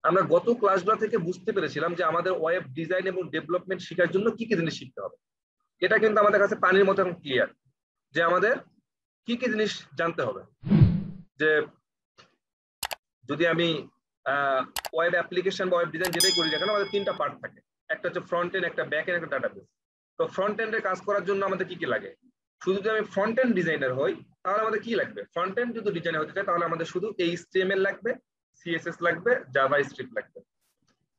আমরা গত ক্লাসগুলো থেকে বুঝতে পেরেছিলাম যে আমাদের ওয়েব ডিজাইন এবং ডেভেলপমেন্ট শেখার জন্য কি কি জিনিস শিখতে হবে। এটা কিন্তু আমাদের কাছে পানির মতো এখন ক্লিয়ার যে আমাদের কি কি জিনিস জানতে হবে। যে যদি আমি ওয়েব অ্যাপ্লিকেশন বা ওয়েব ডিজাইন যেটাই করি না কেন, আমাদের তিনটা পার্ট থাকে। একটা হচ্ছে ফ্রন্ট এন্ড, একটা ব্যাক এন্ড, একটা ডাটাবেস। তো ফ্রন্ট এন্ডে কাজ করার জন্য আমাদের কি কি লাগে? শুধু যদি আমি ফ্রন্ট এন্ড ডিজাইনার হই তাহলে আমাদের কি লাগবে? ফ্রন্ট এন্ড যদি ডিজাইনার হতে চাই তাহলে আমাদের শুধু HTML লাগবে, CSS লাগবে, জাভাস্ক্রিপ্ট লাগবে।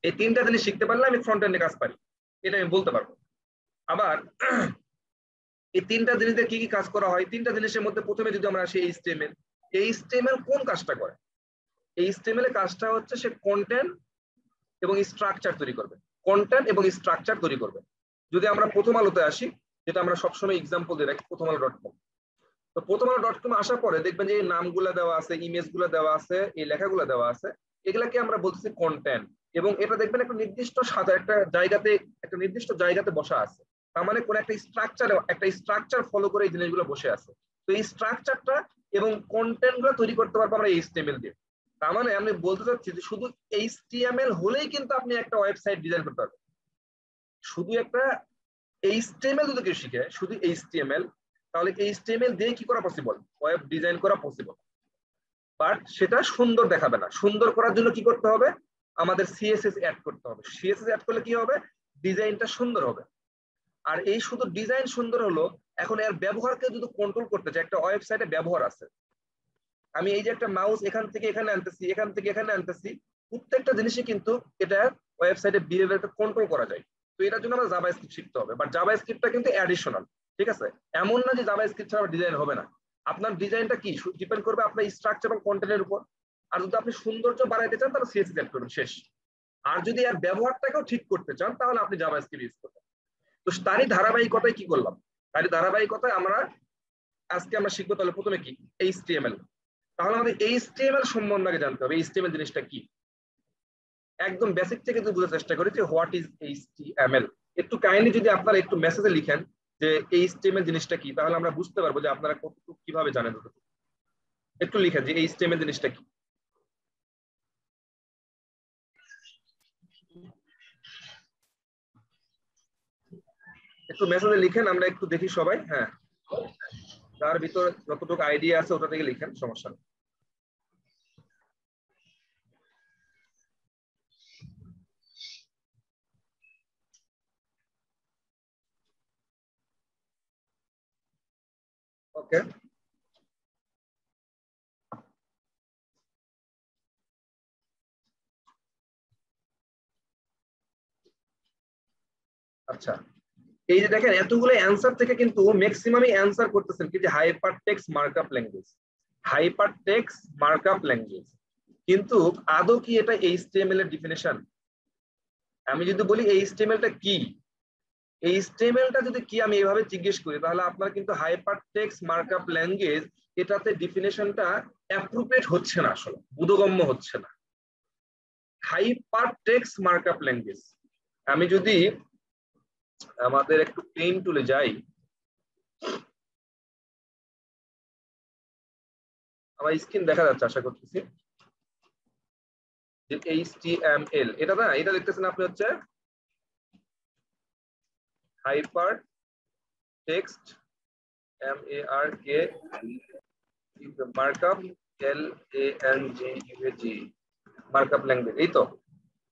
এই তিনটা জিনিস শিখতে পারলে আমি ফ্রন্ট এন্ডে কাজ পারি, এটা আমি বলতে পারবো। আবার এই তিনটা জিনিসের কি কি কাজ করা হয়, তিনটা জিনিসের মধ্যে প্রথমে যদি আমরা আসি HTML কোন কাজটা করে? HTML এর কাজটা হচ্ছে সে কন্টেন্ট এবং স্ট্রাকচার তৈরি করবে, কন্টেন্ট এবং স্ট্রাকচার তৈরি করবে। যদি আমরা প্রথম আলোতে আসি, যেটা আমরা সবসময় এক্সাম্পল দিয়ে রাখি, প্রথমআলো.com। তো প্রথমআলো.com আসার পরে দেখবেন যে এই নামগুলো দেওয়া আছে, ইমেজগুলো দেওয়া আছে, এই লেখাগুলো দেওয়া আছে, এগুলাকে আমরা বলতেছি কন্টেন্ট। এবং এটা দেখবেন একটা নির্দিষ্ট সাদা একটা নির্দিষ্ট জায়গাতে বসা আছে। তার মানে কোন একটা স্ট্রাকচার ফলো করে এই জিনিসগুলো বসে আছে। তো এই স্ট্রাকচারটা এবং কন্টেন্ট গুলো তৈরি করতে পারবো আমরা HTML দিয়ে। তার মানে আমি বলতে চাচ্ছি যে শুধু HTML হলেই কিন্তু আপনি একটা ওয়েবসাইট ডিজাইন করতে পারবেন। শুধু একটা HTML যদি কেউ শিখে, শুধু HTML, তাহলে HTML দিয়ে কি করা পসিবল? ওয়েব ডিজাইন করা পসিবল। বাট সেটা সুন্দর দেখাবে না। সুন্দর করার জন্য কি করতে হবে? আমাদের CSS অ্যাড করতে হবে। CSS অ্যাড করলে কি হবে? ডিজাইনটা সুন্দর হবে। আর এই শুধু ডিজাইন সুন্দর হলো, এখন এর ব্যবহারকে যদি কন্ট্রোল করতে চাই, একটা ওয়েবসাইটে ব্যবহার আছে। আমি এই যে একটা মাউস এখান থেকে এখানে আনতেছি, এখান থেকে এখানে আনতেছি, প্রত্যেকটা জিনিসই কিন্তু এটা ওয়েবসাইটে বিহেভিয়ারটা কন্ট্রোল করা যায়। তো এটার জন্য আমরা জাভাস্ক্রিপ্ট শিখতে হবে। বাট জাভাস্ক্রিপ্টটা কিন্তু অ্যাডিশনাল, ঠিক আছে? এমন না যে জাভাস্ক্রিপ্ট ছাড়া ডিজাইন হবে না। আপনার ডিজাইনটা কি ডিপেন্ড করবে আপনার স্ট্রাকচার এবং কন্টেন্টের উপর। আর যদি আপনি সৌন্দর্য বাড়াইতে চান তাহলে CSS অ্যাড করবেন, শেষ। আর যদি এর ব্যবহারটাকেও ঠিক করতে চান তাহলে আপনি জাভাস্ক্রিপ্ট ইউজ করবেন। তো তারই ধারাবাহিকতায় কি করলাম? তারই ধারাবাহিকতায় আজকে আমরা শিখবো তাহলে প্রথমে কি? HTML। তাহলে আমাদের HTML সম্বন্ধে আগে জানতে হবে HTML জিনিসটা কি। একদম বেসিক থেকে যদি বোঝার চেষ্টা করি যে হোয়াট ইজ HTML। একটু কাইন্ডলি যদি আপনারা একটু মেসেজে লিখেন যে HTML জিনিসটা কি, তাহলে আমরা বুঝতে পারবো যে আপনারা কতটুকু কিভাবে জানেন। একটু লিখেন যে HTML জিনিসটা কি। একটু মেসেজে লিখেন, আমরা একটু দেখি সবাই। হ্যাঁ, তার ভিতর যতটুকু আইডিয়া আছে ওটা থেকে লিখেন, সমস্যা নেই। ওকে, আচ্ছা। এই যে দেখেন এতগুলো অ্যান্সার থেকে কিন্তু ম্যাক্সিমামই অ্যান্সার করতেছেন কি যে hypertext markup language, hypertext markup language. কিন্তু আদৌ কি এটা HTML এর ডেফিনিশন? আমি যদি বলি HTML টা কি, HTML টা যদি কি আমি এইভাবে জিজ্ঞেস করি, তাহলে আপনার কিন্তু হাইপারটেক্সট মার্কআপ ল্যাঙ্গুয়েজ এটাতে ডেফিনিশনটা অ্যাপ্রোপ্রিয়েট হচ্ছে না, আসলে বোধগম্য হচ্ছে না। হাইপারটেক্সট মার্কআপ ল্যাঙ্গুয়েজ, আমি যদি আমাদের একটু পেইন টুলে যাই, আমার স্ক্রিন দেখা যাচ্ছে আশা করতেছি। যে HTML এটা না, এটা দেখতেছেন আপনি হচ্ছে hyper text MARK markup LANGUAGE markup language, এই তো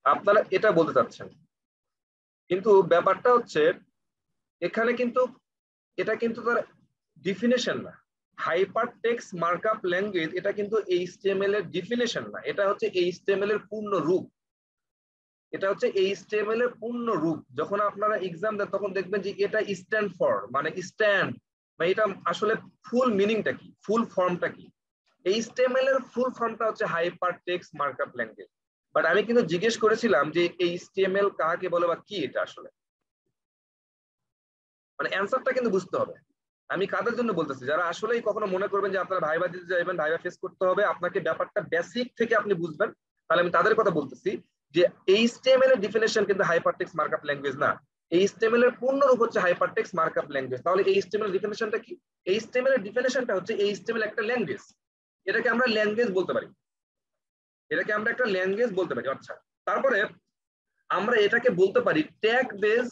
আপনারা এটা বলতে চাচ্ছেন। কিন্তু ব্যাপারটা হচ্ছে এখানে কিন্তু এটা কিন্তু তার ডেফিনেশন না। হাইপারটেক্সট মার্কআপ ল্যাঙ্গুয়েজ এটা কিন্তু HTML এর ডেফিনেশন না, এটা হচ্ছে HTML এর পূর্ণ রূপ। এটা হচ্ছে HTML এর পূর্ণ রূপ। যখন আপনারা এক্সাম দেন তখন দেখবেন যে এটা স্ট্যান্ড ফর, মানে স্ট্যান্ড, মানে এটা আসলে ফুল মিনিংটা কি, ফুল ফর্মটা কি। HTML এর ফুল ফর্মটা হচ্ছে হাইপারটেক্সট মার্কআপ ল্যাঙ্গুয়েজ। বাট আমি কিন্তু জিজ্ঞেস করেছিলাম যে HTML কাকে বলে বা কি এটা আসলে, মানে অ্যান্সারটা কিন্তু বুঝতে হবে। আমি কাদের জন্য বলতেছি? যারা আসলেই কখনো মনে করবেন যে আপনারা ভাইবা দিতে যাবেন, ভাইবা ফেস করতে হবে, আপনাকে ব্যাপারটা বেসিক থেকে আপনি বুঝবেন, তাহলে আমি তাদের কথা বলতেছি যে HTML এর ডেফিনিশন কিন্তু হাইপারটেক্সট মার্কআপ ল্যাঙ্গুয়েজ না। HTML এর পূর্ণ রূপ হচ্ছে হাইপারটেক্সট মার্কআপ ল্যাঙ্গুয়েজ। তাহলে HTML এর ডেফিনিশনটা কি? HTML এর ডেফিনিশনটা হচ্ছে HTML একটা ল্যাঙ্গুয়েজ, এটাকে আমরা ল্যাঙ্গুয়েজ বলতে পারি। এটাকে আমরা একটা ল্যাঙ্গুয়েজ বলতে পারি। আচ্ছা, তারপরে আমরা এটাকে বলতে পারি tag base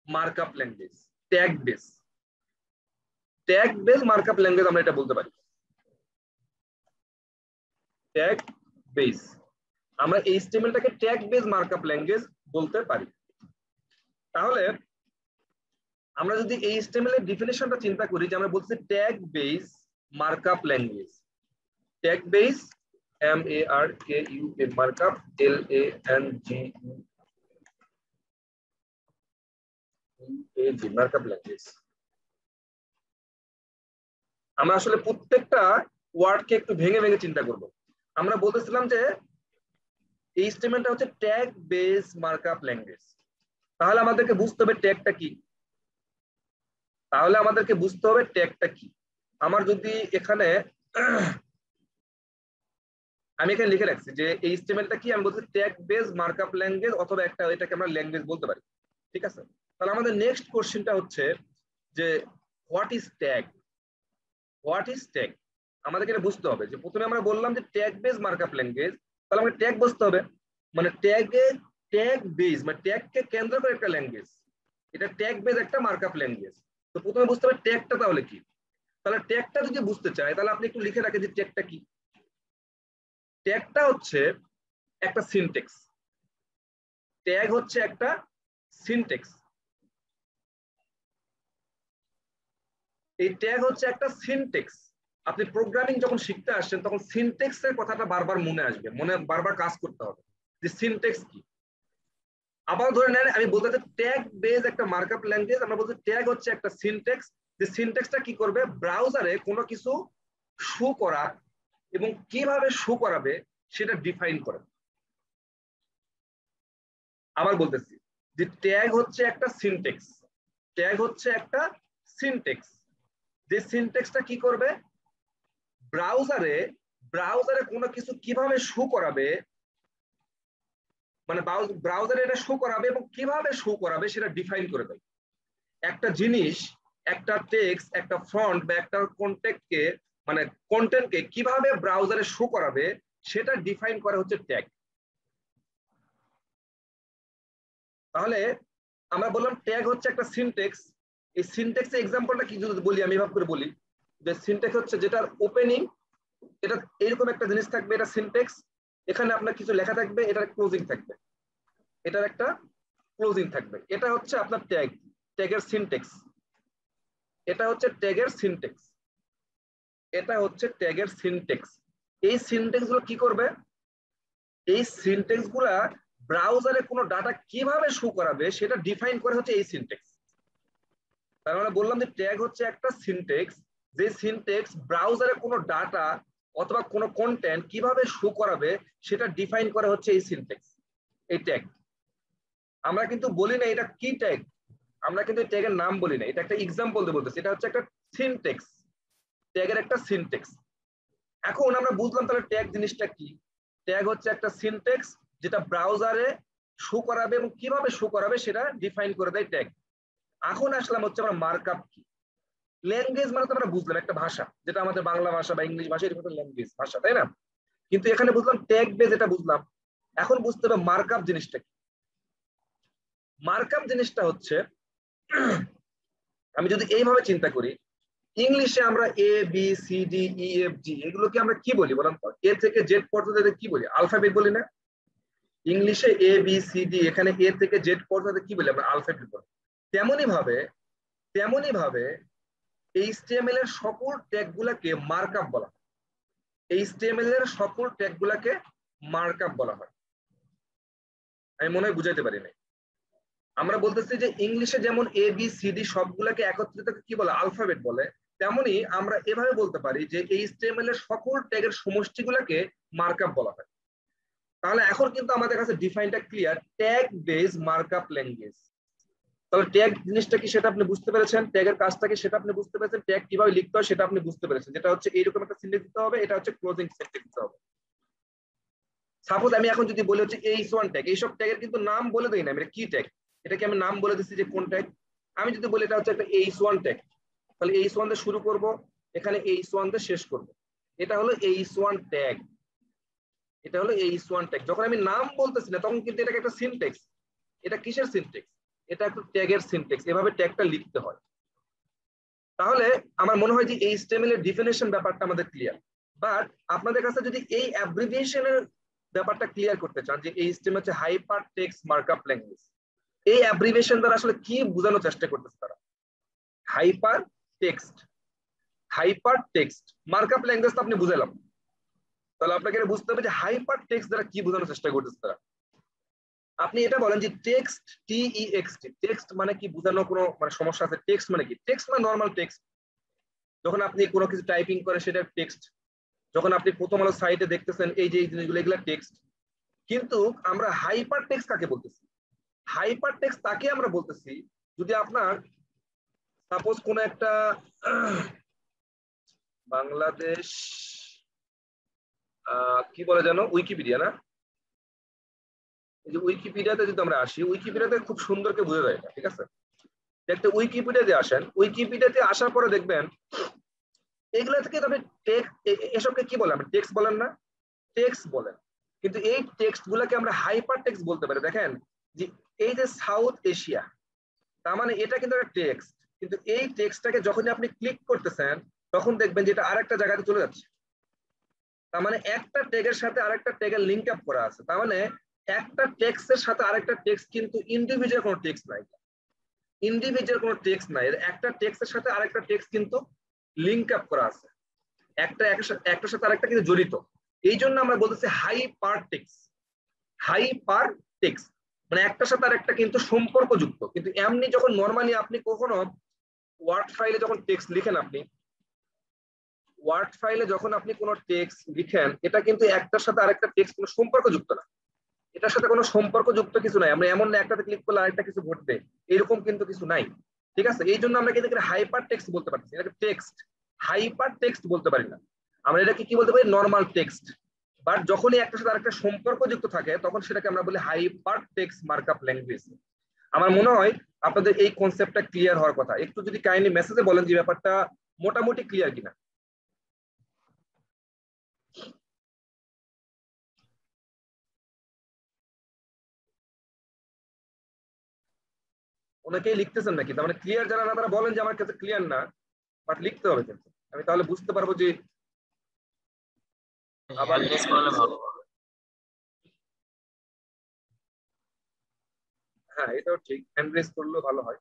markup language. Tag base markup language আমরা এটা বলতে পারি। ট্যাগ বেস, আমরা HTML-টাকে ট্যাগ বেস মার্কআপ ল্যাঙ্গুয়েজ বলতে পারি। তাহলে আমরা যদি HTML এর ডেফিনিশনটা চিন্তা করি, যে আমরা বলছি tag base markup language. Tag base MARKUP markup LANGUAG markup language. আমরা আসলে প্রত্যেকটা ওয়ার্ডকে একটু ভেঙে ভেঙে চিন্তা করব। আমরা বলতেছিলাম যে HTML-টা হচ্ছে ট্যাগ বেস মার্কআপ ল্যাঙ্গুয়েজ। তাহলে আমাদেরকে বুঝতে হবে ট্যাগটা কি। আমার যদি এখানে আমি এখানে লিখে রাখছি যে HTML-টা কি, আমি বলছি ট্যাগ বেস মার্কআপ ল্যাঙ্গুয়েজ, অথবা একটা এটাকে আমরা ল্যাঙ্গুয়েজ বলতে পারি। ঠিক আছে, তাহলে আমাদের নেক্সট কোশ্চেনটা হচ্ছে যে হোয়াট ইজ ট্যাগ। আমাদেরকে এটা বুঝতে হবে যে প্রথমে আমরা বললাম যে ট্যাগ বেস মার্কআপ ল্যাঙ্গুয়েজ, তাহলে আমাকে ট্যাগ বুঝতে হবে। মানে ট্যাগ বেস মানে ট্যাগকে কেন্দ্র করে একটা ল্যাঙ্গুয়েজ, এটা ট্যাগ বেস একটা মার্কআপ ল্যাঙ্গুয়েজ। তো প্রথমে বুঝতে হবে ট্যাগটা তাহলে কি। তাহলে ট্যাগটা যদি বুঝতে চাই, তাহলে আপনি একটু লিখে রাখেন যে ট্যাগটা কি। ট্যাগটা হচ্ছে একটা সিনট্যাক্স। ট্যাগ হচ্ছে একটা সিনট্যাক্স। এই ট্যাগ হচ্ছে একটা সিনট্যাক্স। আপনি প্রোগ্রামিং যখন শিখতে আসছেন তখন সিনট্যাক্সের কথাটা বারবার মনে আসবে, বারবার কাজ করতে হবে যে সিনট্যাক্স কি। আবার ধরে নেন আমি বলতে চাই ট্যাগ বেস একটা মার্কআপ ল্যাঙ্গুয়েজ, আমরা বলতে ট্যাগ হচ্ছে একটা সিনট্যাক্স। যে সিনট্যাক্সটা কি করবে, ব্রাউজারে কোনো কিছু শো করা এবং কিভাবে শো করাবে সেটা ডিফাইন করে। আবার বলতেছি যে ট্যাগ হচ্ছে একটা সিনট্যাক্স। যে সিনট্যাক্সটা কি করবে, ব্রাউজারে কোনো কিছু কিভাবে শো করাবে, মানে ব্রাউজারে এটা শো করাবে এবং কিভাবে শো করাবে সেটা ডিফাইন করে দেয়। একটা জিনিস, একটা টেক্সট, একটা ফন্ট বা একটা কন্টেন্টকে কিভাবে ব্রাউজারে শো করাবে সেটা ডিফাইন করা হচ্ছে ট্যাগ। তাহলে আমরা বললাম ট্যাগ হচ্ছে একটা সিনট্যাক্স। এই সিনট্যাক্সের এক্সাম্পলটা কি যদি বলি, আমি এভাবে করে বলি যে সিনট্যাক্স হচ্ছে যেটার ওপেনিং এটা এরকম একটা জিনিস থাকবে, এটা সিনট্যাক্স। এখানে আপনার কিছু লেখা থাকবে, এটার ক্লোজিং থাকবে, এটা হচ্ছে আপনার ট্যাগের সিনট্যাক্স। এই সিনট্যাক্স গুলো কি করবে, এই সিনট্যাক্স গুলা ব্রাউজারে কোনো ডাটা কিভাবে শো করাবে সেটা ডিফাইন করে হচ্ছে এই সিনট্যাক্স। তার মানে বললাম যে ট্যাগ হচ্ছে একটা সিনট্যাক্স, যে সিনট্যাক্স ব্রাউজারে কোনো ডাটা অথবা কোনো কন্টেন্ট কিভাবে শো করাবে সেটা ডিফাইন করে হচ্ছে এই সিনট্যাক্স, এই ট্যাগ। আমরা কিন্তু বলি না এটা কি ট্যাগ, আমরা কিন্তু ট্যাগের নাম বলি না, এটা একটা এক্সাম্পল দিয়ে বলতেছি। এটা হচ্ছে একটা সিনট্যাক্স, ট্যাগের একটা সিনট্যাক্স। এখন আমরা বুঝলাম তাহলে ট্যাগ জিনিসটা কি। ট্যাগ হচ্ছে একটা সিনট্যাক্স যেটা ব্রাউজারে শো করাবে এবং কিভাবে শো করাবে সেটা ডিফাইন করে দেয় ট্যাগ। এখন আসলাম হচ্ছে আমরা মার্কআপ কি। ল্যাঙ্গুয়েজ মানে তো আমরা বুঝলাম একটা ভাষা, যেটা আমাদের বাংলা ভাষা বা ইংলিশ ভাষা, এটা ল্যাঙ্গুয়েজ ভাষা, তাই না? কিন্তু এখানে বুঝলাম ট্যাগ বেস, এটা বুঝলাম। এখন বুঝতে হবে মার্কআপ জিনিসটা কি। মার্কআপ জিনিসটা হচ্ছে, আমি যদি এইভাবে চিন্তা করি, ইংলিশে আমরা ABCDEFG এগুলোকে আমরা কি বলি বললাম, এ থেকে জেড পর্যন্ত কি বলি, আলফাবেট বলি না? ইংলিশে ABCD, এখানে এ থেকে জেড পর্যন্ত কি বলি আমরা, আলফাবেট বলি। তেমনি ভাবে HTML এর সকল ট্যাগ গুলাকে মার্কআপ বলা হয়। HTML এর সকল ট্যাগ গুলাকে মার্কআপ বলা হয়। আমি মনে হয় বুঝাইতে পারি নাই। আমরা বলতেছি যে ইংলিশে যেমন ABCD সবগুলোকে একত্রিত কি বলে, আলফাবেট বলে, তেমনি আমরা এভাবে বলতে পারি যে HTML এর সকল ট্যাগের সমষ্টিগুলোকে মার্কআপ বলা হয়। তাহলে এখন কিন্তু আমাদের কাছে ডিফাইনটা clear, tag base markup language. তাহলে ট্যাগ জিনিসটা কি সেটা আপনি বুঝতে পেরেছেন, ট্যাগের কাজটা কি সেটা আপনি বুঝতে পেরেছেন, ট্যাগ কিভাবে লিখতে হয় সেটা আপনি বুঝতে পেরেছেন। যেটা হচ্ছে এইরকম একটা সিনট্যাক্স দিতে হবে, এটা হচ্ছে ক্লোজিং সিনট্যাক্স দিতে হবে। সাপোজ আমি এখন যদি বলি হচ্ছে H1 ট্যাগ, এইসব ট্যাগের কিন্তু নাম বলে দেই না, এটা কি ট্যাগ এটাকে আমি নাম বলে দিচ্ছি যে কোন ট্যাগ। আমি যদি বলি এটা হচ্ছে একটা H1 ট্যাগ, তাহলে H1 দিয়ে শুরু করব, এখানে H1 দিয়ে শেষ করব, এটা হলো H1 ট্যাগ। এটা হলো AS1 ট্যাগ। যখন আমি নাম বলতেছি না তখন কিন্তু এটাকে একটা সিনট্যাক্স। এটা কিসের সিনট্যাক্স? এটা একটা ট্যাগের সিনট্যাক্স। এভাবে ট্যাগটা লিখতে হয়। তাহলে আমার মনে হয় যে HTML এর ডেফিনেশন ব্যাপারটা আমাদের ক্লিয়ার। বাট আপনাদের কাছে যদি এই অ্যাব্রিভিয়েশনের ব্যাপারটা ক্লিয়ার করতে চান যে HTML হচ্ছে হাইপার টেক্সট মার্কআপ ল্যাঙ্গুয়েজ, এই অ্যাব্রিভিয়েশন দ্বারা আসলে কি বোঝানোর চেষ্টা করতেছে তারা? Hyper text, hyper text markup language তো আপনি বুঝালাম, তাহলে আপনাকে এটা বুঝতে হবে যে হাইপার টেক্সট দ্বারা কি বোঝানোর চেষ্টা করতেছে তারা। আপনি এটা বলেন যে টেক্সট, TEXT, টেক্সট মানে কি বোঝানো কোনো মানে সমস্যা আছে? টেক্সট মানে কি? টেক্সট মানে নর্মাল টেক্সট। যখন আপনি কোনো কিছু টাইপিং করেন সেটা টেক্সট। যখন আপনি প্রথম আলো সাইটে দেখতেছেন এই যে জিনিসগুলো, এগুলো টেক্সট। কিন্তু আমরা হাইপার টেক্সট কাকে বলতেছি? হাইপার টেক্সট তাকে আমরা বলতেছি যদি আপনার সাপোজ কোন একটা বাংলাদেশ কি বলে জানো, উইকিপিডিয়া না, এই যে উইকিপিডিয়াতে যদি আমরা আসি, উইকিপিডিয়াতে খুব সুন্দর করে বোঝা যায় না, ঠিক আছে? একটা উইকিপিডিয়াতে আসেন, উইকিপিডিয়াতে আসার পরে দেখবেন এগুলা থেকে তবে এসবকে কি বলে? আমরা টেক্সট বলেন না, টেক্সট বলেন। কিন্তু এই টেক্সট গুলাকে আমরা হাইপার টেক্সট বলতে পারি। দেখেন যে এই যে সাউথ এশিয়া, তার মানে এটা কিন্তু একটা টেক্সট, কিন্তু এই টেক্সটটাকে যখন আপনি ক্লিক করতেছেন তখন দেখবেন যে এটা আরেকটা জায়গাতে চলে যাচ্ছে। তার মানে একটা ট্যাগের সাথে আরেকটা ট্যাগের লিংক আপ করা আছে। তার মানে একটা টেক্সটের সাথে আরেকটা টেক্সট কিন্তু ইন্ডিভিজুয়াল কোনো টেক্সট নাই, ইন্ডিভিজুয়াল কোনো টেক্সট নাই। একটা টেক্সটের সাথে আরেকটা টেক্সট কিন্তু লিংক আপ করা আছে, একটার সাথে আরেকটা কিন্তু জড়িত। এই জন্য আমরা বলতেছি হাইপার টেক্সট। হাইপার টেক্সট মানে একটার সাথে আরেকটা কিন্তু সম্পর্কযুক্ত। কিন্তু এমনি যখন নর্মালি আপনি কখনো ওয়ার্ড ফাইলে যখন টেক্সট লিখেন, আপনি ওয়ার্ড ফাইলে যখন আপনি কোনো টেক্সট লিখেন, এটা কিন্তু একটার সাথে আরেকটা টেক্সট কোনো সম্পর্কযুক্ত না, এটার সাথে কোনো সম্পর্কযুক্ত কিছু নাই। আমরা এমন না একটাতে ক্লিক করলে আরেকটা কিছু ঘটবে, এরকম কিন্তু কিছু নাই, ঠিক আছে? এই জন্য আমরা কিন্তু হাইপার টেক্সট বলতে পারছি, এটাকে টেক্সট হাইপার টেক্সট বলতে পারি না। আমরা এটাকে কি বলতে পারি? Normal text. বাট যখনই একটার সাথে আরেকটা সম্পর্কযুক্ত থাকে তখন সেটাকে আমরা বলি হাইপার টেক্সট মার্কআপ ল্যাঙ্গুয়েজ। আমার মনে হয় আপনাদের এই কনসেপ্টটা ক্লিয়ার হওয়ার কথা। একটু যদি কাইন্ডলি মেসেজে বলেন যে ব্যাপারটা মোটামুটি ক্লিয়ার কিনা। অনেকেই লিখতেছেন নাকি? তার মানে ক্লিয়ার যারা না তারা বলেন যে আমার কাছে ক্লিয়ার না, বাট লিখতে হবে কিন্তু, আমি তাহলে বুঝতে পারবো যে আবার হ্যাঁ এটাও ঠিক, হ্যান্ড রেজ করলেও ভালো হয়।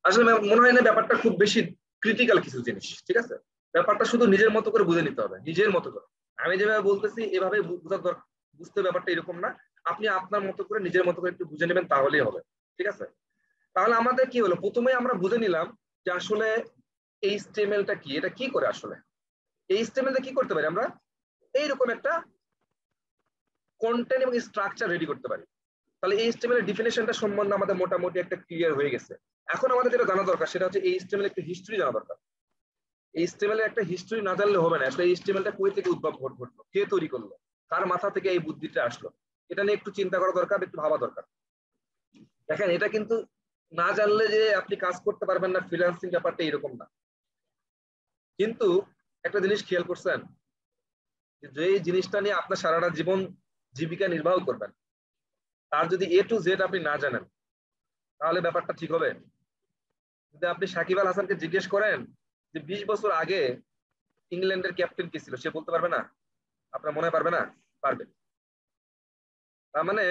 আসলে মনে হয় না ব্যাপারটা খুব বেশি ক্রিটিক্যাল কিছু জিনিস, ঠিক আছে? ব্যাপারটা শুধু নিজের মতো করে বুঝে নিতে হবে, নিজের মতো করে। আমি যেভাবে বলতেছি এভাবে বোঝার দরকার, বুঝতে ব্যাপারটা এরকম না। আপনি আপনার মতো করে নিজের মতো করে একটু বুঝে নেবেন, তাহলেই হবে, ঠিক আছে? তাহলে আমাদের কি হলো, প্রথমে আমরা বুঝে নিলাম যে আসলে HTML-টা কি, এটা কি করে আসলে। HTML-টা কি করতে পারি আমরা? এইরকম একটা কন্টেন্ট এবং স্ট্রাকচার রেডি করতে পারি। তাহলে HTML এর ডেফিনেশনটা সম্বন্ধে আমাদের মোটামুটি একটা ক্লিয়ার হয়ে গেছে। এখন আমাদের যেটা জানা দরকার সেটা হচ্ছে HTML একটা হিস্ট্রি জানা দরকার। HTML এর একটা হিস্ট্রি না জানলে হবে না। আসলে HTML-টা কই থেকে উদ্ভব ঘটলো, কে তৈরি করলো, কার মাথা থেকে এই বুদ্ধিটা আসলো, এটা নিয়ে একটু চিন্তা করা দরকার, একটু ভাবা দরকার। দেখেন এটা কিন্তু না জানলে যে আপনি কাজ করতে পারবেন না, ফ্রিল্যান্সিং ব্যাপারটা এরকম না। কিন্তু একটা জিনিস খেয়াল করছেন, যে জিনিসটা নিয়ে আপনার সারাটা জীবন জীবিকা নির্বাহ করবেন, তার যদি A to Z আপনি না জানেন তাহলে ব্যাপারটা ঠিক হবে? যদি আপনি সাকিব আল হাসানকে জিজ্ঞেস করেন যে 20 বছর আগে ইংল্যান্ডের ক্যাপ্টেন কে ছিল, সে বলতে পারবে না? আপনার মনে পারবে না? পারবে। তার মানে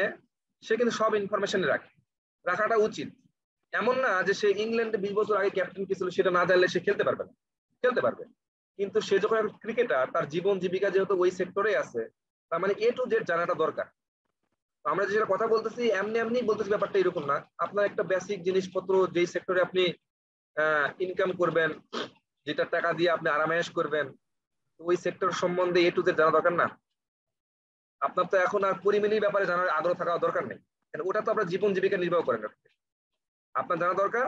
সে কিন্তু সব ইনফরমেশন রাখাটা উচিত। এমন না যে সে ইংল্যান্ডে 20 বছর আগে ক্যাপ্টেন কে ছিল সেটা না জানলে সে খেলতে পারবে না, খেলতে পারবে। কিন্তু সে যখন ক্রিকেটার, তার জীবন জীবিকা যেহেতু ওই সেক্টরে আছে, তার মানে A to Z জানাটা দরকার। আমরা যেটা কথা বলতেছি এমনি এমনি বলতেছি, ব্যাপারটা এরকম না। আপনার একটা বেসিক জিনিসপত্র যেই সেক্টরে আপনি ইনকাম করবেন, যেটা টাকা দিয়ে আপনি আরামায়েশ করবেন, ওই সেক্টর সম্বন্ধে A to Z জানা দরকার না? আপনার তো এখন আর পরিমিতির ব্যাপারে জানার আগ্রহ থাকা দরকার নেই, ওটা তো আপনার জীবন জীবিকা নির্বাহ করেন। আপনার জানা দরকার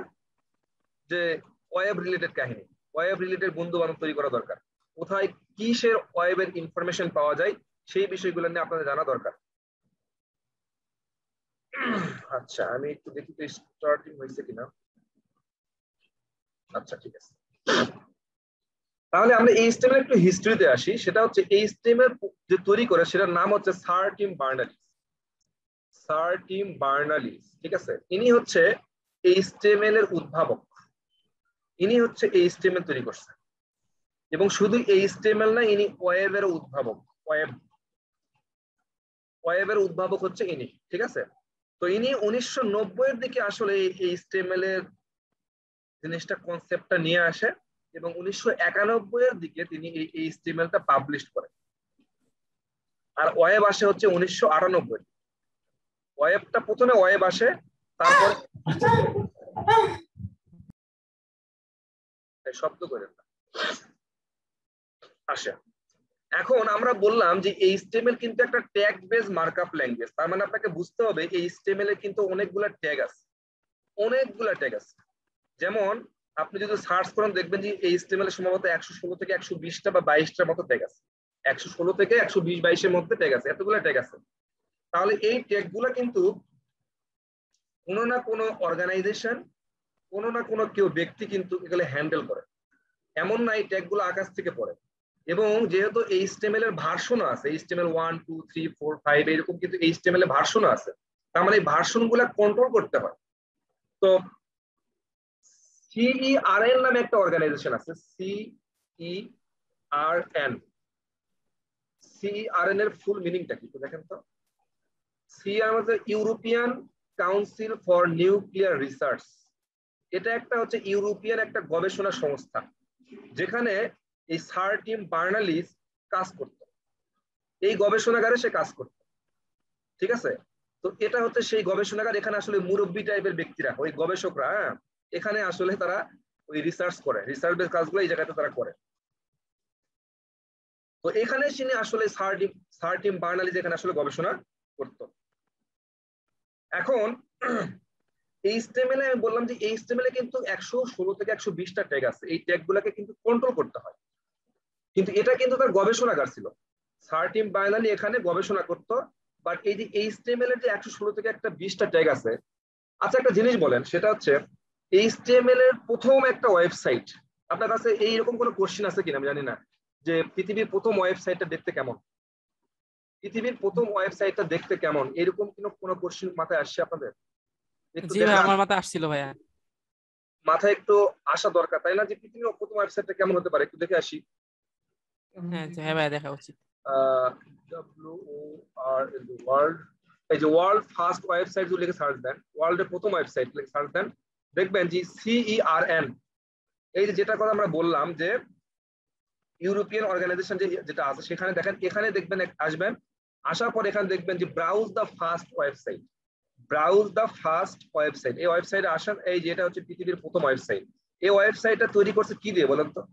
যে ওয়েব রিলেটেড কাহিনী, ওয়েব রিলেটেড বন্ধু বান্ধব তৈরি করা দরকার, কোথায় কিসের ওয়েবের ইনফরমেশন পাওয়া যায় সেই বিষয়গুলো নিয়ে আপনাদের জানা দরকার। আচ্ছা আমি একটু দেখি তো স্টার্টিং হয়েছে কিনা। আচ্ছা ঠিক আছে। তাহলে আমরা এইচটিএমএল একটু হিস্ট্রিতে আসি। সেটা হচ্ছে এইচটিএমএল যে তৈরি করে সেটার নাম হচ্ছে স্যার টিম বার্নার্লিস। স্যার টিম বার্নার্লিস, ঠিক আছে। ইনি হচ্ছে এইচটিএমএল এর উদ্ভাবক, ইনি হচ্ছে এইচটিএমএল তৈরি করছেন। এবং শুধু এইচটিএমএল না, ইনি ওয়েবের উদ্ভাবক। ওয়েবের উদ্ভাবক হচ্ছে ইনি, ঠিক আছে। তো ইনি 1990 এর দিকে আসলে এইচটিএমএল এর জিনিসটা কনসেপ্টটা নিয়ে আসে এবং 1991 এর দিকে তিনি এই এইচটিএমএলটা পাবলিশ করেন। আর ওয়েব আসে হচ্ছে 1998। ওয়েবটা প্রথমে ওয়েব আসে, তারপরে শব্দ করেন না আসে। এখন আমরা বললাম যে এইচটিএমএল কিন্তু একটা ট্যাগ বেস মার্কআপ ল্যাঙ্গুয়েজ। তার মানে আপনাকে বুঝতে হবে এইচটিএমএল এর কিন্তু অনেকগুলা ট্যাগ আছে, অনেকগুলা ট্যাগ আছে। যেমন আপনি যদি সার্চ করেন দেখবেন যে এইচটিএমএল এর সম্ভবত 116 থেকে 120টা বা 22টার মতো ট্যাগ আছে। 116 থেকে 120-22 এর মধ্যে ট্যাগ আছে, এতগুলো ট্যাগ আছে। তাহলে এই ট্যাগ গুলা কিন্তু কোনো না কোনো অর্গানাইজেশন, কোনো না কোনো কেউ ব্যক্তি কিন্তু এগুলো হ্যান্ডেল করে। এমন না এই ট্যাগ গুলো আকাশ থেকে পড়ে। এবং যেহেতু এইচটিএমএল এর ভার্সন আছে, এইচটিএমএল 1 2 3 4 5 এরকম কিন্তু এইচটিএমএল এর ভার্সন আছে। তার মানে এই ভার্সন গুলা কন্ট্রোল করতে হয়। তো CERN নামে একটা অর্গানাইজেশন আছে, CERN। CERN এর ফুল মিনিংটা কি দেখেন তো। CERN হচ্ছে European council for nuclear research. এটা একটা হচ্ছে ইউরোপিয়ান একটা গবেষণা সংস্থা, যেখানে এই স্যার টিম বার্নার্লিস কাজ করত, এই গবেষণাগারে সে কাজ করত, ঠিক আছে। তো এটা হচ্ছে সেই গবেষণাগার, এখানে আসলে মুরব্বী টাইপের ব্যক্তিরা, ওই গবেষকরা, এখানে আসলে তারা ওই রিসার্চ করে, রিসার্চের কাজগুলো এই জায়গাতে তারা করে। তো এখানে তিনি আসলে স্যার টিম বার্নার্লিস এখানে আসলে গবেষণা করত। এখন এইচটিএমএল আমি বললাম যে এইচটিএমএল কিন্তু 116 থেকে 120টা ট্যাগ আছে। এই ট্যাগ গুলাকে কিন্তু কন্ট্রোল করতে হয়, কিন্তু এটা কিন্তু তার গবেষণাগার ছিল। স্যার টিম বার্নার্লি এখানে গবেষণা করতো। বাট এই যে এইচটিএমএল এর যে 116 থেকে 120টা ট্যাগ আছে, আচ্ছা একটা জিনিস বলেন, সেটা হচ্ছে এইচটিএমএল এর প্রথম একটা ওয়েবসাইট, আপনার কাছে এইরকম কোনো কোশ্চেন আছে কিনা আমি জানি না, যে পৃথিবীর প্রথম ওয়েবসাইটটা দেখতে কেমন, পৃথিবীর প্রথম ওয়েবসাইটটা দেখতে কেমন, এরকম কোনো কোশ্চেন মাথায় আসছে আপনাদের? একটু জি ভাই, দেখা আমার মাথায় আসছিল ভাইয়া। মাথায় একটু আসা দরকার, তাই না, যে পৃথিবীর প্রথম ওয়েবসাইটটা কেমন হতে পারে, একটু দেখে আসি। হ্যাঁ ভাইয়া, দেখা উচিত। ওয়ার্ল্ড, এই যে ওয়ার্ল্ড ফার্স্ট ওয়েবসাইট যদি লিখে সার্চ দেন, ওয়ার্ল্ডের প্রথম ওয়েবসাইট লিখে সার্চ দেন, দেখবেন যে CERN, এই যে যেটা কথা আমরা বললাম যে ইউরোপিয়ান অর্গানাইজেশন যেটা আছে, সেখানে দেখেন, এখানে দেখবেন আসবেন, আসার পর এখানে দেখবেন যে browse the first website, browse the first website. এই ওয়েবসাইটে আসেন, এই যেটা হচ্ছে পৃথিবীর প্রথম ওয়েবসাইট। এই ওয়েবসাইটটা তৈরি করছে কি দিয়ে বলেন তো?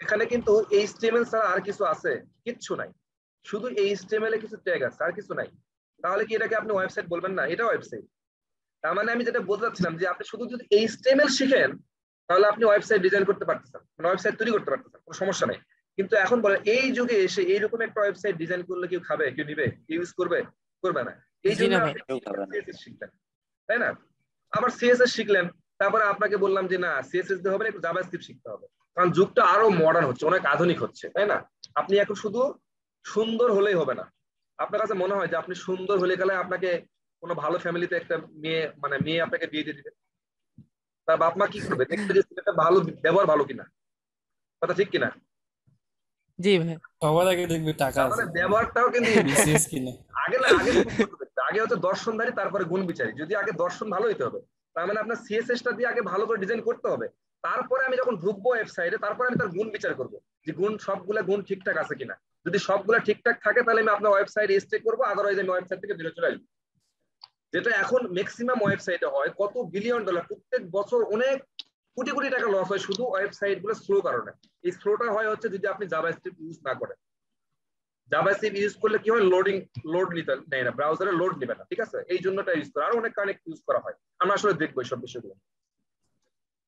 এখানে কিন্তু এইচটিএমএল ছাড়া আর কিছু আছে? কিচ্ছু নাই, শুধু এইচটিএমএল এর কিছু ট্যাগ আছে, আর কিছু নাই। তাহলে কি এটাকে আপনি ওয়েবসাইট বলবেন না? এটা ওয়েবসাইট। তার মানে আমি যেটা বলতে চাচ্ছিলাম যে আপনি শুধু যদি এইচটিএমএল শিখেন, তাহলে আপনি ওয়েবসাইট ডিজাইন করতে পারতেছেন, মানে ওয়েবসাইট তৈরি করতে পারতেছেন, কোনো সমস্যা নেই। কিন্তু এখন বলেন, এই যুগে এসে এইরকম একটা ওয়েবসাইট ডিজাইন করলে কেউ খাবে, কেউ নিবে, কেউ ইউজ করবে? করবে না। এই জন্য আপনি সিএসএস শিখবেন, তাই না? আবার সিএসএস শিখলেন, তারপরে আপনাকে বললাম যে না, সিএসএস দিয়ে হবে না, একটু জাভাস্ক্রিপ্ট শিখতে হবে, কারণ যুগটা আরো মডার্ন হচ্ছে, অনেক আধুনিক হচ্ছে, তাই না? আপনি এখন শুধু সুন্দর হলেই হবে না। আপনার কাছে মনে হয় যে আপনি সুন্দর হলে গেলে আপনাকে কোনো ভালো ফ্যামিলিতে একটা মেয়ে আপনাকে বিয়ে দিয়ে দিবে, তার বাপ মা কি করবে? দেখবে যে ছেলেটা ভালো, ব্যবহার ভালো কিনা, কথা ঠিক কিনা? জি ভাই, সবার আগে দেখবে টাকা তার আছে মানে ব্যবহারটাও কিন্তু বিসিএস কিনা। আগে হচ্ছে দর্শনধারী, তারপরে গুণ বিচারী। যদি আগে দর্শন ভালো হইতে হবে, তার মানে আপনার সিএসএস টা দিয়ে আগে ভালো করে ডিজাইন করতে হবে। তারপরে আমি যখন ঢুকবো ওয়েবসাইটে, তারপরে আমি তার গুণ বিচার করবো যে সবগুলা গুণ ঠিকঠাক আছে কিনা। যদি সবগুলা ঠিকঠাক থাকে, তাহলে আমি আপনার ওয়েবসাইট স্টে করবো, আদারওয়াইজ আমি ওয়েবসাইট থেকে বেরো চলে আসবো। যেটা এখন ম্যাক্সিমাম ওয়েবসাইটে হয়, কত বিলিয়ন ডলার প্রত্যেক বছর, অনেক কোটি কোটি টাকা লস হয় শুধু ওয়েবসাইট গুলো স্লো কারণে। এই স্লোটা হয় হচ্ছে যদি আপনি জাভাস্ক্রিপ্ট ইউজ না করেন। জাভাস্ক্রিপ্ট ইউজ করলে কি হয়, লোড নিতে নেয় না, ব্রাউজারে লোড নেবে না, ঠিক আছে। এই জন্যটা ইউজ করা, আর অনেক কানেক্ট ইউজ করা হয়, আমরা আসলে দেখবো এইসব বিষয়গুলো।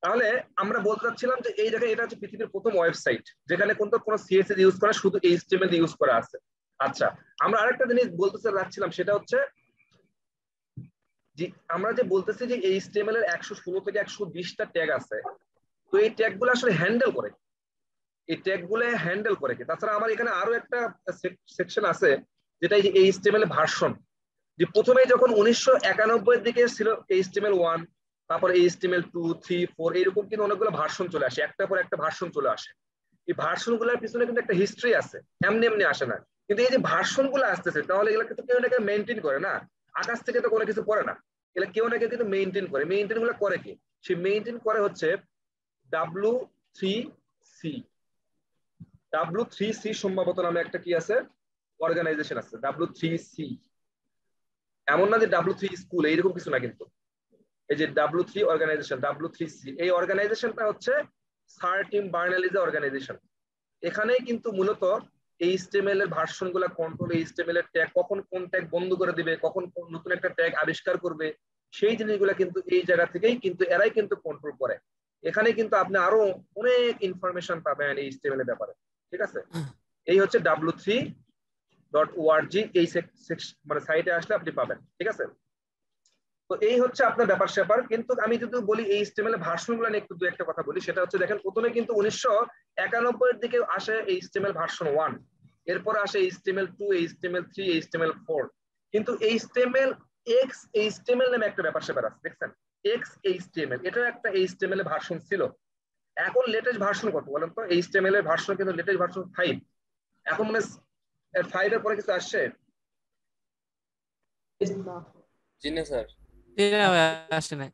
তাহলে আমরা বলতে চাচ্ছিলাম যে এই জায়গায় এটা হচ্ছে পৃথিবীর প্রথম ওয়েবসাইট, যেখানে কোনো সিএসএস ইউজ করা, শুধু এইচটিএমএল ইউজ করা আছে। আচ্ছা, আমরা আরেকটা জিনিস বলতে চাচ্ছিলাম, সেটা হচ্ছে যে আমরা যে বলতেছি যে HTML এর 116 থেকে 120টা ট্যাগ আছে, তো এই ট্যাগগুলো আসলে হ্যান্ডেল করে, এই ট্যাগগুলো হ্যান্ডেল করে কি। তাছাড়া আমার এখানে আরো একটা সেকশন আছে যেটা এই যে HTML ভার্সন, যে প্রথমে যখন 1991 এর দিকে ছিল HTML1, তারপর HTML2, 3, 4 এরকম কিন্তু অনেকগুলো ভার্সন চলে আসে, একটা পর একটা ভার্সন চলে আসে। এই ভার্সন গুলোর পিছনে কিন্তু একটা হিস্ট্রি আছে, এমনি এমনি আসে না। কিন্তু এই যে ভার্সন গুলো আসতেছে, তাহলে এগুলো কিন্তু কেউ না কেউ মেনটেন করে না, আকাশ থেকে তো কোনো কিছু পড়ে না, এগুলো কেউ না কেউ কিন্তু মেনটেন করে। মেনটেন গুলো করে কি, সে মেনটেন করে হচ্ছে W3C। W3C সম্ভবত নামে একটা কি আছে, অর্গানাইজেশন আছে W3C। এমন না যে W3 স্কুল, এইরকম কিছু না, কিন্তু এই যে W3 অর্গানাইজেশন, W3C, এই অর্গানাইজেশনটা হচ্ছে স্যার টিম বার্নার্লি-এর অর্গানাইজেশন। এখানেই কিন্তু মূলত HTML এর ভার্সন গুলা কন্ট্রোল, HTML এর ট্যাগ কখন কোন ট্যাগ বন্ধ করে দিবে, কখন নতুন একটা ট্যাগ আবিষ্কার করবে, সেই জিনিসগুলা কিন্তু এই জায়গা থেকেই কিন্তু এরাই কিন্তু কন্ট্রোল করে। এখানে কিন্তু আপনি আরো অনেক ইনফরমেশন পাবেন HTML এর ব্যাপারে, ঠিক আছে। এই হচ্ছে w3.org, এই মানে সাইটে আসলে আপনি পাবেন, ঠিক আছে। তো এই হচ্ছে আপনার ব্যাপার স্যাপার। কিন্তু আমি যদি বলি HTML এর ভার্সন গুলো নিয়ে একটু দু একটা কথা বলি, সেটা হচ্ছে দেখেন প্রথমে কিন্তু 1991 এর দিকে আসে HTML ভার্সন 1, এরপরে আসে HTML2, HTML3, HTML4। কিন্তু HTML নামে একটা ব্যাপার স্যাপার আছে, দেখছেন XHTML, এটা একটা HTML এর ভার্সন ছিল। এখন লেটেস্ট ভার্সন কত বলেন তো? HTML এর ভার্সন কিন্তু লেটেস্ট ভার্সন 5। এখন মানে 5 এর পরে কিছু আসছে? জি না স্যার। জি না ভাইয়া, আসে নাই।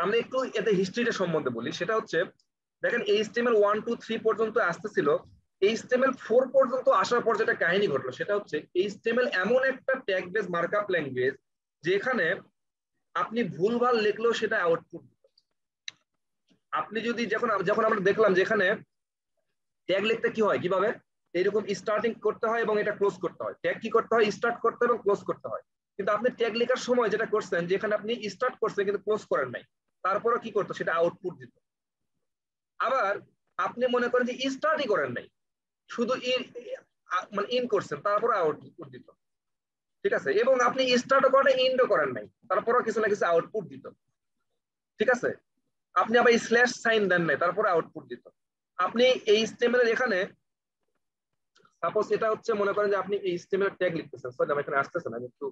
আমরা একটু এতে হিস্ট্রিটা সম্বন্ধে বলি, সেটা হচ্ছে দেখেন HTML 1, 2, 3 পর্যন্ত আসতেছিল, HTML4 পর্যন্ত আসার পর যেটা কাহিনী ঘটলো সেটা হচ্ছে HTML এমন একটা ট্যাগ বেস মার্কআপ ল্যাঙ্গুয়েজ যেখানে আপনি ভুলভাল লিখলেও সেটা আউটপুট। আপনি যদি যখন আমরা দেখলাম যেখানে ট্যাগ লিখতে কি হয়, কিভাবে এইরকম স্টার্টিং করতে হয় এবং এটা ক্লোজ করতে হয়, ট্যাগ কি করতে হয়, স্টার্ট করতে হয় এবং ক্লোজ করতে হয়। কিন্তু আপনি ট্যাগ লেখার সময় যেটা করছেন, যেখানে আপনি স্টার্ট করছেন কিন্তু ক্লোজ করেন নাই, তারপরও কি করতো, সেটা আউটপুট দিত। আবার আপনি মনে করেন যে স্টার্টই করেন নাই, শুধু মানে ইন করছেন, তারপরে আউটপুট দিত, ঠিক আছে। এবং আপনি স্টার্টও করেন, ইন্ডও করেন নাই, তারপরেও কিছু না কিছু আউটপুট দিত, ঠিক আছে। আপনি আবার স্ল্যাশ সাইন দেন নাই, তারপরে আউটপুট দিত। আপনি HTML এর এখানে সাপোজ এটা হচ্ছে, মনে করেন যে আপনি HTML ট্যাগ লিখতেছেন, সরি আমি এখানে আসতেছে না, আমি একটু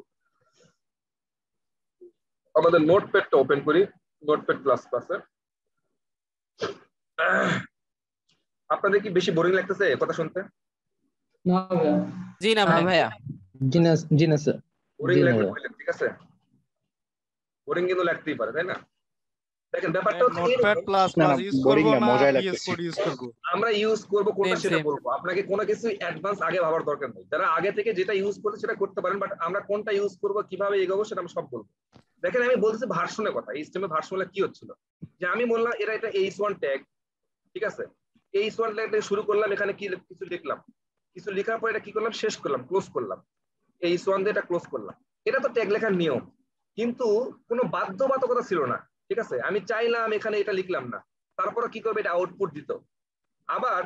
আমাদের নোটপ্যাডটা ওপেন করি, নোটপ্যাড প্লাস প্লাসে। আপনাদের কি বেশি বোরিং লাগতেছে কথা শুনতে? না ভাইয়া। জি না হ্যাঁ ভাইয়া। ভাইয়া। জি না স্যার। বোরিং জি না লাগলে ভাইয়া। বললেন, ঠিক আছে, বোরিং কিন্তু লাগতেই পারে, তাই না? দেখেন ব্যাপারটা হচ্ছে নোটপ্যাড এরকম, প্লাস না প্লাস না ইউজ বোরিং করব না, না মজাই ভিএস লাগতেছে। কোড ইউজ করব? আমরা ইউজ করব কোনটা Same, সেটা same. বলবো, আপনাকে কোনো কিছু অ্যাডভান্স আগে ভাবার দরকার নেই। যারা আগে থেকে যেটা ইউজ করছে সেটা করতে পারেন, বাট আমরা কোনটা ইউজ করব, কিভাবে এগোবো, সেটা আমি সব বলবো। দেখেন আমি বলতেছি ভার্সনের কথা, HTML ভার্সনগুলো কি হচ্ছিল, যে আমি বললাম এটা H1 ট্যাগ, ঠিক আছে। H1 ট্যাগ থেকে শুরু করলাম, এখানে কি কিছু লিখলাম, কিছু লেখার পর এটা কি করলাম, শেষ করলাম, ক্লোজ করলাম, H1 দিয়ে এটা ক্লোজ করলাম। এটা তো ট্যাগ লেখার নিয়ম, কিন্তু কোনো বাধ্যবাধকতা ছিল না, ঠিক আছে। আমি চাইলাম এখানে এটা লিখলাম না, তারপরে কি করবে, এটা আউটপুট দিত। আবার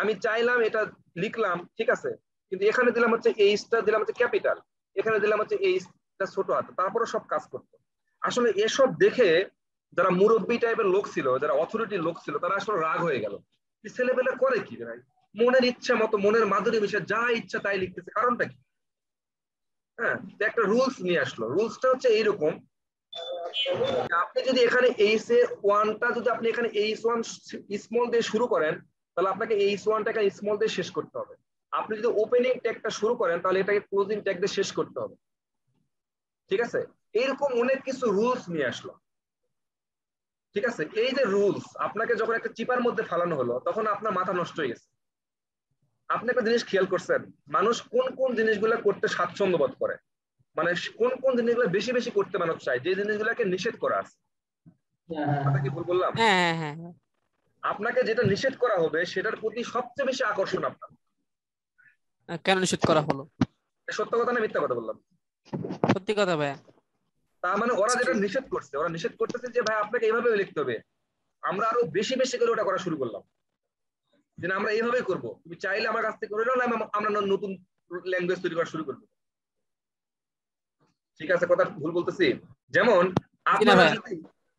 আমি চাইলাম এটা লিখলাম, ঠিক আছে, কিন্তু এখানে দিলাম হচ্ছে এইচটা দিলাম হচ্ছে ক্যাপিটাল, এখানে দিলাম হচ্ছে এইচটা ছোট হাতে, তারপরে সব কাজ করতো। আসলে এসব দেখে যারা মুরব্বী টাইপের লোক ছিল, যারা অথরিটির লোক ছিল, তারা আসলে রাগ হয়ে গেল। ছেলেপেলে করে কি ভাই, মনের ইচ্ছা মতো, মনের মাধুরী মিশে যা ইচ্ছা তাই লিখতেছে, কারণটা কি? হ্যাঁ, একটা রুলস নিয়ে আসলো। রুলসটা হচ্ছে এইরকম, আপনি যদি এখানে H1টা যদি আপনি এখানে H1 স্মল দিয়ে শুরু করেন, তাহলে আপনাকে H1টাকে স্মল দিয়ে শেষ করতে হবে। আপনি যদি ওপেনিং ট্যাগটা শুরু করেন, তাহলে এটাকে ক্লোজিং ট্যাগ দিয়ে শেষ করতে হবে, ঠিক আছে। এইরকম অনেক কিছু রুলস নিয়ে আসলো, ঠিক আছে। এই যে রুলস আপনাকে যখন একটা চিপার মধ্যে ফালানো হলো, তখন আপনার মাথা নষ্ট হয়ে গেছে। আপনি একটা জিনিস খেয়াল করছেন, মানুষ কোন কোন জিনিসগুলো করতে স্বাচ্ছন্দ্য বোধ করে, মানে কোন কোন জিনিসগুলো বেশি বেশি করতে মানুষ চায়, যে জিনিসগুলোকে নিষেধ করা আছে। কথা কি ভুল বললাম? হ্যাঁ হ্যাঁ হ্যাঁ হ্যাঁ। আপনাকে যেটা নিষেধ করা হবে সেটার প্রতি সবচেয়ে বেশি আকর্ষণ আপনার। কেন নিষেধ করা হলো? সত্য কথা না মিথ্যা কথা বললাম? সত্যি কথা ভাইয়া। তার মানে ওরা যেটা নিষেধ করছে, ওরা নিষেধ করতেছে যে ভাই আপনাকে এইভাবে লিখতে হবে, আমরা আরো বেশি বেশি করে ওটা করা শুরু করলাম, যে আমরা এইভাবেই করবো, তুমি চাইলে আমার কাছ থেকে করে নাও, আমরা নতুন ল্যাঙ্গুয়েজ তৈরি করা শুরু করবো। ঠিক আছে, কথা ভুল বলতেছি? যেমন জি না ভাইয়া।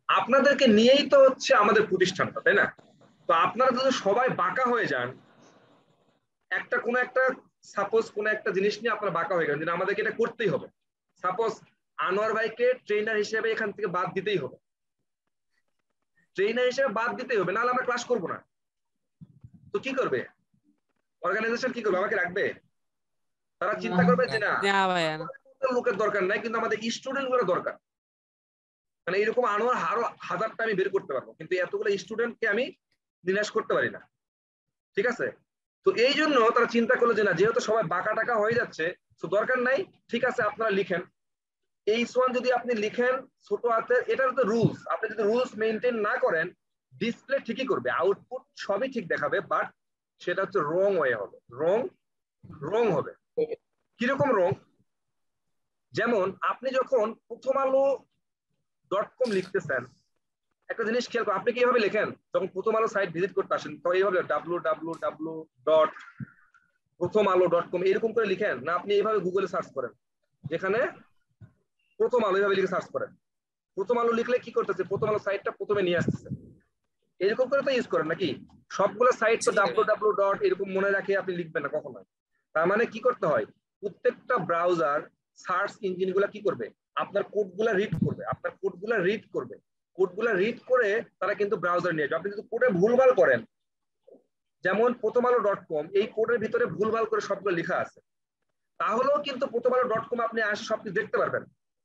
আপনাদেরকে নিয়েই তো হচ্ছে আমাদের প্রতিষ্ঠানটা, তাই না? তো আপনারা যদি সবাই বাঁকা হয়ে যান, কোনো একটা সাপোজ কোনো একটা জিনিস নিয়ে আপনারা বাঁকা হয়ে গেলেন, আমাদেরকে এটা করতেই হবে। সাপোজ আনোয়ার ভাইকে ট্রেনার হিসেবে এখান থেকে বাদ দিতেই হবে, ট্রেনার হিসেবে বাদ দিতেই হবে, নাহলে আমরা ক্লাস করবো না। তো কি করবে অর্গানাইজেশন? কি করবে? আমাকে রাখবে? তারা চিন্তা করবে যে না, না ভাইয়া। লোকের দরকার নাই, কিন্তু আমাদের স্টুডেন্ট গুলো দরকার। মানে এরকম আনোয়ার আরো হাজারটা আমি বের করতে পারবো, কিন্তু এতগুলো স্টুডেন্টকে আমি নিরাশ করতে পারি না। ঠিক আছে? তো এই জন্য তারা চিন্তা করলো যে না, যেহেতু সবাই বাঁকা টাকা হয়ে যাচ্ছে, তো দরকার নাই, ঠিক আছে আপনারা লিখেন H1 যদি আপনি লিখেন ছোট হাতের, এটার তো রুলস। আপনি যদি রুলস মেনটেন না করেন, ডিসপ্লে ঠিকই করবে, আউটপুট সবই ঠিক দেখাবে, বাট সেটা হচ্ছে রং ওয়ে হবে, রং হবে। কিরকম রং? যেমন আপনি যখন প্রথম আলো.com লিখতেছেন, একটা জিনিস খেয়াল করুন, আপনি কিভাবে লেখেন যখন প্রথম আলো সাইট ভিজিট করতে আসেন? তো এইভাবে www.prothomalo.com এরকম করে লিখেন না? আপনি এইভাবে গুগলে সার্চ করেন, যেখানে প্রথম আলো, এইভাবে লিখে সার্চ করেন। প্রথম আলো লিখলে কি করতেছে? প্রথম আলো সাইটটা প্রথমে নিয়ে আসতেছে। এরকম করে তো ইউজ করেন নাকি? সবগুলো সাইট তো www. এরকম মনে রাখে আপনি লিখবেন না কখনো। তার মানে কি করতে হয়? প্রত্যেকটা ব্রাউজার সার্চ ইঞ্জিন গুলা কি করবে? আপনার কোডগুলা রিড করবে, কোডগুলা রিড করে তারা কিন্তু ব্রাউজার নিয়ে যাবে। আপনি যদি কোডে ভুলভাল করেন, যেমন prothomalo.com, এই কোডের ভিতরে ভুলভাল করে সবগুলো লেখা আছে, তাহলেও কিন্তু prothomalo.com আপনি আসে সবকিছু দেখতে পারবেন,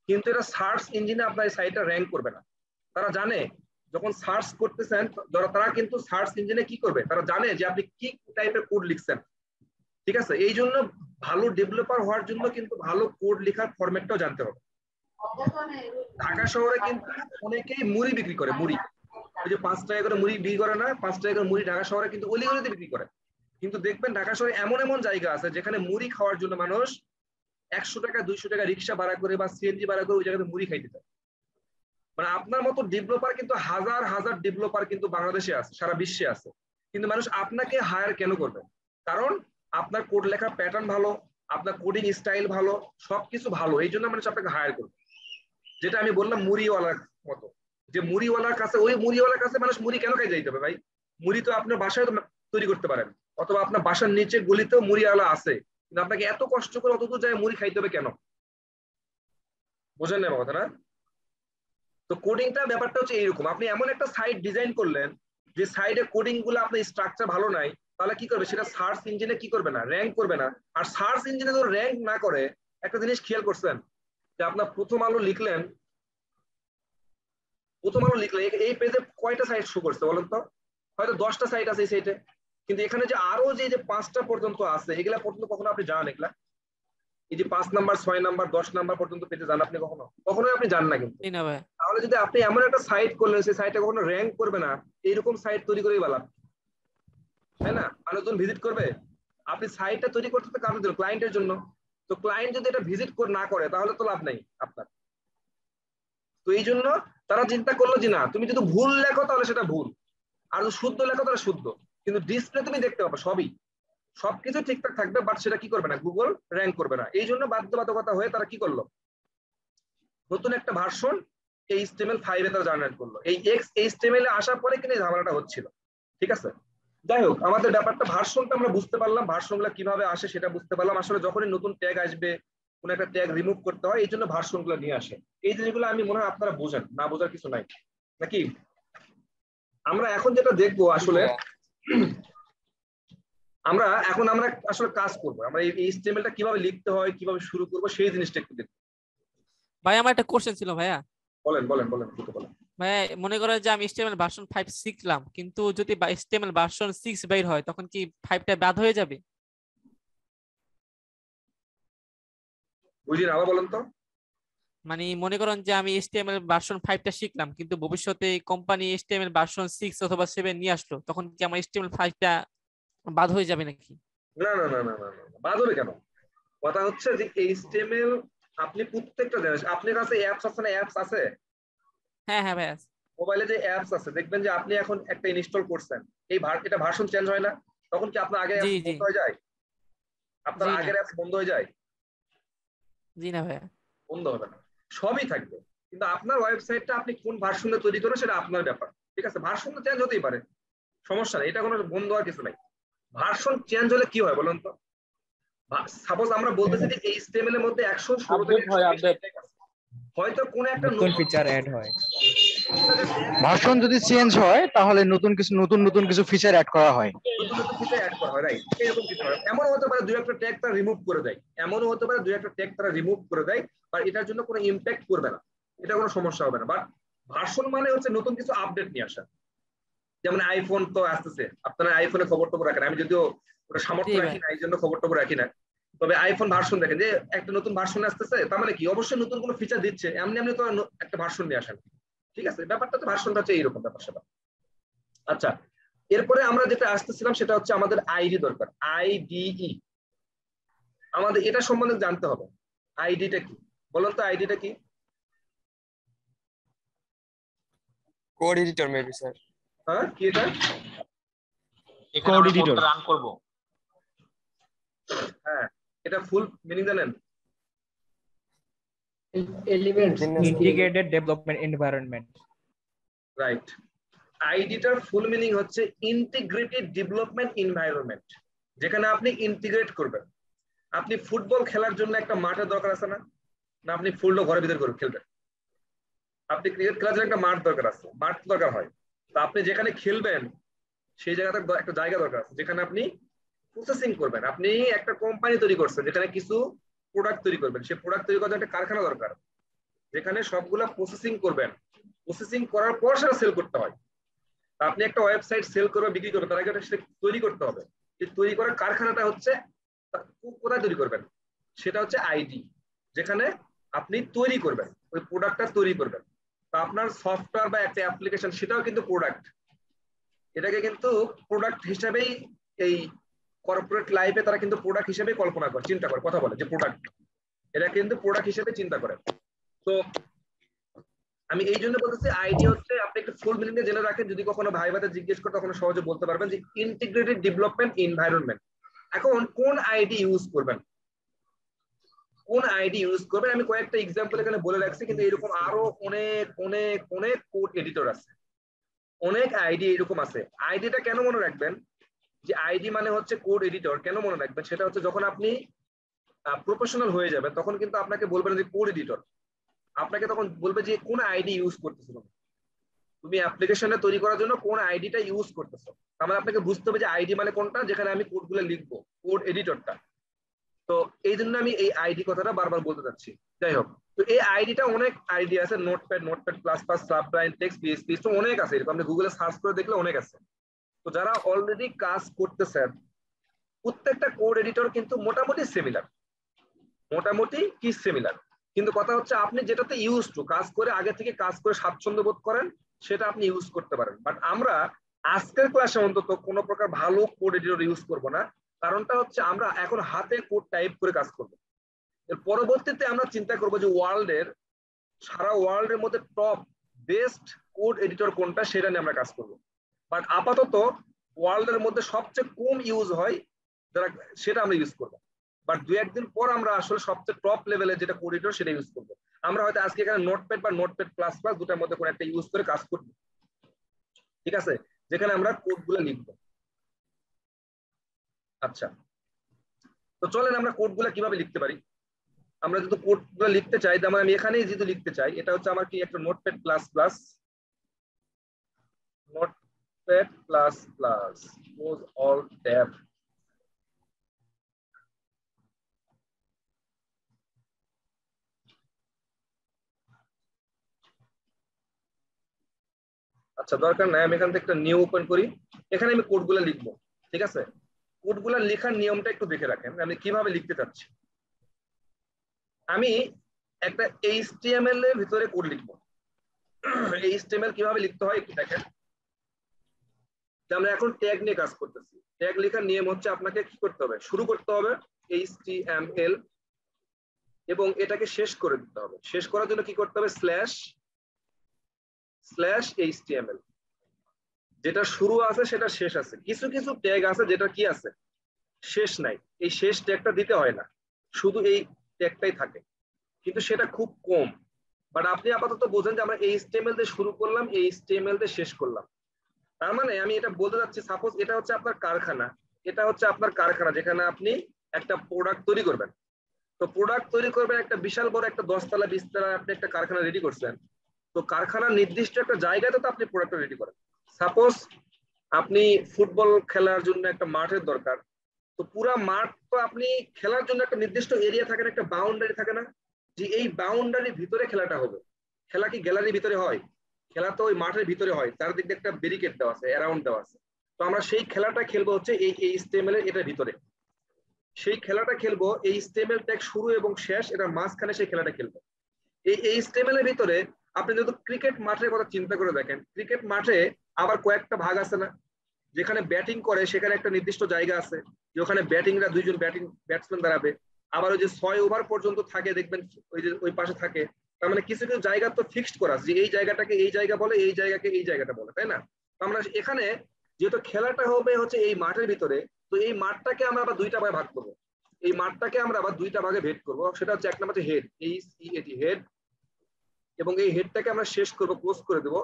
কিন্তু এটা সার্চ ইঞ্জিনে আপনার সাইটটা র্যাঙ্ক করবে না। তারা জানে যখন সার্চ করতেছেন, তারা কিন্তু সার্চ ইঞ্জিনে কি করবে? তারা জানে যে আপনি কি টাইপের কোড লিখছেন। ঠিক আছে? এই জন্য ভালো ডেভেলপার হওয়ার জন্য কিন্তু ভালো কোড লেখার ফরম্যাটটাও জানতে হবে। ঢাকা শহরে কিন্তু অনেকেই মুড়ি বিক্রি করে, মুড়ি, ওই যে 5 টাকা করে মুড়ি বিক্রি করে না, 5 টাকা করে মুড়ি ঢাকা শহরে কিন্তু অলিগলিতে বিক্রি করে। কিন্তু দেখবেন ঢাকা শহরে এমন এমন জায়গা আছে যেখানে মুড়ি খাওয়ার জন্য মানুষ 100 টাকা 200 টাকা রিক্সা ভাড়া করে বা সিএনজি ভাড়া করে ওই জায়গাতে মুড়ি খাইতে যায়। মানে আপনার মতো ডেভেলপার কিন্তু হাজার হাজার ডেভেলপার কিন্তু বাংলাদেশে আছে, সারা বিশ্বে আছে, কিন্তু মানুষ আপনাকে হায়ার কেন করবে? কারণ আপনার কোড লেখার প্যাটার্ন ভালো, আপনার কোডিং স্টাইল ভালো, সবকিছু ভালো, এই জন্য মানুষ আপনাকে হায়ার করবে। যেটা আমি বললাম মুড়িওয়ালার মতো, যে মুড়িওয়ালার কাছে, ওই মুড়িওয়ালার কাছে মানুষ মুড়ি কেন খাই যাইতে হবে ভাই? মুড়ি তো আপনার বাসায় তৈরি করতে পারেন, অথবা আপনার বাসার নিচে গলিতেও মুড়িওয়ালা আছে, কিন্তু আপনাকে এত কষ্ট করে অত দূর যায় মুড়ি খাইতে হবে কেন? বোঝেন না কথা না? তো কোডিংটা ব্যাপারটা হচ্ছে এইরকম, আপনি এমন একটা সাইট ডিজাইন করলেন যে সাইডে কোডিং গুলো আপনার স্ট্রাকচার ভালো নাই, তাহলে কি করবে? সেটা সার্চ ইঞ্জিনে কি করবে না? র্যাঙ্ক করবে না। আর সার্চ ইঞ্জিনে যদি র্যাঙ্ক না করে, একটা জিনিস খেয়াল করছেন যে আপনার প্রথম আলো লিখলেন, এই পেজে কয়টা সাইট শো করছে বলেন তো? হয়তো 10টা সাইট আছে এই সাইটে, কিন্তু এখানে যে আরো যে 5টা পর্যন্ত আছে, এগুলা পর্যন্ত কখনো আপনি জানেন? এগুলা এই যে 5 নাম্বার 6 নাম্বার 10 নাম্বার পর্যন্ত পেজে যান আপনি কখনোই আপনি জান না কিন্তু। তাহলে যদি আপনি এমন একটা সাইট করলেন, সেই সাইটে কখনো র্যাঙ্ক করবে না, এইরকম সাইট তৈরি করেই বালা, তাই না? মানুষজন ভিজিট করবে। আপনি সাইটটা তৈরি করতে তো কারোর জন্য, ক্লায়েন্টের জন্য। তো ক্লায়েন্ট যদি এটা ভিজিট না করে, তাহলে তো লাভ নাই আপনার। তো এই জন্য তারা চিন্তা করলো যে না, তুমি যদি ভুল লেখো তাহলে সেটা ভুল, আর যদি শুদ্ধ লেখো তাহলে শুদ্ধ, কিন্তু ডিসপ্লে তুমি দেখতে পাবে সবকিছু ঠিকঠাক থাকবে, বাট সেটা কি করবে না? গুগল র্যাঙ্ক করবে না। এই জন্য বাধ্যবাধকতা হয়ে তারা কি করলো? নতুন একটা ভার্সন HTML5 এ তারা জেনারেট করলো। এই HTML এ আসার পরে কিন্তু এই ঝামেলাটা হচ্ছিল। ঠিক আছে? যাই হোক, আমাদের ব্যাপারটা ভার্সনটা আমরা বুঝতে পারলাম, ভার্সনগুলো কিভাবে আসে সেটা বুঝতে পারলাম। আসলে যখনই নতুন ট্যাগ আসবে, কোন একটা ট্যাগ রিমুভ করতে হয়, এই জন্য ভার্সনগুলো নিয়ে আসে। এই জিনিসগুলো আমি মনে হয় আপনারা বোঝেন, না বোঝার কিছু নাই নাকি? আমরা এখন যেটা দেখবো, আসলে আমরা আসলে কাজ করবো, আমরা এই HTML-টা কিভাবে লিখতে হয়, কিভাবে শুরু করবো, সেই জিনিসটা একটু দেখবো। ভাই আমার একটা কোশ্চেন ছিল ভাইয়া। বলেন। ভাইয়া মনে করেন যে আমি HTML ভার্সন 5 শিখলাম, কিন্তু যদি HTML ভার্সন 6 বের হয়, তখন কি 5টা বাদ হয়ে যাবে? বুঝি না, আবার বলেন তো। মানে মনে করেন যে আমি HTML ভার্সন 5টা শিখলাম, কিন্তু ভবিষ্যতে কোম্পানি HTML ভার্সন 6 অথবা 7 নিয়ে আসলো, তখন কি আমার HTML 5টা বাদ হয়ে যাবে নাকি? না, বাদ হবে কেন? কথা হচ্ছে যে HTML আপনি প্রত্যেকটা জিনিস, আপনার কাছে অ্যাপস আছে না? অ্যাপস আছে? হ্যাঁ ভাইয়া। মোবাইলে যে অ্যাপস আছে, দেখবেন যে আপনি এখন একটা ইনস্টল করছেন, এটা ভার্সন চেঞ্জ হয় না? তখন কি আপনার আগের অ্যাপস বন্ধ হয়ে যায়? আপনার আগের অ্যাপস বন্ধ হয়ে যায়? জি না ভাইয়া, বন্ধ হবে না। সবই থাকবে, কিন্তু আপনার ওয়েবসাইটটা আপনি কোন ভার্সনে তৈরি করবেন সেটা আপনার ব্যাপার। ঠিক আছে, ভার্সন তো চেঞ্জ হতেই পারে, সমস্যা নেই, এটা কোনো বন্ধ হওয়ার কিছু নাই। ভার্সন চেঞ্জ হলে কি হয় বলুন তো? সাপোজ আমরা বলতেছি যে HTML এর মধ্যে 116 থেকে 120 ট্যাগ আছে, হয়তো কোনো একটা নতুন ফিচার অ্যাড হয়। ভার্সন যদি চেঞ্জ হয় তাহলে নতুন কিছু ফিচার অ্যাড করা হয়। নতুন নতুন ফিচার অ্যাড করা হয়, রাইট? এরকম কিছু হয়। এমনও হতে পারে দুই একটা ট্যাগ তারা রিমুভ করে দেয়, এমনও হতে পারে দুই একটা ট্যাগ তারা রিমুভ করে দেয়, বা এটার জন্য কোনো ইমপ্যাক্ট করবে না, এটা কোনো সমস্যা হবে না। বাট ভার্সন মানে হচ্ছে নতুন কিছু আপডেট নিয়ে আসা। যেমন আইফোন তো আসতেছে, আপনারা আইফোনে খবর টবর রাখেন, আমি যদিও ওটা সামর্থ্য রাখি না এই জন্য খবর টবর রাখি না, তবে আইফোন ভার্সন দেখেন যে একটা নতুন ভার্সন আসতেছে, তার মানে কি অবশ্যই নতুন কোনো ফিচার দিচ্ছে, এমনি এমনি তো একটা ভার্সন নিয়ে আসেন। ঠিক আছে, ব্যাপারটা তো ভার্সনটা হচ্ছে এইরকম ব্যাপার সেটা। আচ্ছা, এরপরে আমরা যেটা আসতেছিলাম সেটা হচ্ছে আমাদের আইডি দরকার, আইডিই। আমাদের এটা সম্বন্ধে জানতে হবে, আইডিটা কি বলুন তো? আইডিটা কি? Code editor maybe sir. হ্যাঁ, কি এটা? কোড এডিটর রান করব। হ্যাঁ, এটা ফুল মিনিং জানেন? Elements, integrated development environment. Right. আইডিটার ফুল মিনিং হচ্ছে ইন্টিগ্রেটেড ডেভেলপমেন্ট এনভায়রনমেন্ট, যেখানে আপনি ইন্টিগ্রেট করবেন। আপনি ফুটবল খেলার জন্য একটা মাঠের দরকার আছে না? না আপনি ফুলটা ঘরের ভিতরে করে খেলবেন? আপনি ক্রিকেট খেলার জন্য একটা মাঠ দরকার আছে, মাঠ দরকার হয়। তো আপনি যেখানে খেলবেন সেই জায়গাতে একটা জায়গা দরকার আছে যেখানে আপনি প্রসেসিং করবেন। আপনি একটা কোম্পানি তৈরি করছেন যেখানে কিছু প্রোডাক্ট তৈরি করবেন, সেই প্রোডাক্ট তৈরি করার একটা কারখানা দরকার যেখানে সবগুলা প্রসেসিং করবেন। প্রসেসিং করার পর সেটা সেল করতে হয়। আপনি একটা ওয়েবসাইট সেল করবে, বিক্রি করবে, তার আগে সেটা তৈরি করতে হবে। এই তৈরি করার কারখানাটা হচ্ছে কোথায় তৈরি করবেন, সেটা হচ্ছে আইডি, যেখানে আপনি তৈরি করবেন ওই প্রোডাক্টটা তৈরি করবেন। তা আপনার সফটওয়্যার বা একটা অ্যাপ্লিকেশন সেটাও কিন্তু প্রোডাক্ট। এটাকে কিন্তু প্রোডাক্ট হিসাবেই এই কর্পোরেট লাইফে তারা কিন্তু প্রোডাক্ট হিসেবে কল্পনা করে, চিন্তা করে, কথা বলে যে প্রোডাক্ট, এটা কিন্তু প্রোডাক্ট হিসেবে চিন্তা করে। তো আমি এই জন্য বলতেছি আইডি হচ্ছে, আপনি একটু ফুল মিনিং জেনে রাখেন, যদি কখনো ভাই ভাইদের জিজ্ঞেস করে তখন সহজে বলতে পারবেন যে ইন্টিগ্রেটেড ডেভেলপমেন্ট এনভায়রনমেন্ট। এখন কোন আইডি ইউজ করবেন, কোন আইডি ইউজ করবেন আমি কয়েকটা এক্সাম্পল এখানে বলে রাখছি, কিন্তু এরকম আরো অনেক অনেক অনেক কোড এডিটর আছে, অনেক আইডি এরকম আছে। আইডিটা কেন মনে রাখবেন যে আইডি মানে হচ্ছে কোড এডিটর, কেন মনে রাখবেন সেটা হচ্ছে যখন আপনি প্রফেশনাল হয়ে যাবেন তখন কিন্তু আপনাকে বলবেন যে কোড এডিটর, আপনাকে তখন বলবে যে কোন আইডি ইউজ করতেছো তুমি অ্যাপ্লিকেশনটা তৈরি করার জন্য, কোন আইডিটা ইউজ করতেছো। তার মানে আপনাকে বুঝতে হবে যে আইডি মানে কোনটা, যেখানে আমি কোডগুলো লিখবো, কোড এডিটরটা। তো এই জন্য আমি এই আইডি কথাটা বারবার বলতে চাচ্ছি। যাই হোক, তো এই আইডিটা অনেক আইডি আছে, notepad, notepad plus plus, sublime text, PHP, তো অনেক আছে এরকম, আপনি গুগলে সার্চ করে দেখলে অনেক আছে। তো যারা অলরেডি কাজ করতেছেন প্রত্যেকটা কোড এডিটর কিন্তু মোটামুটি সিমিলার, মোটামুটি কি সিমিলার, কিন্তু কথা হচ্ছে আপনি যেটাতে ইউজ টু কাজ করে, আগে থেকে কাজ করে স্বাচ্ছন্দ্য বোধ করেন সেটা আপনি ইউজ করতে পারেন। বাট আমরা আজকের ক্লাসে অন্তত কোনো প্রকার ভালো কোড এডিটর ইউজ করব না, কারণটা হচ্ছে আমরা এখন হাতে কোড টাইপ করে কাজ করব। এর পরবর্তীতে আমরা চিন্তা করব যে সারা ওয়ার্ল্ডের মধ্যে টপ বেস্ট কোড এডিটর কোনটা, সেটা নিয়ে আমরা কাজ করব। বাট আপাতত ওয়ার্ল্ডের মধ্যে সবচেয়ে কম ইউজ হয় যারা, সেটা আমরা ইউজ করব। বাট দু একদিন পর আমরা আসলে সবচেয়ে টপ লেভেলের যেটা কোড এডিটর সেটা ইউজ করব। আমরা হয়তো আজকে এখানে নোটপ্যাড বা নোটপ্যাড প্লাস প্লাস দুটার মধ্যে কোনো একটা ইউজ করে কাজ করব, ঠিক আছে, যেখানে আমরা কোডগুলো লিখব। আচ্ছা, তো চলেন আমরা কোডগুলো কিভাবে লিখতে পারি। আমরা যদি কোডগুলো লিখতে চাই, তার মানে আমি এখানেই যেহেতু লিখতে চাই, এটা হচ্ছে আমার কি একটা notepad plus plus, notepad plus plus close all tab. আচ্ছা, দরকার নাই, আমি এখান থেকে একটা নিউ ওপেন করি, এখানে আমি কোডগুলো লিখবো। ঠিক আছে, কোডগুলো লেখার নিয়মটা একটু দেখে রাখেন, আমি কিভাবে লিখতে চাচ্ছি। আমি একটা HTML এর ভিতরে কোড লিখবো। HTML কিভাবে লিখতে হয় একটু দেখেন। আমরা এখন ট্যাগ নিয়ে কাজ করতেছি। ট্যাগ লেখার নিয়ম হচ্ছে আপনাকে কি করতে হবে, শুরু করতে হবে HTML এবং এটাকে শেষ করে দিতে হবে। শেষ করার জন্য কি করতে হবে, স্ল্যাশ HTML। যেটা শুরু আছে সেটা শেষ আছে, কিছু কিছু ট্যাগ আছে যেটা কি আছে, শেষ নাই, এই শেষ ট্যাগটা দিতে হয় না, শুধু এই ট্যাগটাই থাকে, কিন্তু সেটা খুব কম। বাট আপনি আপাতত বোঝেন যে আমরা HTML দিয়ে শুরু করলাম, HTML দিয়ে শেষ করলাম। তার মানে আমি এটা বলতে যাচ্ছি, সাপোজ এটা হচ্ছে আপনার কারখানা, এটা হচ্ছে আপনার কারখানা যেখানে আপনি একটা প্রোডাক্ট তৈরি করবেন। তো প্রোডাক্ট তৈরি করবেন, একটা বিশাল বড় একটা 10 তলা 20 তলা আপনি একটা কারখানা রেডি করছেন। তো কারখানার নির্দিষ্ট একটা জায়গাতে তো আপনি প্রোডাক্টটা রেডি করেন। সাপোজ আপনি ফুটবল খেলার জন্য একটা মাঠের দরকার, তো পুরো মাঠ তো আপনি খেলার জন্য একটা নির্দিষ্ট এরিয়া থাকে না, একটা বাউন্ডারি থাকে না, যে এই বাউন্ডারির ভিতরে খেলাটা হবে। খেলা কি গ্যালারির ভিতরে হয়? খেলা তো ওই মাঠের ভিতরে হয়, চারদিক দিয়ে একটা ব্যারিকেড দেওয়া আছে, অ্যারাউন্ড দেওয়া আছে। তো আমরা সেই খেলাটা খেলবো হচ্ছে এই HTML এর এটার ভিতরে। সেই খেলাটা খেলবো এই HTML ট্যাগ শুরু এবং শেষ, এটার মাঝখানে সেই খেলাটা খেলবো। এই HTML এর ভিতরে আপনি যদি ক্রিকেট মাঠের কথা চিন্তা করে দেখেন, ক্রিকেট মাঠে আবার কয়েকটা ভাগ আছে না, যেখানে ব্যাটিং করে সেখানে একটা নির্দিষ্ট জায়গা আছে, যে ওখানে ব্যাটিংরা দুইজন ব্যাটসম্যান দাঁড়াবে। আবার ওই যে 6 ওভার পর্যন্ত থাকে দেখবেন, ওই যে ওই পাশে থাকে। তার মানে কিছু কিছু জায়গা তো ফিক্সড করা আছে, যে এই জায়গাটাকে এই জায়গা বলে, এই জায়গাকে এই জায়গাটা বলে, তাই না? তো আমরা এখানে যেহেতু খেলাটা হবে হচ্ছে এই মাঠের ভিতরে, তো এই মাঠটাকে আমরা আবার দুইটা ভাগে ভাগ করবো। এই মাঠটাকে আমরা আবার দুইটা ভাগে ভেদ করবো। সেটা হচ্ছে এক নম্বর হেড, হেড, এবং এই হেডটাকে আমরা শেষ করবো, ক্লোজ করে দেবো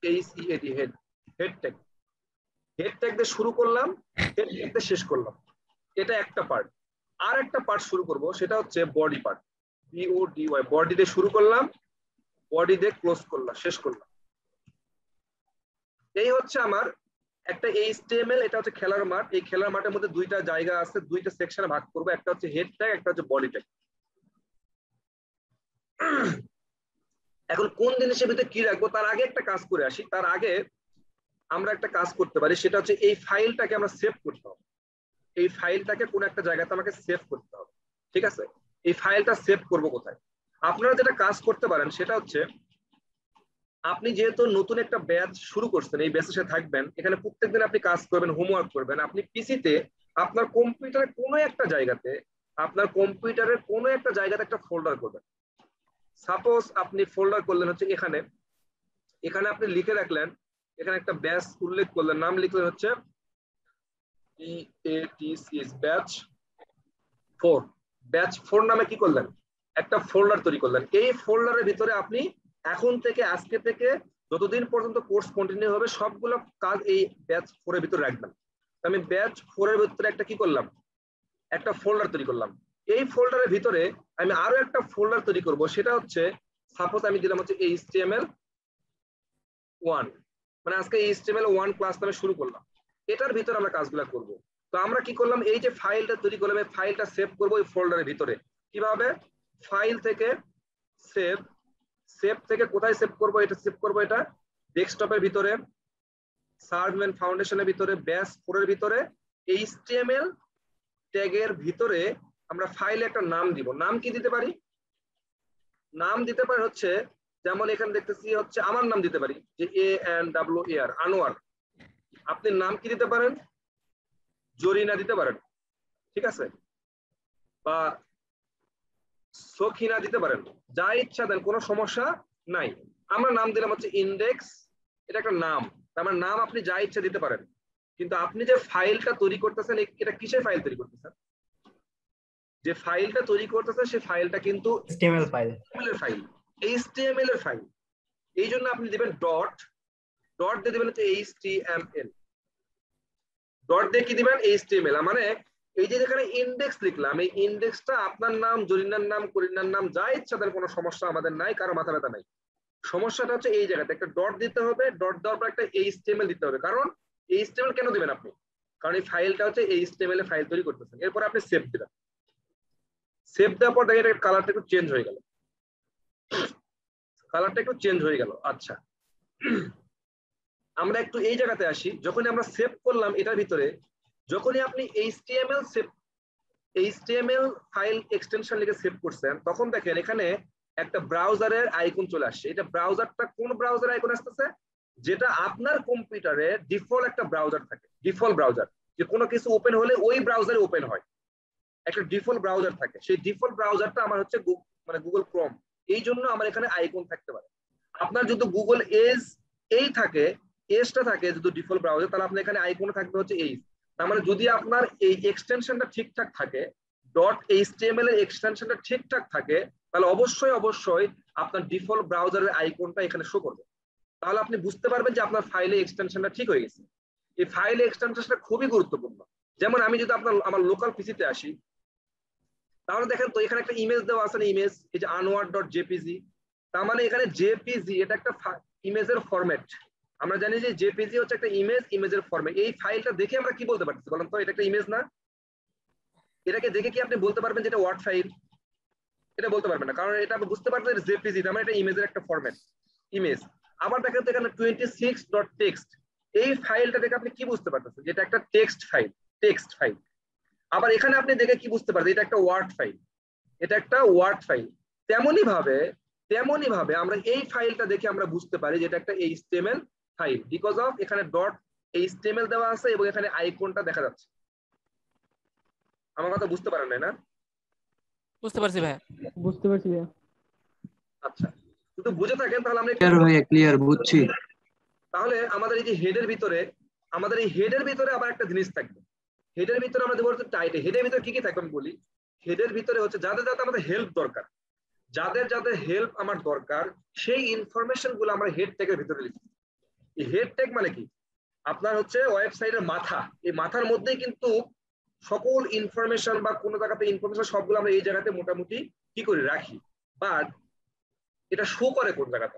head, head tag. Head tag দিয়ে শুরু করলাম, হেড ট্যাগ দিয়ে শেষ করলাম, এটা একটা পার্ট। আর একটা পার্ট শুরু করব, সেটা হচ্ছে বডি পার্ট, BODY, বডি দিয়ে শুরু করলাম, বডি দিয়ে ক্লোজ করলাম, শেষ করলাম। এই হচ্ছে আমার একটা HTML, এটা হচ্ছে খেলার মাঠ। এই খেলার মাঠের মধ্যে দুইটা জায়গা আছে, দুইটা সেকশনে ভাগ করবো, একটা হচ্ছে হেড ট্যাগ, একটা হচ্ছে বডি ট্যাগ। এখন কোন জিনিসের ভিতরে কি রাখবো তার আগে একটা কাজ করে আসি। তার আগে আমরা একটা কাজ করতে পারি, সেটা হচ্ছে এই ফাইলটাকে আমরা সেভ করতে হবে। এই ফাইলটাকে কোন একটা জায়গাতে আমাকে সেভ করতে হবে, ঠিক আছে? এই ফাইলটা সেভ করব কোথায়? আপনারা যেটা কাজ করতে পারেন সেটা হচ্ছে, আপনি যেহেতু নতুন একটা ব্যাচ শুরু করছেন, এই ব্যাচের সাথে থাকবেন, এখানে প্রত্যেকদিন আপনি কাজ করবেন, হোমওয়ার্ক করবেন। আপনি পিসিতে আপনার কম্পিউটারের কোনো একটা জায়গাতে, একটা ফোল্ডার করবেন। সাপোজ আপনি ফোল্ডার করলেন হচ্ছে এখানে, এখানে আপনি লিখে রাখলেন, এখানে একটা ব্যাচ উল্লেখ করলেন, নাম লিখলেন হচ্ছে ব্যাচ 4। ব্যাচ 4 নামে কি করলেন? একটা ফোল্ডার তৈরি করলেন। এই ফোল্ডারের ভিতরে আপনি এখন থেকে, আজকে থেকে যতদিন পর্যন্ত কোর্স কন্টিনিউ হবে, সবগুলো কাজ এই ব্যাচ 4 এর ভিতরে রাখবেন। আমি ব্যাচ 4 এর ভিতরে একটা কি করলাম? একটা ফোল্ডার তৈরি করলাম। এই ফোল্ডারের ভিতরে আমি আরো একটা ফোল্ডার তৈরি করব, সেটা হচ্ছে সাপোজ আমি দিলাম হচ্ছে HTML1, মানে আজকে HTML1 ক্লাস নামে শুরু করলাম। এটার ভিতরে আমরা কাজগুলো করব। তো আমরা কি করলাম, এই যে ফাইলটা তৈরি করলাম, এই ফাইলটা সেভ করবো এই ফোল্ডারের ভিতরে। কিভাবে? ফাইল থেকে সেভ, সেভ থেকে কোথায় সেভ করব? এটা সেভ করব এটা ডেস্কটপের ভিতরে, সার্ভ মেন ফাউন্ডেশনের ভিতরে, ব্যাচ 4 এর ভিতরে, HTML ট্যাগের ভিতরে আমরা ফাইলে একটা নাম দিব। নাম কি দিতে পারি? নাম দিতে পারি হচ্ছে, যেমন এখানে দেখতেছি হচ্ছে আমার নাম দিতে পারি, যে ANWAR, আনোয়ার। আপনি নাম কি দিতে পারেন? জরিনা দিতে পারেন, ঠিক আছে? বা সখিনা দিতে পারেন, যা ইচ্ছা দেন, কোনো সমস্যা নাই। আমরা নাম দিলাম হচ্ছে ইন্ডেক্স, এটা একটা নাম। আমার নাম আপনি যা ইচ্ছা দিতে পারেন, কিন্তু আপনি যে ফাইলটা তৈরি করতেছেন, এটা কিসের ফাইল তৈরি করতেছেন? যে ফাইলটা তৈরি করতেছেন সেই ফাইলটা কিন্তু HTML ফাইল, HTML এর ফাইল। এই জন্য আপনি দিবেন ডট, ডট দিয়ে দিবেন হচ্ছে HTML, ডট দিয়ে কি দিবেন? HTML। মানে এই যে যেখানে ইন্ডেক্স লিখলাম, এই ইন্ডেক্সটা আপনার নাম, জরিনার নাম, করিনার নাম, যা ইচ্ছা দেন, কোনো সমস্যা আমাদের নাই, কারো মাথা ব্যথা নাই। সমস্যাটা হচ্ছে এই জায়গাতে একটা ডট দিতে হবে, ডট দেওয়ার পর একটা HTML দিতে হবে। কারণ HTML কেন দিবেন আপনি? কারণ এই ফাইলটা হচ্ছে HTML এর ফাইল তৈরি করতেছেন। এরপর আপনি সেভ দিবেন। সেভ দেওয়ার পর দেখেন কালারটা একটু চেঞ্জ হয়ে গেল, কালারটা একটু চেঞ্জ হয়ে গেল। আচ্ছা, আমরা একটু এই জায়গাতে আসি। যখনই আমরা সেভ করলাম এটার ভিতরে, যখনই আপনি HTML ফাইল এক্সটেনশন লিখে সেভ করছেন, তখন দেখেন এখানে একটা ব্রাউজারের আইকন চলে আসছে। এটা ব্রাউজারটা কোন ব্রাউজার আইকন আসতেছে? যেটা আপনার কম্পিউটারে ডিফল্ট একটা ব্রাউজার থাকে, ডিফল্ট ব্রাউজার, যে কোনো কিছু ওপেন হলে ওই ব্রাউজারে ওপেন হয়, একটা ডিফল্ট ব্রাউজার থাকে। সেই ডিফল্ট ব্রাউজারটা আমার হচ্ছে মানে গুগল ক্রোম। এই জন্য আমার এখানে আইকন থাকতে পারে। আপনার যদি গুগল এজ এই থাকে, এজটা থাকে যদি ডিফল্ট ব্রাউজার, তাহলে আপনার এখানে আইকন থাকবে হচ্ছে এই। তার মানে যদি আপনার এই এক্সটেনশনটা ঠিকঠাক থাকে, .html এর এক্সটেনশনটা ঠিকঠাক থাকে তাহলে অবশ্যই আপনার ডিফল্ট ব্রাউজারের আইকনটা এখানে শো করবে। তাহলে আপনি বুঝতে পারবেন যে আপনার ফাইলে এক্সটেনশনটা ঠিক হয়ে গেছে। এই ফাইলে এক্সটেনশনটা খুবই গুরুত্বপূর্ণ। যেমন আমি যদি আমার লোকাল পিসিতে আসি, তাহলে দেখেন তো এখানে একটা ইমেজ দেওয়া আছে, ইমেজ, এই যে anwar.jpg। তার মানে এখানে জেপিজি এটা একটা ইমেজের ফরম্যাট। আমরা জানি যে জেপিজি হচ্ছে একটা ইমেজের ফরম্যাট। এই ফাইলটা দেখে আমরা কি বলতে পারতেছি বলেন তো, এটা একটা ইমেজ না? এটাকে দেখে কি আপনি বলতে পারবেন যে এটা ওয়ার্ড ফাইল? এটা বলতে পারবেন না, কারণ এটা আপনি বুঝতে পারবেন জেপিজি তার মানে এটা ইমেজের একটা ফরম্যাট, ইমেজ। আবার দেখেন তো এখানে 26.text, এই ফাইলটা দেখে আপনি কি বুঝতে পারতেছেন যে এটা একটা টেক্সট ফাইল। আবার এখানে আপনি দেখে কি বুঝতে পারছেন এটা একটা ওয়ার্ড ফাইল, তেমনি ভাবে আমরা এই ফাইলটা দেখে আমরা বুঝতে পারি যে এটা একটা HTML ফাইল, বিকজ অফ এখানে .html দেওয়া আছে এবং এখানে আইকনটা দেখা যাচ্ছে। আমার কথা বুঝতে পারেন না? বুঝতে পারছি ভাই। বুঝতে পারছি ভাইয়া। আচ্ছা, যদি বুঝে থাকেন তাহলে আমরা ক্লিয়ার বুঝছি। তাহলে আমাদের এই যে হেডের ভিতরে আবার একটা জিনিস থাকবে। হেডের ভিতরে আমরা দেবো টাইটেল। হেডের ভিতরে কি কি থাকবে আমি বলি। হেডের ভিতরে হচ্ছে যাদের আমাদের হেল্প দরকার, যাদের হেল্প আমার দরকার, সেই ইনফরমেশন গুলো আমরা হেড ট্যাগের ভিতরে লিখি। এই হেড ট্যাগ মানে কি? আপনার হচ্ছে ওয়েবসাইটের মাথা, এই মাথার মধ্যেই কিন্তু সকল ইনফরমেশন বা কোনো জায়গাতে ইনফরমেশন সবগুলো আমরা এই জায়গাতে মোটামুটি কি করে রাখি। বাট এটা শো করে কোন জায়গাতে?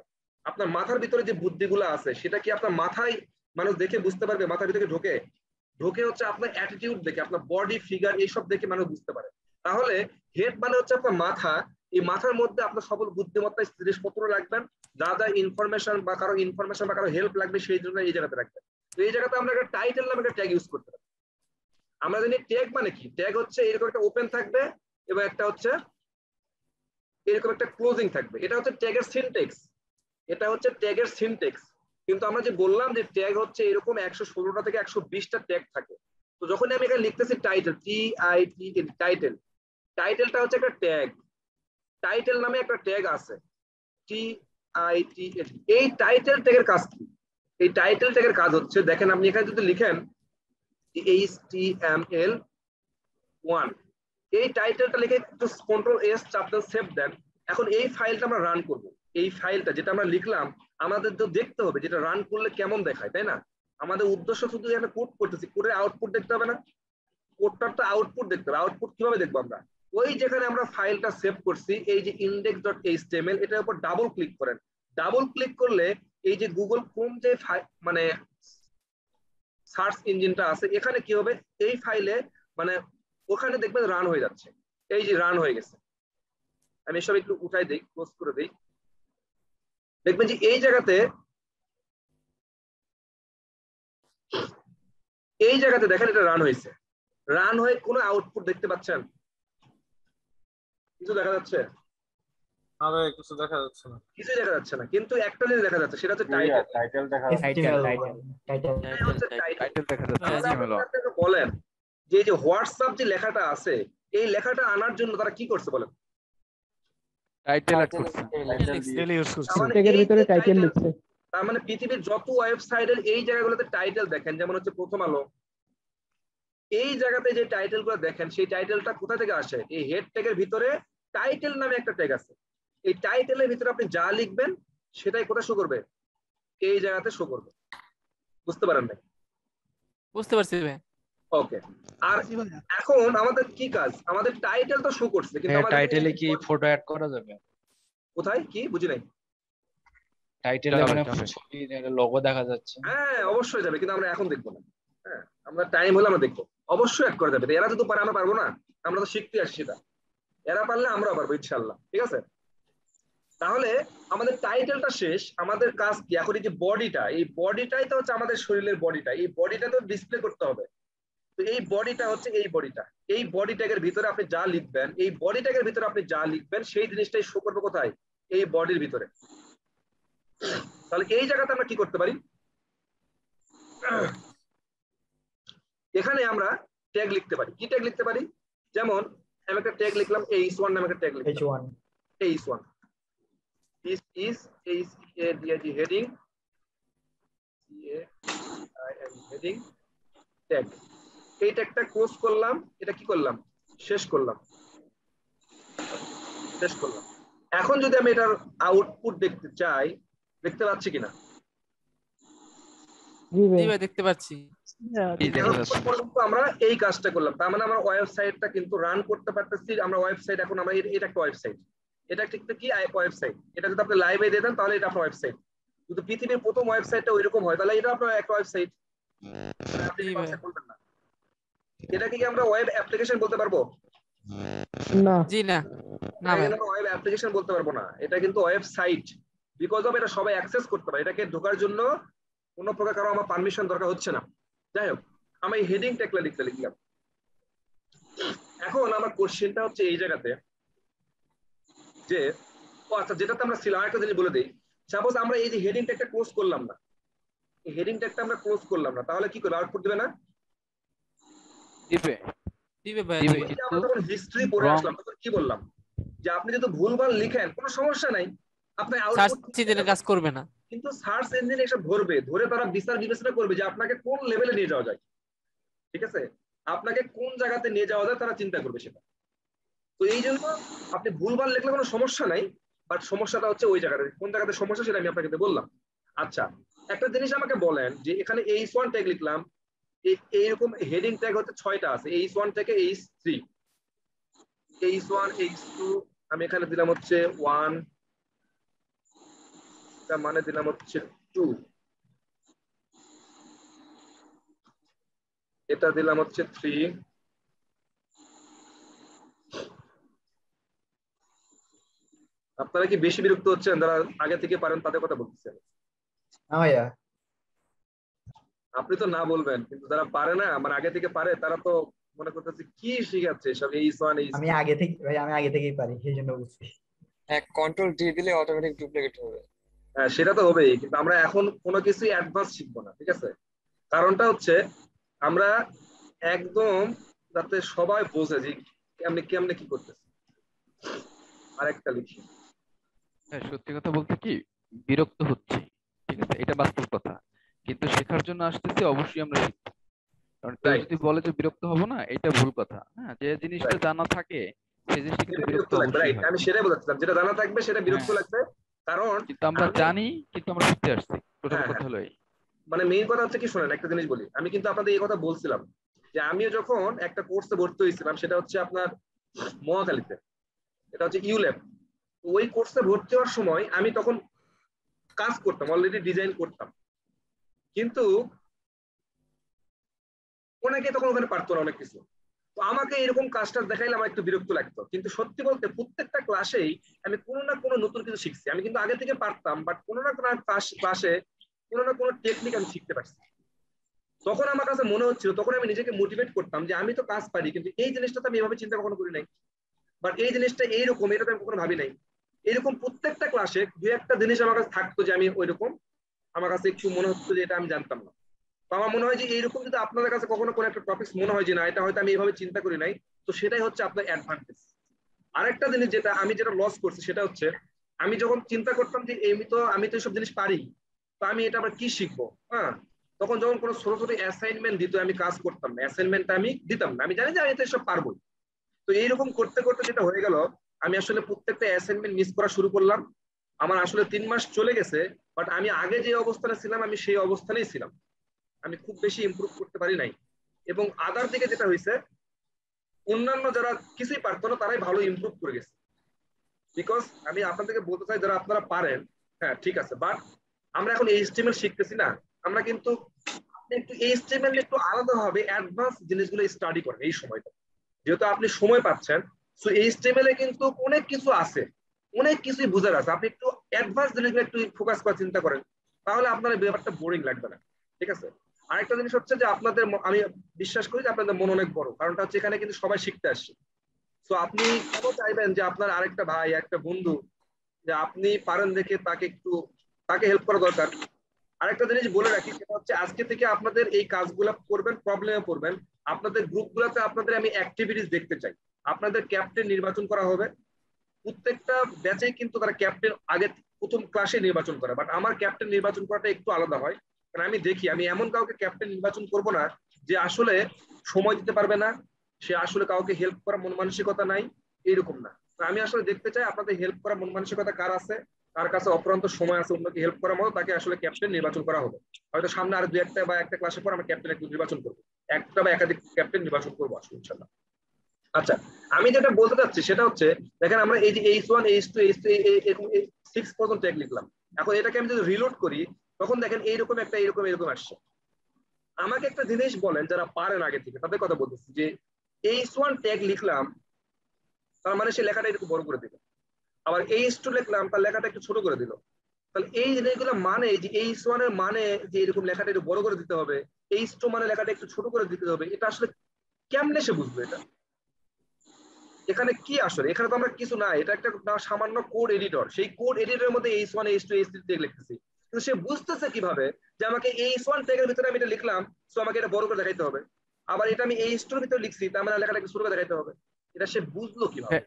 আপনার মাথার ভিতরে যে বুদ্ধিগুলো আছে সেটা কি আপনার মাথায় মানুষ দেখে বুঝতে পারবে? মাথার ভিতরে ঢোকে হচ্ছে আপনার অ্যাটিটিউড দেখে, আপনার বডি ফিগার এইসব দেখে মানুষ বুঝতে পারে। তাহলে হেড মানে হচ্ছে আপনার মাথা, এই মাথার মধ্যে আপনার সকল বুদ্ধিমত্তা জিনিসপত্র রাখবেন, যা ইনফরমেশন বা কারো হেল্প লাগবে সেই জন্য এই জায়গাতে রাখবেন। তো এই জায়গাতে আমরা একটা টাইটেল নামে একটা ট্যাগ ইউজ করতে পারি। আমরা জানি ট্যাগ মানে কি, ট্যাগ হচ্ছে এরকম একটা ওপেন থাকবে এবং একটা হচ্ছে এরকম একটা ক্লোজিং থাকবে। এটা হচ্ছে ট্যাগের সিনট্যাক্স। কিন্তু আমরা যে বললাম যে ট্যাগ হচ্ছে এরকম 116টা থেকে 120টা ট্যাগ থাকে। তো যখন আমি এখানে লিখতেছি টাইটেল, টাইটেলটা হচ্ছে একটা ট্যাগ, টাইটেল নামে একটা ট্যাগ আছে TITL। এই টাইটেল ট্যাগের কাজ কি? এই টাইটেল ট্যাগের কাজ হচ্ছে, দেখেন আপনি এখানে যদি লিখেন HTML1, এই টাইটেলটা লিখে একটু Ctrl+S চাপ দেন, সেভ দেন। এখন এই ফাইলটা আমরা রান করব। এই ফাইলটা যেটা আমরা লিখলাম আমাদের তো দেখতে হবে যেটা রান করলে কেমন দেখায়, তাই না? আমাদের উদ্দেশ্য শুধু এখানে কোড করতেছি, কোডের আউটপুট দেখতে হবে না? কোডটার তো আউটপুট দেখতে হবে। আউটপুট কিভাবে দেখবো আমরা? ওই যেখানে আমরা ফাইলটা সেভ করছি এই যে index.html, এটার উপর ডাবল ক্লিক করেন। ডাবল ক্লিক করলে এই যে গুগল ক্রোম যে মানে সার্চ ইঞ্জিনটা আছে, এখানে কি হবে, এই ফাইলে মানে ওখানে দেখবেন রান হয়ে যাচ্ছে। এই যে রান হয়ে গেছে। আমি এসব একটু উঠাই দেই, ক্লোজ করে দেই। দেখবেন যে এই জায়গাতে দেখেন এটা রান হয়েছে। রান হয়ে কোনো আউটপুট দেখতে পাচ্ছেন? কিছু দেখা যাচ্ছে? কিছু দেখা যাচ্ছে না। কিছুই দেখা যাচ্ছে না, কিন্তু একটা জিনিস দেখা যাচ্ছে, সেটা হচ্ছে টাইটেল দেখা যাচ্ছে। বলেন যে এই যে হোয়াটসঅ্যাপ যে লেখাটা আছে, এই লেখাটা আনার জন্য তারা কি করছে বলেন? তার মানে পৃথিবীর যত ওয়েবসাইটের এই জায়গাগুলোতে টাইটেল দেখেন, যেমন হচ্ছে প্রথম আলো, এই জায়গাতে যে টাইটেল গুলো দেখেন সেই টাইটেলটা কোথা থেকে আসে? এই হেড ট্যাগের ভিতরে টাইটেল নামে একটা ট্যাগ আছে। এই টাইটেলের ভিতরে আপনি যা লিখবেন সেটাই কোথায় শো করবে? এই জায়গাতে শো করবে। বুঝতে পারেন না? বুঝতে পারছি ভাই। ওকে। আর এখন আমাদের কি কাজ? আমাদের টাইটেল তো শো করছে, কিন্তু আমাদের টাইটেলে কি ফটো অ্যাড করা যাবে? কোথায় কি বুঝি নাই? টাইটেলে মানে ছবি লোগো দেখা যাচ্ছে। হ্যাঁ অবশ্যই যাবে, কিন্তু আমরা এখন দেখবো না। হ্যাঁ, আমরা টাইম হলে আমরা দেখবো। অবশ্যই অ্যাড করা যাবে। এরা যদি পারে আমরা পারবো না? আমরা তো শিখতে আসছি সেটা। এরা পারলে আমরাও পারবো ইনশাআল্লাহ। ঠিক আছে? তাহলে আমাদের টাইটেলটা শেষ। আমাদের কাজ কি এখন? এই যে বডিটা, এই বডিটাই তো হচ্ছে আমাদের শরীরের বডিটা। এই বডিটা তো ডিসপ্লে করতে হবে। তো এই বডিটা হচ্ছে এই বডি ট্যাগের ভিতরে আপনি যা লিখবেন, এই বডি ট্যাগের ভিতরে আপনি যা লিখবেন সেই জিনিসটাই শো করবে কোথায়? এই বডির ভিতরে। তাহলে এই জায়গাতে আমরা কি করতে পারি? এখানে আমরা ট্যাগ লিখতে পারি। কি ট্যাগ লিখতে পারি? যেমন আমি একটা ট্যাগ লিখলাম h1 নামে একটা ট্যাগ লিখলাম। h1 this is heading heading tag. এই ট্যাগটা ক্লোজ করলাম। এটা কি করলাম? শেষ করলাম। এখন যদি আমি এটার আউটপুট দেখতে চাই, দেখতে পাচ্ছি কিনা? জি জি ভাই ভাই দেখতে পাচ্ছি। আমরা এই কাজটা করলাম, তার মানে আমরা ওয়েবসাইটটা কিন্তু রান করতে পারতেছি। আমরা ওয়েবসাইট এখন আমরা এটা একটা ওয়েবসাইট, এটা একটা কি ওয়েবসাইট, এটা যদি আপনি লাইভে দিয়ে দেন তাহলে এটা আপনার ওয়েবসাইট। যদি পৃথিবীর প্রথম ওয়েবসাইটটা ওইরকম হয় তাহলে এটা আপনার একটা ওয়েবসাইট। আপনি জি ভাই। কনসেপ্ট বলবেন না, এটাকে কি আমরা ওয়েব অ্যাপ্লিকেশন বলতে পারবো? না জি না, না ভাই। ওয়েব অ্যাপ্লিকেশন বলতে পারবো না, এটা কিন্তু ওয়েবসাইট। বিকজ অফ এটা সবাই অ্যাক্সেস করতে পারে, এটাকে ঢোকার জন্য কোনো প্রকার কারো আমার পারমিশন দরকার হচ্ছে না। যাই হোক, আমি হেডিং ট্যাগটা লিখলাম। এখন আমার কোশ্চেনটা হচ্ছে এই জায়গাতে যে, ও আচ্ছা, যেটাতে আমরা ছিলাম আরেকটা জিনিস বলে দিই। সাপোজ আমরা এই যে হেডিং ট্যাগটা ক্লোজ করলাম না, এই হেডিং ট্যাগটা আমরা ক্লোজ করলাম না, তাহলে কি করবে? আউটপুট দিবে না? দিবে দিবে ভাই, দিবে, দিবে। কিন্তু আমরা যখন হিস্ট্রি পড়ে wrong- আসলাম তখন কি বললাম? যে আপনি যদি ভুলভাল লিখেন কোনো সমস্যা নাই, আপনি সার্চ আউটপুট ইঞ্জিনের কাজ করবে না। কিন্তু সার্চ ইঞ্জিন এসব ধরে তারা বিচার বিবেচনা করবে যে আপনাকে কোন লেভেলে নিয়ে যাওয়া যায়। ঠিক আছে, আপনাকে কোন জায়গাতে নিয়ে যাওয়া যায় তারা চিন্তা করবে সেটা। তো এই জন্য আপনি ভুলভাল লিখলে কোনো সমস্যা নাই, বাট সমস্যাটা হচ্ছে ওই জায়গাটা, কোন জায়গাতে সমস্যা সেটা আমি আপনাকে বললাম। আচ্ছা, একটা জিনিস আমাকে বলেন যে এখানে H1 ট্যাগ লিখলাম, এইরকম হেডিং ট্যাগ হচ্ছে 6টা আছে, H1 থেকে H3, H1 H2, আমি এখানে দিলাম হচ্ছে 1, তার মানে দিলাম হচ্ছে 2, এটা দিলাম হচ্ছে 3, আপনারা কি বেশি বিরক্ত হচ্ছেন? যারা আগে থেকে পারেন তাদের কথা বলতেছেন। ভাইয়া আপনি তো না বলবেন, কিন্তু যারা পারে না, মানে আগে থেকে পারে, তারা তো মনে করতেছে কি শিখাচ্ছে সব H1 আমি আগে থেকেই পারি সেই জন্য বুঝছি। হ্যাঁ, কন্ট্রোল ডি দিলে অটোমেটিক ডুপ্লিকেট হবে। হ্যাঁ, সেটা তো হবেই, কিন্তু আমরা এখন কোনো কিছু অ্যাডভান্স শিখবো না। ঠিক আছে, কারণটা হচ্ছে আমরা একদম যাতে সবাই বোঝে যে কেমনে কি করতেছে। আরেকটা লিখি, হ্যাঁ, সত্যি কথা বলতে কি বিরক্ত হচ্ছে, ঠিক আছে, এটা বাস্তব কথা, কিন্তু শেখার জন্য আসতেছি, অবশ্যই আমরা শিখবো। কারণ কেউ Right. যদি বলে যে বিরক্ত হব না, এটা ভুল কথা। হ্যাঁ, যে জিনিসটা Right. জানা থাকে সেই জিনিসটা কিন্তু এটা বিরক্ত বিরক্ত লাগবে, অবশ্যই রাইট? হয়। আমি সেটাই বলছিলাম, যেটা জানা থাকবে সেটা বিরক্ত হ্যাঁ। লাগবে, কারণ কিন্তু আমরা আমি- জানি, কিন্তু আমরা শিখতে আসছি, টোটাল হ্যাঁ, কথা হলো এই। মানে মেইন কথা হচ্ছে কি, শোনেন একটা জিনিস বলি, আমি কিন্তু আপনাদের এই কথা বলছিলাম যে আমিও যখন একটা কোর্সে ভর্তি হয়েছিলাম, সেটা হচ্ছে আপনার মহাখালীতে, এটা হচ্ছে ইউল্যাব। ওই কোর্সে ভর্তি হওয়ার সময় আমি তখন কাজ করতাম, অলরেডি ডিজাইন করতাম, কিন্তু অনেকে তখন ওখানে পারতো না অনেক কিছু। তো আমাকে এরকম কাজটা দেখাইলে আমার একটু বিরক্ত লাগতো, কিন্তু সত্যি বলতে প্রত্যেকটা ক্লাসেই আমি কোনো না কোনো নতুন কিছু শিখছি। আমি কিন্তু আগে থেকে পারতাম, বাট কোনো না কোনো ক্লাসে কোনো না কোনো টেকনিক আমি শিখতে পারছি। তখন আমার কাছে মনে হচ্ছিল, তখন আমি নিজেকে মোটিভেট করতাম যে আমি তো কাজ পারি, কিন্তু এই জিনিসটা তো আমি এভাবে চিন্তা কখনো করি নাই, বাট এই জিনিসটা এইরকম, এটা তো আমি কখনো ভাবি নাই। এরকম প্রত্যেকটা ক্লাসে দু একটা জিনিস আমার কাছে থাকতো যে আমি ওইরকম, আমার কাছে একটু মনে হতো যে এটা আমি জানতাম না। তো আমার মনে হয় যে এইরকম যদি আপনাদের কাছে কখনো কোনো একটা টপিক মনে হয় যে না, এটা হয়তো আমি এইভাবে চিন্তা করি নাই, তো সেটাই হচ্ছে আপনার অ্যাডভান্টেজ। আরেকটা জিনিস যেটা লস করছি, সেটা হচ্ছে আমি যখন চিন্তা করতাম যে আমি তো এইসব জিনিস পারি, তো আমি এটা আবার কি শিখবো। হ্যাঁ, তখন যখন কোনো ছোট ছোট অ্যাসাইনমেন্ট দিত, আমি কাজ করতাম না, অ্যাসাইনমেন্টটা আমি দিতাম না, আমি জানি যে আমি তো এসব পারবোই। তো এইরকম করতে করতে যেটা হয়ে গেল, আমি আসলে প্রত্যেকটা অ্যাসাইনমেন্ট মিস করা শুরু করলাম। আমার আসলে 3 মাস চলে গেছে, বাট আমি আগে যে অবস্থানে ছিলাম আমি সেই অবস্থানেই ছিলাম, আমি খুব বেশি ইমপ্রুভ করতে পারি নাই। এবং আদার দিকে যেটা হয়েছে, অন্যান্য যারা কিছুই পারতো না তারাই ভালো ইমপ্রুভ করে গেছে। বিকজ আমি আপনাদেরকে বলতে চাই, যারা আপনারা পারেন, হ্যাঁ ঠিক আছে, বাট আমরা এখন HTML শিখতেছি না, আমরা কিন্তু একটু HTML একটু আলাদাভাবে অ্যাডভান্স জিনিসগুলো স্টাডি করেন এই সময়টা, যেহেতু আপনি সময় পাচ্ছেন। সো HTML এ কিন্তু অনেক কিছু আছে, অনেক কিছুই বোঝার আছে, আপনি একটু অ্যাডভান্স জিনিসগুলো একটু ফোকাস করার চিন্তা করেন, তাহলে আপনার ব্যাপারটা বোরিং লাগবে না। ঠিক আছে, আরেকটা জিনিস হচ্ছে যে আপনাদের আমি বিশ্বাস করি যে আপনাদের মন অনেক বড়, কারণটা হচ্ছে এখানে কিন্তু সবাই শিখতে আসছে। তো আপনি কেন চাইবেন যে আপনার আরেকটা ভাই, একটা বন্ধু, যে আপনি পারেন দেখে তাকে হেল্প করা দরকার। আরেকটা জিনিস বলে রাখি, সেটা হচ্ছে আজকে থেকে আপনাদের এই কাজগুলো করবেন, প্রবলেমে পড়বেন, আপনাদের গ্রুপগুলোতে আপনাদের আমি অ্যাক্টিভিটিস দেখতে চাই। আপনাদের ক্যাপ্টেন নির্বাচন করা হবে, প্রত্যেকটা ব্যাচেই কিন্তু তারা ক্যাপ্টেন আগে প্রথম ক্লাসে নির্বাচন করে, বাট আমার ক্যাপ্টেন নির্বাচন করাটা একটু আলাদা হয়। কারণ আমি দেখি, আমি এমন কাউকে ক্যাপ্টেন নির্বাচন করব না যে আসলে সময় দিতে পারবে না, সে আসলে কাউকে হেল্প করার মন মানসিকতা নাই, এইরকম না। তো আমি আসলে দেখতে চাই আপনাদের হেল্প করার মন মানসিকতা কার আছে, কার কাছে অপরন্ত সময় আছে অন্যকে হেল্প করার মতো, তাকে আসলে ক্যাপ্টেন নির্বাচন করা হবে। হয়তো সামনে আর 2-1টা বা একটা ক্লাসের পর আমরা ক্যাপ্টেন একটু নির্বাচন করবো, একটা বা একাধিক ক্যাপ্টেন নির্বাচন করবো আসলে ইনশাল্লাহ। আচ্ছা, আমি যেটা বলতে চাচ্ছি সেটা হচ্ছে, দেখেন আমরা এই যে H1 H2 H3 এরকম 6 পর্যন্ত ট্যাগ লিখলাম। এখন এটাকে আমি যদি রিলোড করি তখন দেখেন এইরকম একটা এরকম আসছে। আমাকে একটা জিনিস বলেন যারা পারেন আগে থেকে, তাদের কথা বলতেছি, যে H1 ট্যাগ লিখলাম তার মানে সে লেখাটা একটু বড় করে দিল, আবার H2 লিখলাম তার লেখাটা একটু ছোট করে দিল। তাহলে এই জিনিসগুলো মানে যে H1 এর মানে যে এরকম লেখাটা একটু বড় করে দিতে হবে, H2 মানে লেখাটা একটু ছোট করে দিতে হবে, এটা আসলে কেমনে সে বুঝবে? এটা এখানে কি আসলে, এখানে তো আমরা কিছু না, এটা একটা সামান্য কোড এডিটর, সেই কোড এডিটরের মধ্যে H1 H2 H3 ট্যাগ লিখতেছি, কিন্তু সে বুঝতেছে কিভাবে যে আমাকে H1 ট্যাগের ভিতরে আমি এটা লিখলাম, সো আমাকে এটা বড় করে দেখাইতে হবে, আবার এটা আমি H2 এর ভিতরে লিখছি তার মানে লেখাটা একটু ছোট করে দেখাইতে হবে। এটা সে বুঝলো কিভাবে?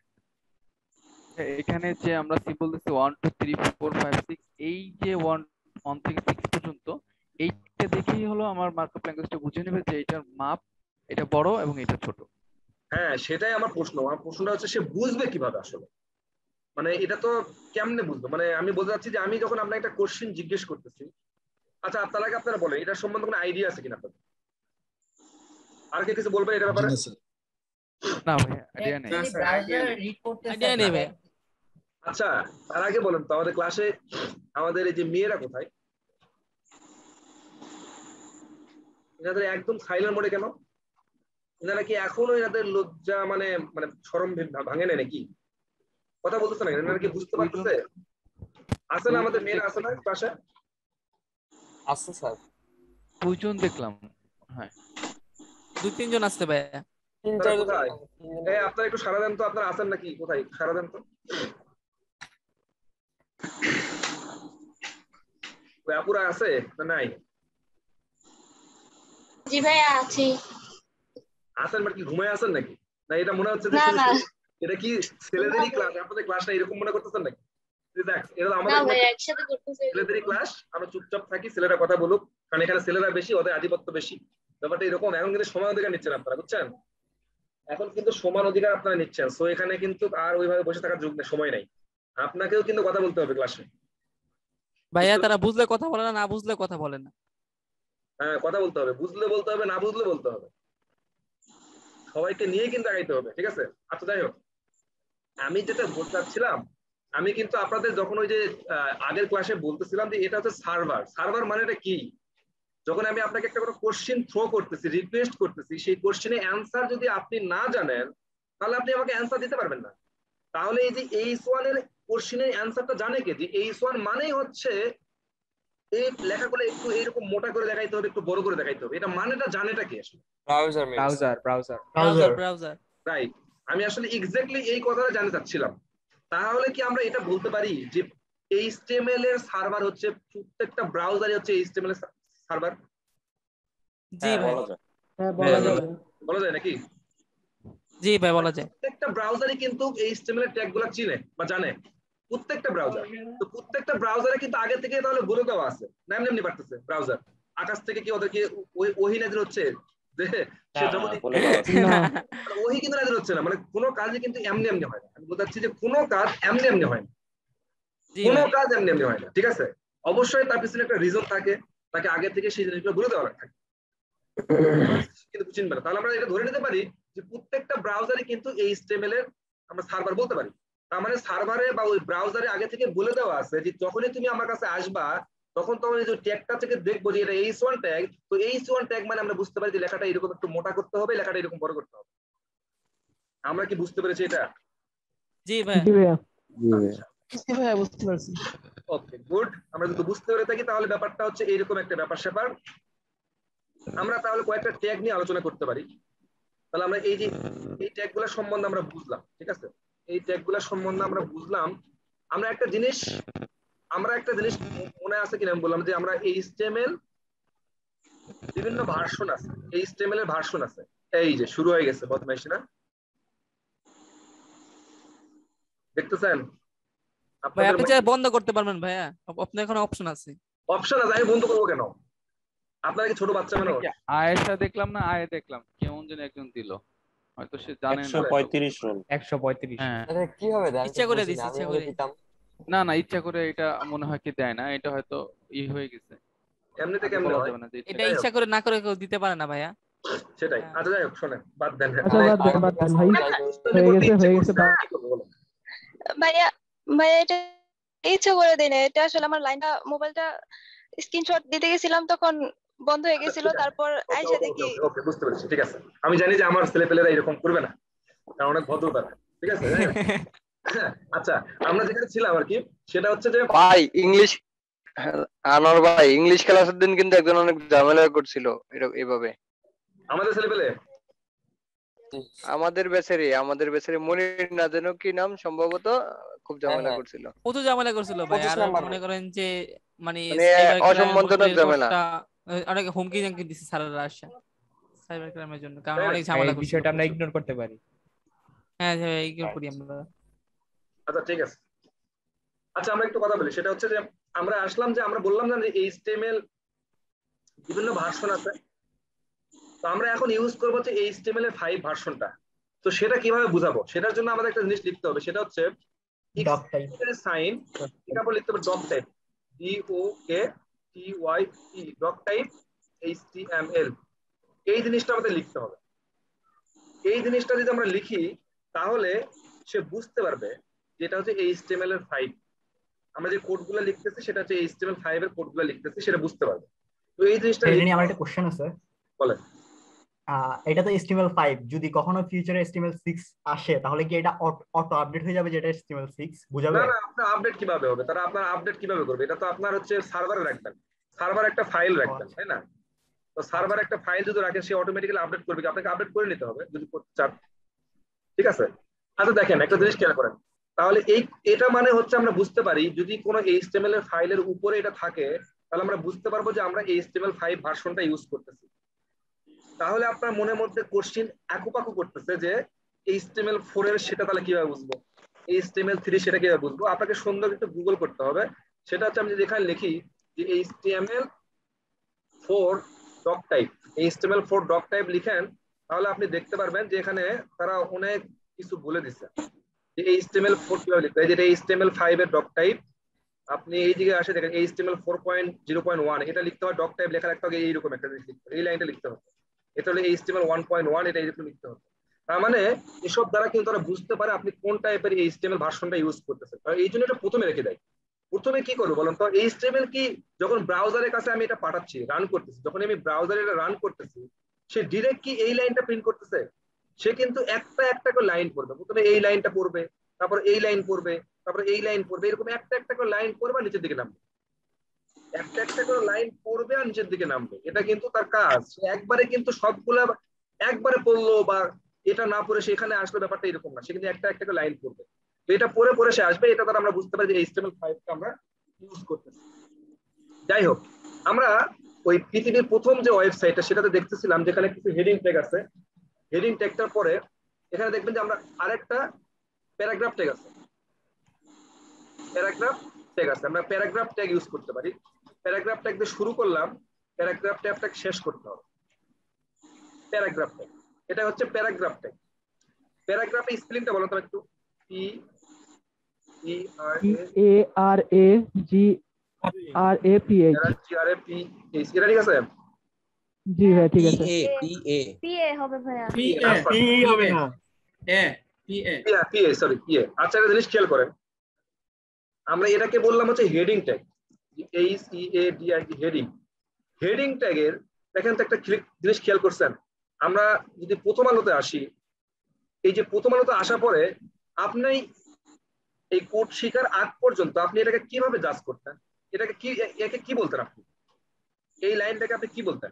এখানে যে আমরা সি বলতেছি 1 2 3 4 5 6, এই যে 1 থেকে 6 পর্যন্ত, এইটা দেখেই হলো আমার মার্কআপ ল্যাঙ্গুয়েজটা বুঝে নেবে যে এটার মাপ, এটা বড় এবং এটা ছোট। হ্যাঁ, সেটাই আমার প্রশ্ন। আমার প্রশ্নটা হচ্ছে সে বুঝবে কিভাবে আসলে, মানে এটা তো কেমনে বুঝবে? মানে আমি বলতে চাচ্ছি যে আমি যখন আপনাকে একটা কোশ্চেন জিজ্ঞেস করতেছি, আচ্ছা তার আগে আপনারা বলেন এটার সম্বন্ধে কোনো আইডিয়া আছে কিনা আপনাদের? আর কি কিছু বলবেন এটার ব্যাপারে? না ভাই, আইডিয়া নেই। আইডিয়া নেই ভাই। আচ্ছা, তার আগে বলেন তো আমাদের ক্লাসে আমাদের এই যে মেয়েরা কোথায়? এনাদের একদম সাইলেন্ট মোডে কেন? এনারা কি এখনো এনাদের লজ্জা মানে মানে শরম ভাঙে না নাকি? কথা বলতেছে না, এনারা কি বুঝতে পারতেছে? আছে না আমাদের মেয়েরা, আছে না ক্লাসে? আছে স্যার, 2 জন দেখলাম। হ্যাঁ, 2-3 জন আসছে ভাইয়া। 3-4 কোথায়? আপনারা একটু সারা দেন তো, আপনারা আছেন নাকি? কোথায় সারা দেন তো? ওই আপুরা আছে না নাই? জি ভাইয়া আছি। আছেন মানে কি ঘুমায় আছেন নাকি? না এটা মনে হচ্ছে যে না না এটা কি ছেলেদেরই ক্লাস, আপনাদের ক্লাসটা এরকম মনে করতেছেন নাকি? দেখ, এটা না আমাদের ভাইয়া একসাথে করতেছি। ছেলেদেরই ক্লাস, আমরা চুপচাপ থাকি, ছেলেরা কথা বলুক, কারণ এখানে ছেলেরা বেশি, ওদের আধিপত্য বেশি। ব্যাপারটা এরকম। এখন কিন্তু সমান অধিকার নিচ্ছেন আপনারা, বুঝছেন? এখন কিন্তু সমান অধিকার আপনারা নিচ্ছেন, সো এখানে কিন্তু আর ওইভাবে বসে থাকার যুগ নেই, সময় নাই। আপনাকেও কিন্তু কথা বলতে হবে ক্লাসে। ভাইয়া তারা বুঝলে কথা বলে না, না বুঝলে কথা বলে না। হ্যাঁ, কথা বলতে হবে, বুঝলে বলতে হবে, না বুঝলে বলতে হবে, সবাইকে নিয়ে কিন্তু আগাইতে হবে, ঠিক আছে? আচ্ছা যাই হোক, আমি যেটা বলতে চাচ্ছিলাম, আমি কিন্তু আপনাদের যখন ওই যে আগের ক্লাসে বলতেছিলাম যে এটা হচ্ছে সার্ভার। সার্ভার মানেটা কি? যখন আমি আপনাকে একটা কোনো কোশ্চেন থ্রো করতেছি, রিকোয়েস্ট করতেছি, সেই কোশ্চেনে অ্যান্সার যদি আপনি না জানেন তাহলে আপনি আমাকে অ্যান্সার দিতে পারবেন না। তাহলে এই যে H1 এর কোশ্চেনের অ্যান্সারটা জানে কে? যে H1 মানেই হচ্ছে এই লেখাগুলো একটু এরকম মোটা করে দেখাইতে হবে, একটু বড় করে দেখাইতে হবে, এটা মানেটা জানেটা কি আসলে? Browser browser. রাইট। আমি আসলে এক্স্যাক্টলি এই কথাটা জানতে চাচ্ছিলাম। তাহলে কি আমরা এটা বলতে পারি যে HTML এর সার্ভার হচ্ছে প্রত্যেকটা ব্রাউজারই হচ্ছে HTML এর সার্ভার? জি ভাই, হ্যাঁ বলা যাবে। বলা যায় নাকি? জি ভাই বলা যায়। প্রত্যেকটা ব্রাউজারই কিন্তু HTML এর ট্যাগগুলো চিনে বা জানে, প্রত্যেকটা ব্রাউজার। তো প্রত্যেকটা ব্রাউজারে কিন্তু আগে থেকে তাহলে বলে দেওয়া আছে না, এমনি এমনি পারতেছে ব্রাউজার? আকাশ থেকে কি ওদেরকে ওহি নাজিল হচ্ছে যে সে যখন ওহি কিন্তু নাজিল হচ্ছে না, মানে কোনো কাজই কিন্তু এমনি এমনি হয় না। আমি বোঝাচ্ছি যে কোনো কাজ এমনি এমনি হয় না, কোনো কাজ এমনি এমনি হয় না, ঠিক আছে? অবশ্যই তার পিছনে একটা রিজন থাকে, তাকে আগে থেকে সেই জিনিসগুলো বলে দেওয়া থাকে, কিন্তু চিনবে না। তাহলে আমরা এটা ধরে নিতে পারি যে প্রত্যেকটা ব্রাউজারে কিন্তু HTML এর আমরা সার্ভার বলতে পারি। তার মানে সার্ভারে বা ওই ব্রাউজারে আগে থেকে বলে দেওয়া আছে যে যখনই তুমি আমার কাছে আসবা তখন তোমার এই যে ট্যাগটা থেকে দেখবো যে এটা H1 ট্যাগ, তো H1 ট্যাগ মানে আমরা বুঝতে পারি যে লেখাটা এরকম একটু মোটা করতে হবে, লেখাটা এরকম বড় করতে হবে। আমরা কি বুঝতে পেরেছি এটা? জি ভাই। জি ভাইয়া। বুঝতে ভাইয়া বুঝতে পারছি। ওকে, গুড। আমরা যদি বুঝতে পেরে থাকি তাহলে ব্যাপারটা হচ্ছে এইরকম একটা ব্যাপার স্যাপার। আমরা তাহলে কয়েকটা ট্যাগ নিয়ে আলোচনা করতে পারি। তাহলে আমরা এই যে এই ট্যাগগুলো সম্বন্ধে আমরা বুঝলাম, ঠিক আছে? এই ট্যাগগুলো সম্বন্ধে আমরা বুঝলাম। আমরা একটা জিনিস মনে আছে কিনা আমি বললাম যে আমরা HTML বিভিন্ন ভার্সন আছে, HTML এর ভার্সন আছে। এই যে শুরু হয়ে গেছে বদমাইশি না, দেখতেছেন? ভাই আপনি চাইলে বন্ধ করতে পারবেন ভাইয়া, আপনার এখানে অপশন আছে। অপশন আছে, আমি বন্ধ করবো কেন? আপনারা কি ছোট বাচ্চা মানে? আয়েশা দেখলাম না, আয়ে দেখলাম কেমন যেন একজন দিল। হয়তো সে জানে না। 135 রোল। 135। হ্যাঁ আরে কিভাবে দেয়? আমি তো ইচ্ছা করে বুঝি দিছি, না, আমি ইচ্ছা হলে করে। দিতাম। না না, ইচ্ছা করে এটা মনে হয় কি দেয় না, এটা হয়তো হয়ে গেছে, এমনিতে আগে কেমনে বলা হয় যাবে না যে এটা যাই হোক, ইচ্ছা করে না করে কেউ দিতে পারে না ভাইয়া। সেটাই। হ্যাঁ। আচ্ছা যাই হোক, শোনেন, বাদ দেন। আচ্ছা অনেক বাদ দেন বাইরে বাদ দেন কাছে ভাই, ট্রাই করে। দুষ্টামি হয়ে করতে গেছে ইচ্ছে হয়ে গেছে করছে, কি করবো বলো? ভাইয়া ভাইয়া এটা ইচ্ছে করে দিই না, এটা আসলে আমার লাইনটা মোবাইলটা স্ক্রিনশট দিতে গেছিলাম তখন বন্ধ হয়ে আচ্ছা গেছিল, ঠিক আছে, তারপর ওকে আইসা ওকে ওকে দেখি। ওকে ওকে, বুঝতে পেরেছি, ঠিক আছে। আমি জানি যে আমার ছেলেপেলেরা এরকম করবে না, কারণ অনেক ভদ্র তারা, ঠিক আছে। যাই হোক। আচ্ছা, আমরা যেখানে ছিলাম আর কি, সেটা হচ্ছে যে ভাই ইংলিশ, আনোয়ার ভাই ইংলিশ ক্লাসের দিন কিন্তু একজন অনেক ঝামেলা করছিল এভাবে। আমাদের ছেলেপেলে আমাদের ব্যাচেরই মনির না যেন কি নাম, সম্ভবত খুব ঝামেলা হ্যাঁ। করছিল। প্রচুর ঝামেলা করছিল ভাই। 25 আর নাম্বার মনে করেন যে মানে মানে সাইবার অসম্মানজনক ঝামেলা। অনেক হুমকি জামকি দিচ্ছে স্যাররা আসে সাইবার ক্রাইমের জন্য, কারণ তাই অনেক নাকি? ঝামেলা এই করছিল বিষয়টা আমরা প্রচুর। ইগনোর করতে পারি। হ্যাঁ হ্যাঁ, ইগনোর করি আমরা। আচ্ছা ঠিক আছে। আচ্ছা আমরা একটু কথা বলি, সেটা হচ্ছে যে আমরা আসলাম যে আমরা বললাম না যে এইচটিএমএল বিভিন্ন ভার্সন আছে, তো আমরা এখন ইউজ করবো হচ্ছে এইচটিএমএল এর 5 ভার্সনটা। তো সেটা কিভাবে বুঝাবো, সেটার জন্য আমাদের একটা জিনিস লিখতে হবে, সেটা হচ্ছে ডক টাইপ। সাইন, এটাকে লিখতে হবে doc type, DOKTYP, doc type HTML। এই জিনিসটা আমাদের লিখতে হবে। এই জিনিসটা যদি আমরা লিখি তাহলে সে বুঝতে পারবে যে এটা হচ্ছে HTML এর 5। আমরা যে কোডগুলো লিখতেছি সেটা হচ্ছে HTML5 এর কোডগুলো লিখতেছি, সেটা বুঝতে পারবে। তো এই জিনিসটা এটা নিয়ে আমার একটা কোশ্চেন আছে। বলেন। এটা তো HTML5, যদি কখনো ফিউচারে HTML6 আসে তাহলে কি এটা অটো আপডেট হয়ে যাবে যেটা HTML6 বুঝাবে? না না, আপনার আপডেট কিভাবে হবে, তারা আপনার আপডেট কিভাবে করবে? এটা তো আপনার হচ্ছে সার্ভারে রাখবেন, সার্ভার একটা ফাইল রাখবেন, তাই না? তো সার্ভার একটা ফাইল যদি রাখেন সে অটোমেটিক্যালি আপডেট করবে, আপনাকে আপডেট করে নিতে হবে যদি করতে চান, ঠিক আছে। আচ্ছা দেখেন একটা জিনিস খেয়াল করেন, তাহলে এটা মানে হচ্ছে আমরা বুঝতে পারি যদি কোনো HTML এর ফাইলের উপরে এটা থাকে তাহলে আমরা বুঝতে পারবো যে আমরা HTML5 ভার্সনটা ইউজ করতেছি। তাহলে আপনার মনের মধ্যে কোশ্চিন আকুপাকু করতেছে যে HTML4 এর সেটা তাহলে কিভাবে বুঝবো, HTML3 সেটা কিভাবে বুঝবো? আপনাকে সুন্দর একটু গুগল করতে হবে। সেটা হচ্ছে আমি যদি এখানে লিখি যে HTML4 doc type, HTML4 doc type লিখেন, তাহলে আপনি দেখতে পারবেন যে এখানে তারা অনেক কিছু বলে দিচ্ছে যে HTML4 কিভাবে লিখতে হয়। যেটা HTML5 এর ডক টাইপ, আপনি এই দিকে আসে দেখেন HTML4.0.1 এটা লিখতে হয়, ডক টাইপ লেখার একটা এইরকম একটা জিনিস লিখতে হবে, এই লাইনটা লিখতে হবে। এটা হলো HTML1.1, এটা এইরকম লিখতে হবে। তার মানে এসব দ্বারা কিন্তু তারা বুঝতে পারে আপনি কোন টাইপের HTML ভার্সনটা ইউজ করতেছেন। এই জন্য এটা প্রথমে রেখে দেয়। প্রথমে কি করবো বলেন তো, HTML কি যখন ব্রাউজারের কাছে আমি এটা পাঠাচ্ছি, রান করতেছি, যখন আমি ব্রাউজারে এটা রান করতেছি, সে ডিরেক্ট কি এই লাইনটা প্রিন্ট করতেছে? সে কিন্তু একটা একটা করে লাইন পড়বে, প্রথমে এই লাইনটা পড়বে, তারপর এই লাইন পড়বে, তারপর এই লাইন পড়বে, এরকম একটা একটা করে লাইন পড়বে আর নিচের দিকে নামবে, একটা একটা করে লাইন পড়বে আর নিচের দিকে নামবে। এটা কিন্তু তার কাজ। একবারে কিন্তু সবগুলা একবারে পড়লো বা এটা না পড়ে সেখানে আসলো, ব্যাপারটা এরকম না। সে কিন্তু একটা একটা করে লাইন পড়বে, তো এটা পড়ে পড়ে সে আসবে। এটা দ্বারা আমরা বুঝতে পারি যে HTML5 টা আমরা ইউজ করতেছি। যাই হোক, আমরা ওই পৃথিবীর প্রথম যে ওয়েবসাইটটা সেটাতে দেখতেছিলাম যেখানে কিছু হেডিং ট্যাগ আছে। হেডিং ট্যাগটার পরে এখানে দেখবেন যে আমরা আরেকটা প্যারাগ্রাফ ট্যাগ আছে, প্যারাগ্রাফ ট্যাগ আছে। আমরা প্যারাগ্রাফ ট্যাগ ইউজ করতে পারি। প্যারাগ্রাফ ট্যাগ দিয়ে শুরু করলাম, প্যারাগ্রাফ ট্যাগটা শেষ করতে হবে। প্যারাগ্রাফ ট্যাগ, এটা হচ্ছে প্যারাগ্রাফ ট্যাগ। প্যারাগ্রাফের স্পেলিংটা বলো তো একটু। PARAGRAPH। এটা ঠিক আছে? জি ভাই ঠিক আছে। পিএ হবে ভাইয়া। হবে না, সরি পিএ। আচ্ছা একটা জিনিস খেয়াল করেন, আমরা এটাকে বললাম হচ্ছে হেডিং ট্যাগ, হেডিং। হেডিং ট্যাগের দেখেন তো একটা জিনিস খেয়াল করছেন, আমরা যদি প্রথম আলোতে আসি, এই যে প্রথম আলোতে আসার পরে আপনি এই কোড শেখার আগ পর্যন্ত আপনি এটাকে কিভাবে জাজ করতেন? এটাকে কি, একে কি বলতেন আপনি? এই লাইনটাকে আপনি কি বলতেন?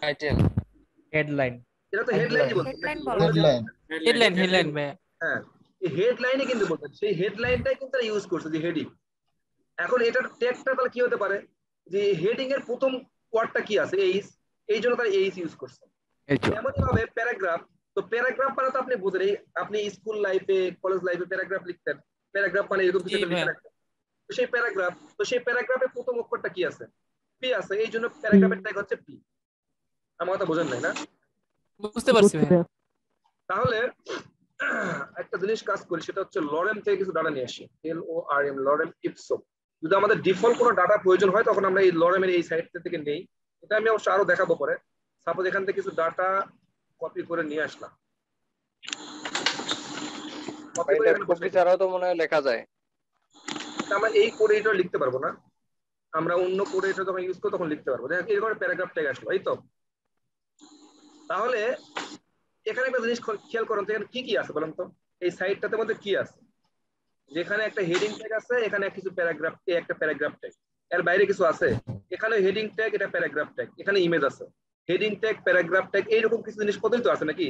Title, headline. এটা তো হেডলাইনই বলতেন। হেডলাইন ভাই। হ্যাঁ, এই হেডলাইনে কিন্তু বলতেন, সেই হেডলাইনটাই কিন্তু তারা ইউজ করছে যে হেডিং। এখন এটার ট্যাগটা তাহলে কি হতে পারে যে হেডিং এর প্রথম ওয়ার্ডটা কি আছে, এই জন্য তারা এইচ ইউজ করছে। এমনই ভাবে প্যারাগ্রাফ, তো প্যারাগ্রাফ মানে তো আপনি বুঝেন, আপনি স্কুল লাইফে কলেজ লাইফে প্যারাগ্রাফ লিখতেন, প্যারাগ্রাফ মানে এরকম কিছু একটা লিখে রাখতেন। তো সেই প্যারাগ্রাফ, তো সেই প্যারাগ্রাফের প্রথম অক্ষরটা কি আছে? পি আছে, এই জন্য প্যারাগ্রাফের ট্যাগ হচ্ছে পি। আমার কথা বোঝেন নাই না? বুঝতে পারছি ভাই। তাহলে একটা জিনিস কাজ করি, সেটা হচ্ছে লরেম থেকে কিছু ডাটা নিয়ে আসি, LORM, লরেম ইপসো। যদি আমাদের ডিফল্ট কোনো ডাটা প্রয়োজন হয় তখন আমরা এই লরেমের এই সাইট থেকে নেই। এটা আমি অবশ্য আরো দেখাবো পরে। সাপোজ এখান থেকে কিছু ডাটা কপি করে নিয়ে আসলাম, কপি করে এখানে বসাই দিলাম। ছাড়াও তো মনে হয় লেখা যায়। আমরা এই কোড এটা লিখতে পারবো না, আমরা অন্য কোড এটা যখন ইউজ করব তখন লিখতে পারবো। দেখেন এরকম প্যারাগ্রাফ ট্যাগ আসলো, এই তো। তাহলে এখানে একটা জিনিস খেয়াল করুন তো, এখানে কি কি আছে বলুন তো, এই সাইটটাতে মধ্যে কি আছে? যেখানে একটা হেডিং ট্যাগ আছে, এখানে কিছু প্যারাগ্রাফ, একটা প্যারাগ্রাফ ট্যাগ, এর বাইরে কিছু আছে। এখানে হেডিং ট্যাগ, এটা প্যারাগ্রাফ ট্যাগ, এখানে ইমেজ আছে, হেডিং ট্যাগ, প্যারাগ্রাফ ট্যাগ, এইরকম কিছু জিনিস কতই তো আছে নাকি?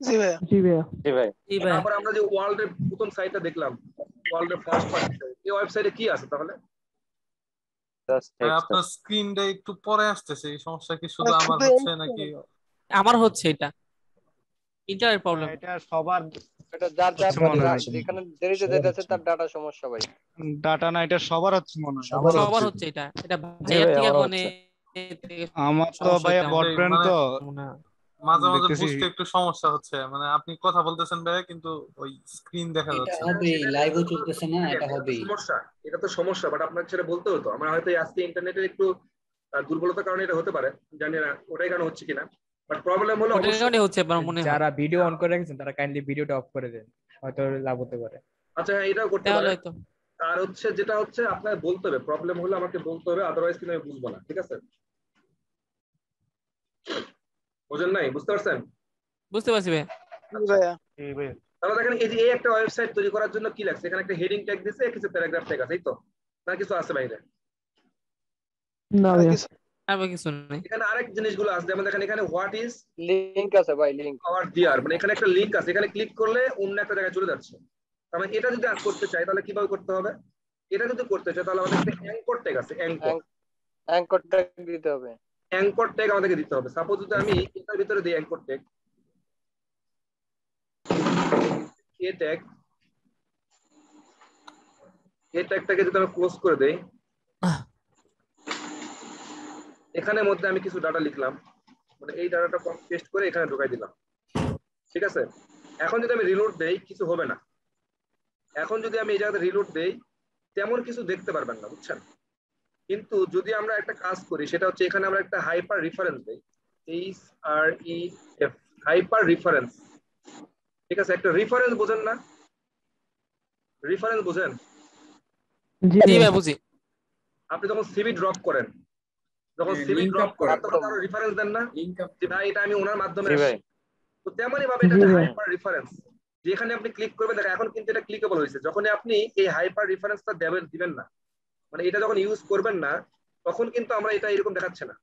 জি ভাইয়া জি ভাইয়া জি ভাই। তারপর আমরা যে ওয়ার্ল্ডের প্রথম সাইটটা দেখলাম, ওয়ার্ল্ডের ফার্স্ট পার্টি, এই ওয়েবসাইটে কি আছে তাহলে? আপনার স্ক্রিনটা একটু পরে আসতেছে, এই সমস্যা কি শুধু আমার হচ্ছে নাকি? আমার হচ্ছে এটা ইন্টারনেট প্রবলেম। এটা সবার, এটা যার যেখানে দেরিতে যেতেছে তার ডাটা সমস্যা ভাই। ডাটা না, এটা সবার হচ্ছে মনে হয়। সবার হচ্ছে এটা, এটা ভাইয়া থেকে কোনে আমার তো ভাইয়া ব্রডব্যান্ড তো মাঝে মাঝে দেখতেছি। বুঝতে একটু সমস্যা হচ্ছে, মানে আপনি কথা বলতেছেন ভাইয়া কিন্তু ওই স্ক্রিন দেখা যাচ্ছে না। হবে লাইভও চলতেছে না, এটা হবেই সমস্যা, এটা তো সমস্যা। বাট আপনাকে সেটা বলতে হতো, আমার হয়তো আজকে ইন্টারনেটের একটু দুর্বলতার কারণে এটা হতে পারে, জানি না ওটাই কারণে হচ্ছে কিনা। বাট প্রবলেম হলো ওটার কারণে হচ্ছে মনে হয়। যারা ভিডিও অন করে রেখেছেন তারা কাইন্ডলি ভিডিওটা অফ করে দেন, হয়তো লাভ হতে পারে। আচ্ছা হ্যাঁ, এটাও করতে পারে। আর হচ্ছে যেটা হচ্ছে আপনাকে বলতে হবে, প্রবলেম হলে আমাকে বলতে হবে, আদারওয়াইজ কিন্তু আমি বুঝবো না। ঠিক আছে, বুঝেন নাই? বুঝতে পারছেন? বুঝতে পারছি ভাই। তাহলে দেখেন এই যে এই একটা ওয়েবসাইট তৈরি করার জন্য কি লাগছে, এখানে একটা হেডিং ট্যাগ দিছে, কিছু প্যারাগ্রাফ ট্যাগ আছে, এই তো না? কিছু আছে বাইরে? না ভাইয়া আমি কিছু নাই। এখানে আরেক জিনিসগুলো আছে, যেমন দেখেন এখানে হোয়াট ইজ লিংক আছে ভাই, লিংক আওয়ার ডিয়ার, মানে এখানে একটা লিংক আছে, এখানে ক্লিক করলে অন্য একটা জায়গায় চলে যাচ্ছে। তার মানে এটা যদি করতে চাই তাহলে কিভাবে করতে হবে? এটা যদি করতে চাই তাহলে আমাদের একটা অ্যাঙ্কর ট্যাগ আছে, অ্যাঙ্কর ট্যাগ দিতে হবে। অ্যাঙ্কর ট্যাগ আমাদেরকে দিতে হবে। সাপোজ যদি আমি এটার ভিতরে দিই অ্যাঙ্কর ট্যাগ, এ ট্যাগ, এই ট্যাগটাকে যদি আমি ক্লোজ করে দেই, এখানের মধ্যে আমি কিছু ডাটা লিখলাম, মানে এই ডাটাটা পেস্ট করে এখানে ঢোকাই দিলাম। ঠিক আছে, এখন যদি আমি রিলোড দেই কিছু হবে না। এখন যদি আমি এই জায়গাতে রিলোড দেই তেমন কিছু দেখতে পারবেন না, বুঝছেন? কিন্তু যদি আমরা একটা কাজ করি, সেটা হচ্ছে এখানে আমরা একটা হাইপার রেফারেন্স দেই, HREF, হাইপার রেফারেন্স। ঠিক আছে, একটা রেফারেন্স বোঝেন না? রেফারেন্স বোঝেন? জি ভাই বুঝি। আপনি যখন সিভি ড্রপ করেন, যখন সিভি ড্রপ করেন তখন আরো রেফারেন্স দেন না যে ভাই এটা আমি ওনার মাধ্যমে আসছি। তো তেমনই ভাবে এটা হাইপার রেফারেন্স, যেখানে আপনি ক্লিক করবেন, দেখেন এখন কিন্তু এটা ক্লিকেবল হয়েছে। যখন আপনি এই হাইপার রেফারেন্সটা দিবেন না, মানে এটা যখন ইউজ করবেন না, তখন কিন্তু আমরা এটা এরকম দেখাচ্ছে না।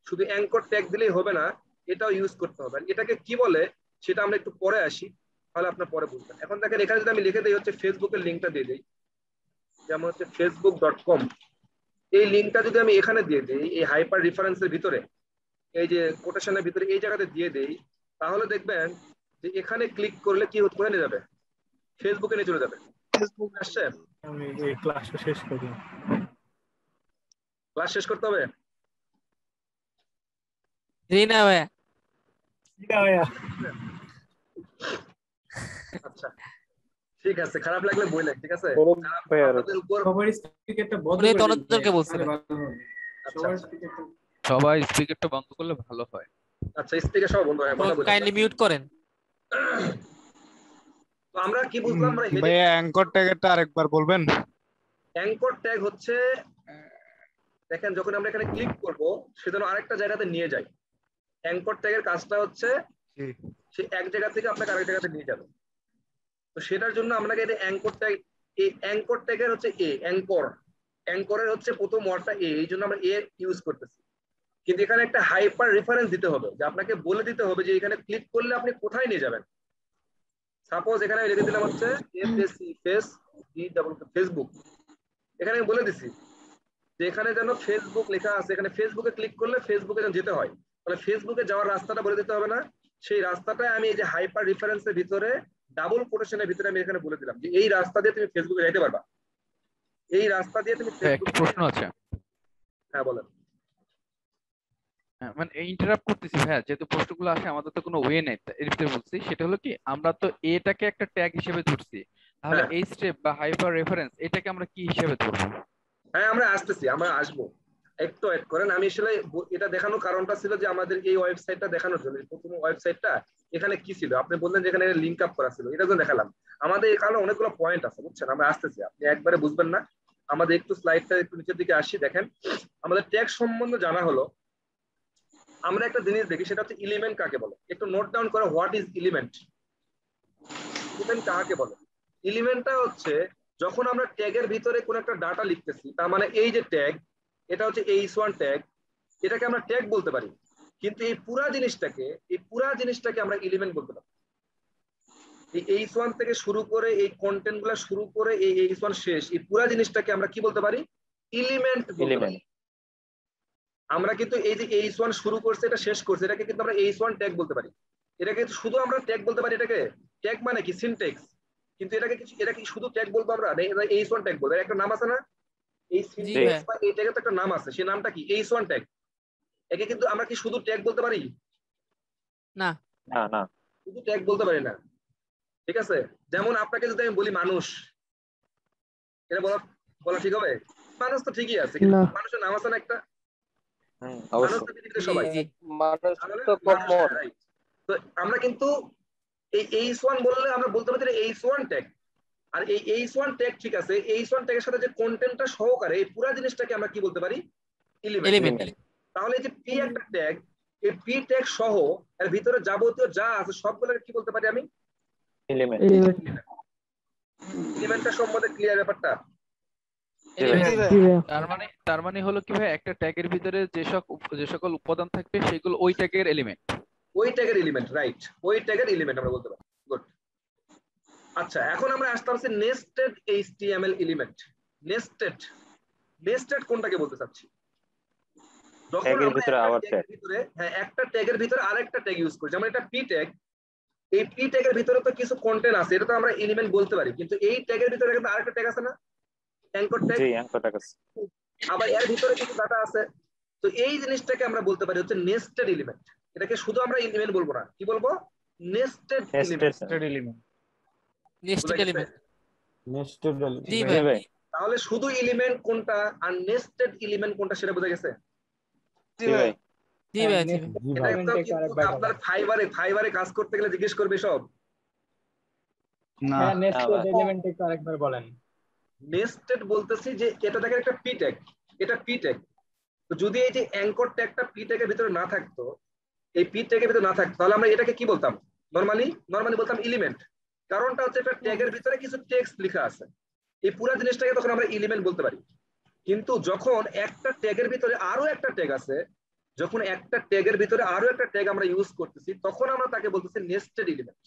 শুধু অ্যাঙ্কর ট্যাগ দিলেই হবে না, এটাও ইউজ করতে হবে। এটাকে কি বলে সেটা আমরা একটু পরে আসি, তাহলে আপনার পরে বুঝবেন। এখন দেখেন এখানে যদি আমি লিখে দিই হচ্ছে ফেসবুকের লিঙ্কটা দিয়ে দিই, যেমন হচ্ছে facebook.com, এই লিঙ্কটা যদি আমি এখানে দিয়ে দিই, এই হাইপার রেফারেন্সের ভিতরে, এই যে কোটেশনের ভিতরে এই জায়গাতে দিয়ে দেই, তাহলে দেখবেন যে এখানে ক্লিক করলে কি কোথায় নিয়ে যাবে? ফেসবুকে নিয়ে চলে যাবে। ফেসবুক আসছে। আমি এই ক্লাসটা শেষ করি। ক্লাস শেষ করতে হবে? জি না ভাই। আচ্ছা ঠিক আছে, খারাপ লাগলে বললেন, ঠিক আছে? সবাই স্পিকারটা বন্ধ করলে ভালো হয়। আচ্ছা স্পিকার সব বন্ধ হয়, কাইন্ডলি মিউট করেন। তো আমরা কি বুঝলাম? ভাই অ্যাঙ্কর ট্যাগটা আরেকবার বলবেন? অ্যাঙ্কর ট্যাগ হচ্ছে, দেখেন যখন আমরা এখানে ক্লিক করব সেজন্য আরেকটা জায়গাতে নিয়ে যাই। অ্যাঙ্কর ট্যাগের কাজটা হচ্ছে সে এক জায়গা থেকে আপনাকে আরেক জায়গাতে নিয়ে যাবে। তো সেটার জন্য আপনাকে এটা অ্যাঙ্কর ট্যাগ, এই অ্যাঙ্কর ট্যাগের হচ্ছে অ্যাঙ্করের হচ্ছে প্রথম ওয়ার্ডটা এই জন্য আমরা ইউজ করতেছি। কিন্তু এখানে একটা হাইপার রেফারেন্স দিতে হবে, যে আপনাকে বলে দিতে হবে যে এখানে ক্লিক করলে আপনি কোথায় নিয়ে যাবেন। সাপোজ এখানে আমি লিখে দিলাম হচ্ছে ফেসবুক, এখানে আমি বলে দিছি যে এখানে যেন ফেসবুক লেখা আছে, এখানে ফেসবুকে ক্লিক করলে ফেসবুকে যেন যেতে হয়, তাহলে ফেসবুকে যাওয়ার রাস্তাটা বলে দিতে হবে না? সেই রাস্তাটা আমি এই যে হাইপার রেফারেন্সের ভিতরে ডাবল কোটেশনের ভিতরে আমি এখানে বলে দিলাম যে এই রাস্তা দিয়ে তুমি ফেসবুকে যাইতে পারবা, এই রাস্তা দিয়ে তুমি একটা প্রশ্ন আছে। হ্যাঁ বলেন। মানে ইন্টারাপ্ট করতেছি ভাইয়া, যেহেতু প্রশ্নগুলো আসে আমাদের তো কোনো ওয়ে নাই, এর ভিতরে বলছি সেটা হলো কি, আমরা তো এটাকে একটা ট্যাগ হিসেবে ধরছি, তাহলে হ্যাঁ এই স্টেপ বা হাইপার রেফারেন্স এটাকে আমরা কি হিসেবে ধরবো? হ্যাঁ আমরা আসতেছি, আমরা আসবো, একটু ওয়েট করেন। আমি আসলে এটা দেখানোর কারণটা ছিল যে আমাদের এই ওয়েবসাইটটা দেখানোর জন্য, প্রথম ওয়েবসাইটটা এখানে কি ছিল, আপনি বললেন যে এখানে লিংক আপ করা ছিল, এটা তো দেখালাম। আমাদের এখানে অনেকগুলো পয়েন্ট আছে বুঝছেন, আমরা আসতেছি, আপনি একবারে বুঝবেন না। আমাদের একটু স্লাইডটা একটু নিচের দিকে আসি, দেখেন আমাদের ট্যাগ সম্বন্ধে জানা হলো। আমরা একটা জিনিস দেখি, সেটা হচ্ছে এলিমেন্ট কাকে বলে। একটু নোট ডাউন করে, হোয়াট ইজ এলিমেন্ট। এলিমেন্ট কাকে বলে? এলিমেন্টটা হচ্ছে যখন আমরা ট্যাগের ভিতরে কোন একটা ডাটা লিখতেছি, তার মানে এই যে ট্যাগ, এটা হচ্ছে h1 ট্যাগ, এটাকে আমরা ট্যাগ বলতে পারি, কিন্তু এই পুরা জিনিসটাকে আমরা এলিমেন্ট বলতে পারি। এই h1 থেকে শুরু করে এই কন্টেন্ট গুলা শুরু করে এই h1 শেষ, এই পুরা জিনিসটাকে আমরা কি বলতে পারি? এলিমেন্ট বলতে পারি। আমরা কিন্তু এই যে h1 শুরু করছে এটা শেষ করছে, এটাকে কিন্তু আমরা h1 ট্যাগ বলতে পারি। এটাকে শুধু আমরা ট্যাগ বলতে পারি, এটাকে ট্যাগ মানে কি সিনট্যাক্স, কিন্তু এটা কি শুধু ট্যাগ বলবো আমরা? h1 ট্যাগ বলবো, একটা নাম আছে না, এই সিনট্যাক্স বা এই ট্যাগের তো একটা নাম আছে, সেই নামটা কি? h1 tag. একে কিন্তু আমরা কি শুধু ট্যাগ বলতে পারি? না না না, শুধু ট্যাগ বলতে পারি না, ঠিক আছে? যেমন আপনাকে যদি আমি বলি মানুষ, এটা বলা বলা ঠিক হবে? মানুষ তো ঠিকই আছে, কিন্তু মানুষের নাম আছে না একটা, মানুষ তো পৃথিবীতে সবাই, তো আমরা কিন্তু এই h1 বললে আমরা বলতে পারি h1 ট্যাগ। আর এই h1 ট্যাগ, ঠিক আছে, h1 ট্যাগের সাথে যে কন্টেন্টটা সহকারে এই পুরো জিনিসটাকে আমরা কি বলতে পারি? এলিমেন্ট। তাহলে এই যে পি একটা ট্যাগ, এই পি ট্যাগ সহ এর ভিতরে যাবতীয় যা আছে সবগুলোকে কি বলতে পারি আমি? এলিমেন্ট। এলিমেন্টটা সম্বন্ধে ক্লিয়ার ব্যাপারটা? তার মানে হলো কি ভাই, একটা ট্যাগের ভিতরে যে সকল উপাদান থাকবে সেগুলো ওই ট্যাগের এলিমেন্ট। ওই ট্যাগের এলিমেন্ট, রাইট, ওই ট্যাগের এলিমেন্ট আমরা বলতে পারি। গুড। আচ্ছা, এখন আমরা আসতে হচ্ছে নেস্টেড HTML এলিমেন্ট। নেস্টেড কোনটাকে বলতে চাচ্ছি? যখন আমরা একটা ট্যাগের ভিতরে আরেকটা ট্যাগ ইউজ করি, যেমন এটা পি ট্যাগ, এই পি ট্যাগের ভিতরে তো কিছু কন্টেন্ট আছে, এটা তো আমরা এলিমেন্ট বলতে পারি, কিন্তু এই ট্যাগের ভিতরে কিন্তু আরেকটা ট্যাগ আছে না, অ্যাঙ্কর ট্যাগ। জি, অ্যাঙ্কর ট্যাগ আছে, আবার এর ভিতরে কিছু ডাটা আছে। তো এই জিনিসটাকে আমরা বলতে পারি হচ্ছে নেস্টেড এলিমেন্ট। এটাকে শুধু আমরা এলিমেন্ট বলবো না, কি বলবো? Nested element. জি ভাই। তাহলে শুধু এলিমেন্ট কোনটা আর নেস্টেড এলিমেন্ট কোনটা সেটা বোঝা গেছে? জি ভাই। জি ভাই। আপনার ফাইবারে কাজ করতে গেলে জিজ্ঞেস করবে সব না। নেস্টেড এলিমেন্ট একটু আরেকবার বলেন। নেস্টেড বলতেছি যে এটা দেখেন একটা পি ট্যাগ, এটা পি ট্যাগ। তো যদি এই যে অ্যাঙ্কর ট্যাগটা পি ট্যাগের ভিতরে না থাকতো, এই পি ট্যাগের ভিতরে না থাকতো, তাহলে আমরা এটাকে কি বলতাম? নরমালি বলতাম এলিমেন্ট। কারণটা হচ্ছে একটা ট্যাগের ভিতরে কিছু টেক্সট লেখা আছে, এই পুরো জিনিসটাকে তখন আমরা এলিমেন্ট বলতে পারি। কিন্তু যখন একটা ট্যাগের ভিতরে আরো একটা ট্যাগ আছে, যখন একটা ট্যাগের ভিতরে আরো একটা ট্যাগ আমরা ইউজ করতেছি, তখন আমরা তাকে বলতেছি নেস্টেড এলিমেন্ট।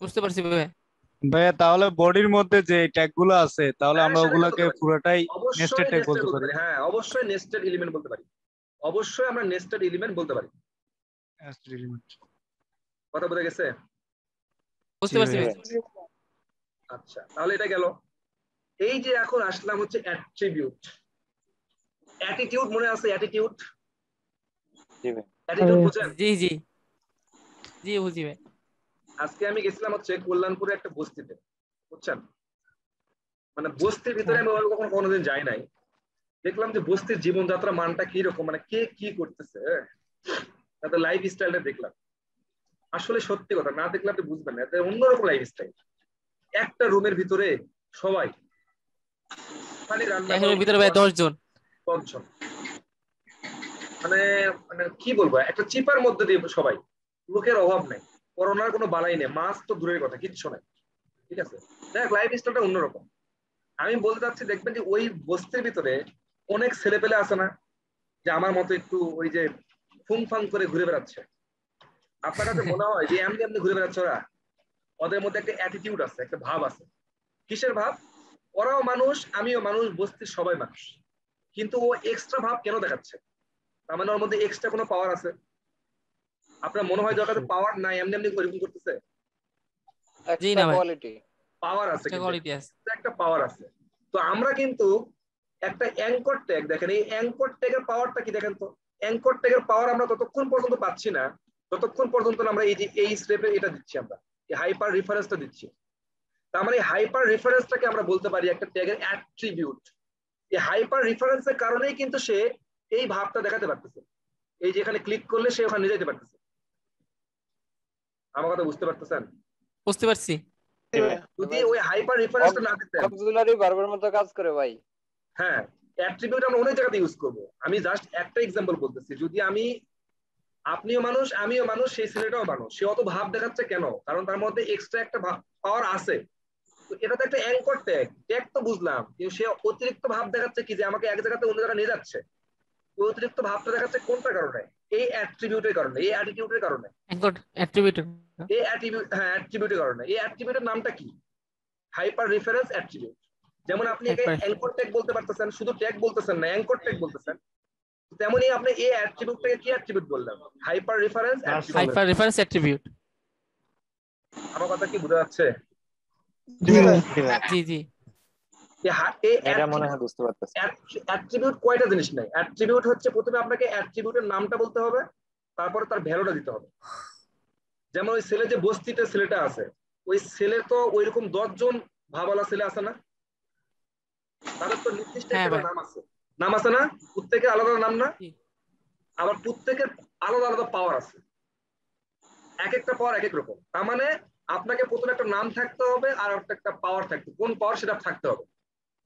বুঝতে পারছি ভাইয়া। তাহলে বডির মধ্যে যে ট্যাগ গুলো আছে, তাহলে আমরা ওগুলোকে পুরোটাই নেস্টেড ট্যাগ বলতে পারি। হ্যাঁ, অবশ্যই নেস্টেড এলিমেন্ট বলতে পারি, অবশ্যই আমরা নেস্টেড এলিমেন্ট বলতে পারি। নেস্টেড এলিমেন্ট কথা বোঝা গেছে? বুঝতে পারছি। আচ্ছা, তাহলে এটা গেল। এই যে এখন আসলাম হচ্ছে অ্যাট্রিবিউট। অ্যাটিটিউড মনে আছে? অ্যাটিটিউড, অ্যাটিটিউড বুঝেন? জি জি জি বুঝি ভাই। আজকে আমি গেছিলাম হচ্ছে কল্যাণপুরে একটা বস্তিতে, বুঝছেন? মানে বস্তির ভিতরে আমি কখনো কোনোদিন যাই নাই। দেখলাম যে বস্তির জীবনযাত্রা মানটা কি রকম, মানে কে কি করতেছে, তাদের লাইফ স্টাইলটা দেখলাম। আসলে সত্যি কথা, না দেখলে আপনি বুঝবেন না, এটা অন্যরকম লাইফ স্টাইল। একটা রুমের ভিতরে সবাই খালি রান্না, ভিতরে ভাই 10 জন। মানে মানে কি বলবো, একটা চিপার মধ্যে দিয়ে সবাই, লোকের অভাব নেই, করোনার কোনো বালাই নেই, মাস্ক তো দূরের কথা, কিচ্ছু নাই, ঠিক আছে? দেখ, লাইফ স্টাইলটা অন্যরকম। আমি বলতে চাচ্ছি, দেখবেন যে ওই বস্তির ভিতরে অনেক ছেলে পেলে আছে না, যে আমার মতো একটু ওই যে ফুংফাং করে ঘুরে বেড়াচ্ছে। আপনার কাছে মনে হয় যে এমনি এমনি ঘুরে বেড়াচ্ছে ওরা? ওদের মধ্যে একটা অ্যাটিটিউড আছে, একটা ভাব আছে। কিসের ভাব? ওরাও মানুষ, আমিও মানুষ, বস্তির সবাই মানুষ, কিন্তু ও এক্সট্রা ভাব কেন দেখাচ্ছে? তার মানে ওর মধ্যে এক্সট্রা কোনো পাওয়ার আছে। আপনার মনে হয় দরকার পাওয়ার নাই, এমনি এমনি এরকম করতেছে? জি না ভাই, কোয়ালিটি পাওয়ার আছে, কোয়ালিটি আছে, একটা পাওয়ার আছে। তো আমরা কিন্তু একটা অ্যাঙ্কর ট্যাগ দেখেন, এই অ্যাঙ্কর ট্যাগের পাওয়ারটা কি দেখেন তো। অ্যাঙ্কর ট্যাগের পাওয়ার আমরা ততক্ষণ পর্যন্ত পাচ্ছি না ততক্ষণ পর্যন্ত আমরা এই যে এই স্টেপে এটা দিচ্ছি, আমরা এই হাইপার রেফারেন্সটা দিচ্ছি। তার মানে এই হাইপার রেফারেন্সটাকে আমরা বলতে পারি একটা ট্যাগের অ্যাট্রিবিউট। এই হাইপার রেফারেন্সের কারণেই কিন্তু সে এই ভাবটা দেখাতে পারতেছে, এই যে এখানে ক্লিক করলে সে ওখানে যেতে পারতেছে। আমার কথা বুঝতে পারতেছেন? বুঝতে পারছি। যদি ওই হাইপার রেফারেন্সটা না দিতেন, অক্সিলারি ভার্বের মতো কাজ করে ভাই। হ্যাঁ, অ্যাট্রিবিউট আমরা অনেক জায়গাতে ইউজ করব। আমি জাস্ট একটা এক্সাম্পল বলতেছি। যদি আপনিও মানুষ আমিও মানুষ, সেই ছেলেটাও মানুষ, সে অত ভাব দেখাচ্ছে কেন? কারণ তার মধ্যে এক্সট্রা একটা পাওয়ার আছে। তো এটা তো একটা অ্যাঙ্কর ট্যাগ, ট্যাগ তো বুঝলাম, কিন্তু সে অতিরিক্ত ভাব দেখাচ্ছে কি যে আমাকে এক জায়গাতে অন্য জায়গায় নিয়ে যাচ্ছে। ওই অতিরিক্ত ভাবটা দেখাচ্ছে কোনটার কারণে? এই অ্যাট্রিবিউটের কারণে, এই অ্যাটিটিউডের কারণে, এই অ্যাট্রিবিউটের কারণে। এই অ্যাট্রিবিউটের নামটা কি? Hyper reference attribute. যেমন আপনি একে অ্যাঙ্কর ট্যাগ বলতে পারতেছেন, শুধু ট্যাগ বলতেছেন না, অ্যাঙ্কর ট্যাগ বলতেছেন। তেমনি আপনি এই অ্যাট্রিবিউটটাকে কি অ্যাট্রিবিউট বললেন? Hyper reference attribute. আমার কথা কি বোঝা যাচ্ছে? জি জি। এটা মনে হয় বুঝতে পারতেছি। অ্যাট্রিবিউট কয়টা জিনিস নাই। অ্যাট্রিবিউট হচ্ছে প্রথমে আপনাকে অ্যাট্রিবিউটের নামটা বলতে হবে, তারপরে তার ভ্যালুটা দিতে হবে। যেমন ওই ছেলে যে বস্তিতে ছেলেটা আছে, ওই ছেলে তো ওইরকম 10 জন ভাবালা ছেলে আছে না, তাদের তো নির্দিষ্ট একটা নাম আছে না, প্রত্যেকের আলাদা নাম না, আবার প্রত্যেকের আলাদা আলাদা পাওয়ার আছে, এক একটা পাওয়ার এক এক রকম। তার মানে আপনাকে প্রথমে একটা নাম থাকতে হবে আর একটা পাওয়ার থাকতে, কোন পাওয়ার সেটা থাকতে হবে,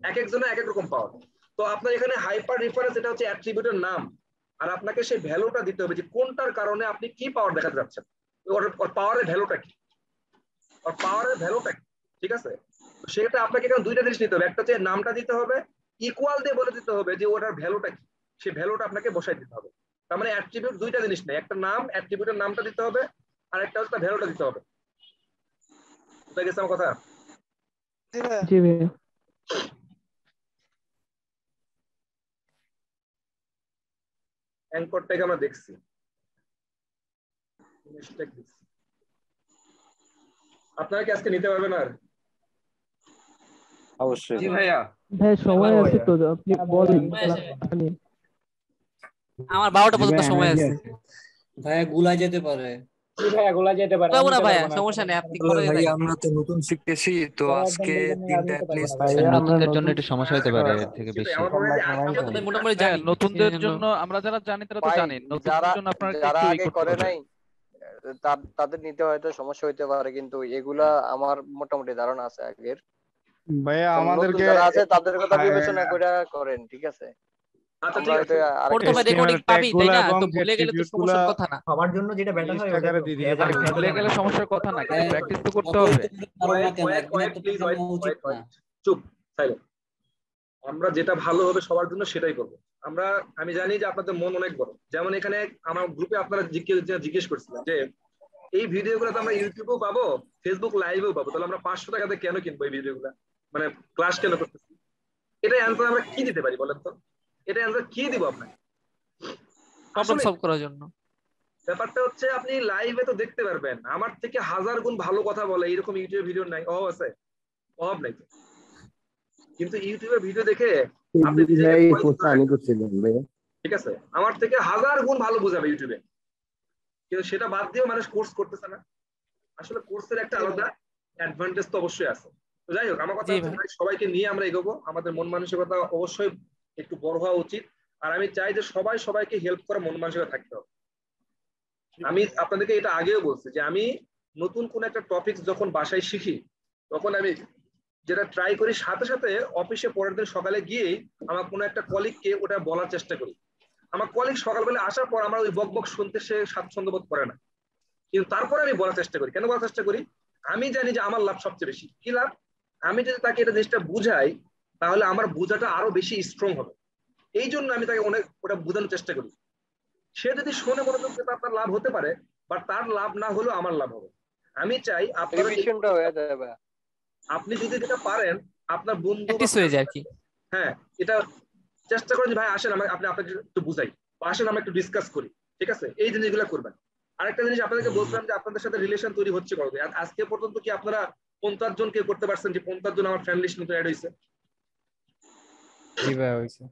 এক একজনের এক এক রকম পাওয়ার। তো আপনার এখানে হাইপার রেফারেন্স এটা হচ্ছে অ্যাট্রিবিউটের নাম, আর আপনাকে সেই ভ্যালুটা দিতে হবে যে কোনটার কারণে আপনি কি পাওয়ার দেখাতে যাচ্ছেন, ওর পাওয়ারের ভ্যালুটা কি, ওর পাওয়ারের ভ্যালুটা কি। ঠিক আছে, সেটা আপনাকে এখানে দুইটা জিনিস নিতে হবে। একটা হচ্ছে নামটা দিতে হবে, ইকুয়াল দিয়ে বলে দিতে হবে যে ওটার ভ্যালুটা কি, সেই ভ্যালুটা আপনাকে বসাই দিতে হবে। তার মানে অ্যাট্রিবিউট দুইটা জিনিস নেই, একটা নাম, অ্যাট্রিবিউটের নামটা দিতে হবে, আর একটা হচ্ছে ভ্যালুটা দিতে হবে। বুঝতে গেছে আমার কথা? জি ভাইয়া। অ্যাঙ্কর ট্যাগ আমরা দেখছি, আপনারা কি আজকে নিতে পারবেন? আর অবশ্যই জি ভাইয়া। ভাই সময় আছে তো, আপনি বলেন। আমার 12টা পর্যন্ত সময় আছে ভাইয়া, গুলা যেতে পারে। ভাইয়া গোলা যেতে পারে। না ভাইয়া, সমস্যা নেই, আপনি করে ভাই দেন। আমরা তো নতুন শিখতেছি, তো আজকে দিনটা at least নতুনদের জন্য একটু সমস্যা হতে পারে এর থেকে বেশি। মোটামুটি জানি নতুনদের জন্য আমরা যারা জানি তারা তো জানেন, নতুনদের জন্য আপনারা যারা একটু আগে করে নাই তাদের নিতে হয়তো সমস্যা হইতে পারে, কিন্তু এগুলা আমার মোটামুটি ধারণা আছে আগের। ভাইয়া আমাদেরকে যারা আছে তাদের কথা বিবেচনা করে করেন, ঠিক আছে? সবার জন্য যেটা বেটার হয় ভুলে গেলে সমস্যার কথা না, কিন্তু প্র্যাকটিস তো করতে হবে। চুপ, সাইলেন্ট। আমরা যেটা ভালো হবে সবার জন্য সেটাই করবো। আমি জানি যে আপনাদের মন অনেক বড়। যেমন এখানে আমার গ্রুপে আপনারা জিজ্ঞেস করছিলেন যে এই ভিডিওগুলো তো আমরা ইউটিউবেও পাবো, ফেসবুক লাইভেও পাবো, তাহলে আমরা 500 টাকাতে কেন কিনবো এই ভিডিওগুলো, মানে ক্লাস কেন করতেছি? এটা অ্যান্সার আমরা কি দিতে পারি বলেন তো? এটা অ্যান্সার কি দিব আপনাকে? প্রবলেম সলভ করার জন্য। ব্যাপারটা হচ্ছে আপনি লাইভে তো দেখতে পারবেন, আমার থেকে 1000 গুণ ভালো কথা বলে এরকম ইউটিউবে ভিডিও নাই, অভাব আছে? অভাব নাই। কিন্তু ইউটিউবে ভিডিও দেখে আপনি ঠিক আছে, আমার থেকে 1000 গুণ ভালো বোঝাবে ইউটিউবে, কিন্তু সেটা বাদ দিয়েও মানুষ কোর্স করতেছে না। আসলে কোর্সের একটা আলাদা অ্যাডভান্টেজ তো অবশ্যই আছে। তো যাই হোক, আমার কথা হচ্ছে সবাইকে নিয়ে আমরা এগোবো, আমাদের মন মানসিকতা অবশ্যই একটু বড় হওয়া উচিত। আর আমি চাই যে সবাইকে হেল্প করা মন মানসিকতা থাকতে হবে। আমি আপনাদেরকে এটা আগেও বলছি যে আমি নতুন কোন একটা টপিক যখন বাসায় শিখি, তখন আমি যেটা ট্রাই করি, সাথে সাথে অফিসে পরের দিন সকালে গিয়েই আমার কোনো একটা কলিগকে ওটা বলার চেষ্টা করি। আমার কলিগ সকালবেলা আসার পর আমার ওই বক শুনতে সে স্বাচ্ছন্দ্য বোধ করে না, কিন্তু তারপরে আমি বলার চেষ্টা করি। কেন বলার চেষ্টা করি? আমি জানি যে আমার লাভ সবচেয়ে বেশি। কি লাভ? আমি যদি তাকে এটা জিনিসটা বুঝাই, তাহলে আমার বোঝাটা আরো বেশি স্ট্রং হবে। এই জন্য আমি তাকে অনেক ওটা বোঝানোর চেষ্টা করি। সে যদি শোনে মনোযোগ দিয়ে তার লাভ হতে পারে, বা তার লাভ না হলেও আমার লাভ হবে। আমি চাই আপনি যদি এটা পারেন, আপনার বন্ধু হয়ে যায় আর কি। হ্যাঁ, এটা চেষ্টা করেন যে ভাই আসেন আপনি আপনাকে একটু বুঝাই, আসেন আমরা একটু ডিসকাস করি, ঠিক আছে? এই জিনিসগুলো করবেন। আরেকটা জিনিস আপনাদেরকে বলছিলাম যে আপনাদের সাথে রিলেশন তৈরি হচ্ছে কবে? আজকে পর্যন্ত কি আপনারা 50 জন কে করতে পারছেন যে 50 জন আমার ফ্রেন্ড লিস্ট মতো অ্যাড হয়েছে? জি ভাই হইছে।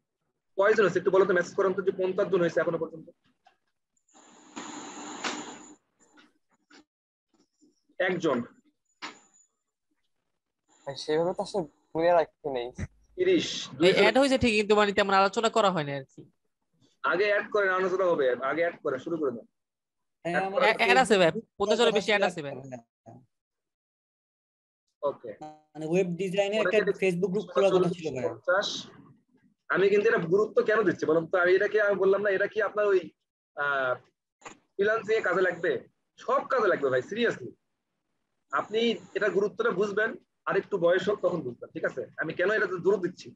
কয়জন হয়েছে একটু বলো তো, মেসেজ করেন তো যে 50 জন হয়েছে এখনো পর্যন্ত। একজন সেভাবে তো আসলে মনে রাখতে নেই। 30 এই অ্যাড হয়েছে ঠিক, কিন্তু মানে তেমন আলোচনা করা হয়নি আর কি। আগে অ্যাড করেন, আলোচনা হবে, আগে অ্যাড করে শুরু করে দাও। অ্যাড আছে ভাই, 50 জনের বেশি অ্যাড আছে ভাই। ওকে, মানে ওয়েব ডিজাইনের একটা ফেসবুক গ্রুপ খোলার কথা ছিল ভাই। 50। আমি কিন্তু এটা গুরুত্ব কেন দিচ্ছি বলুন তো, আমি এটাকে আমি বললাম না, এটা কি আপনার ওই ফ্রিল্যান্সিং এ কাজে লাগবে? সব কাজে লাগবে ভাই, সিরিয়াসলি। আপনি এটা গুরুত্বটা বুঝবেন, আর একটু বয়স হোক তখন বুঝবেন, ঠিক আছে? আমি কেন এটা জোর দিচ্ছি,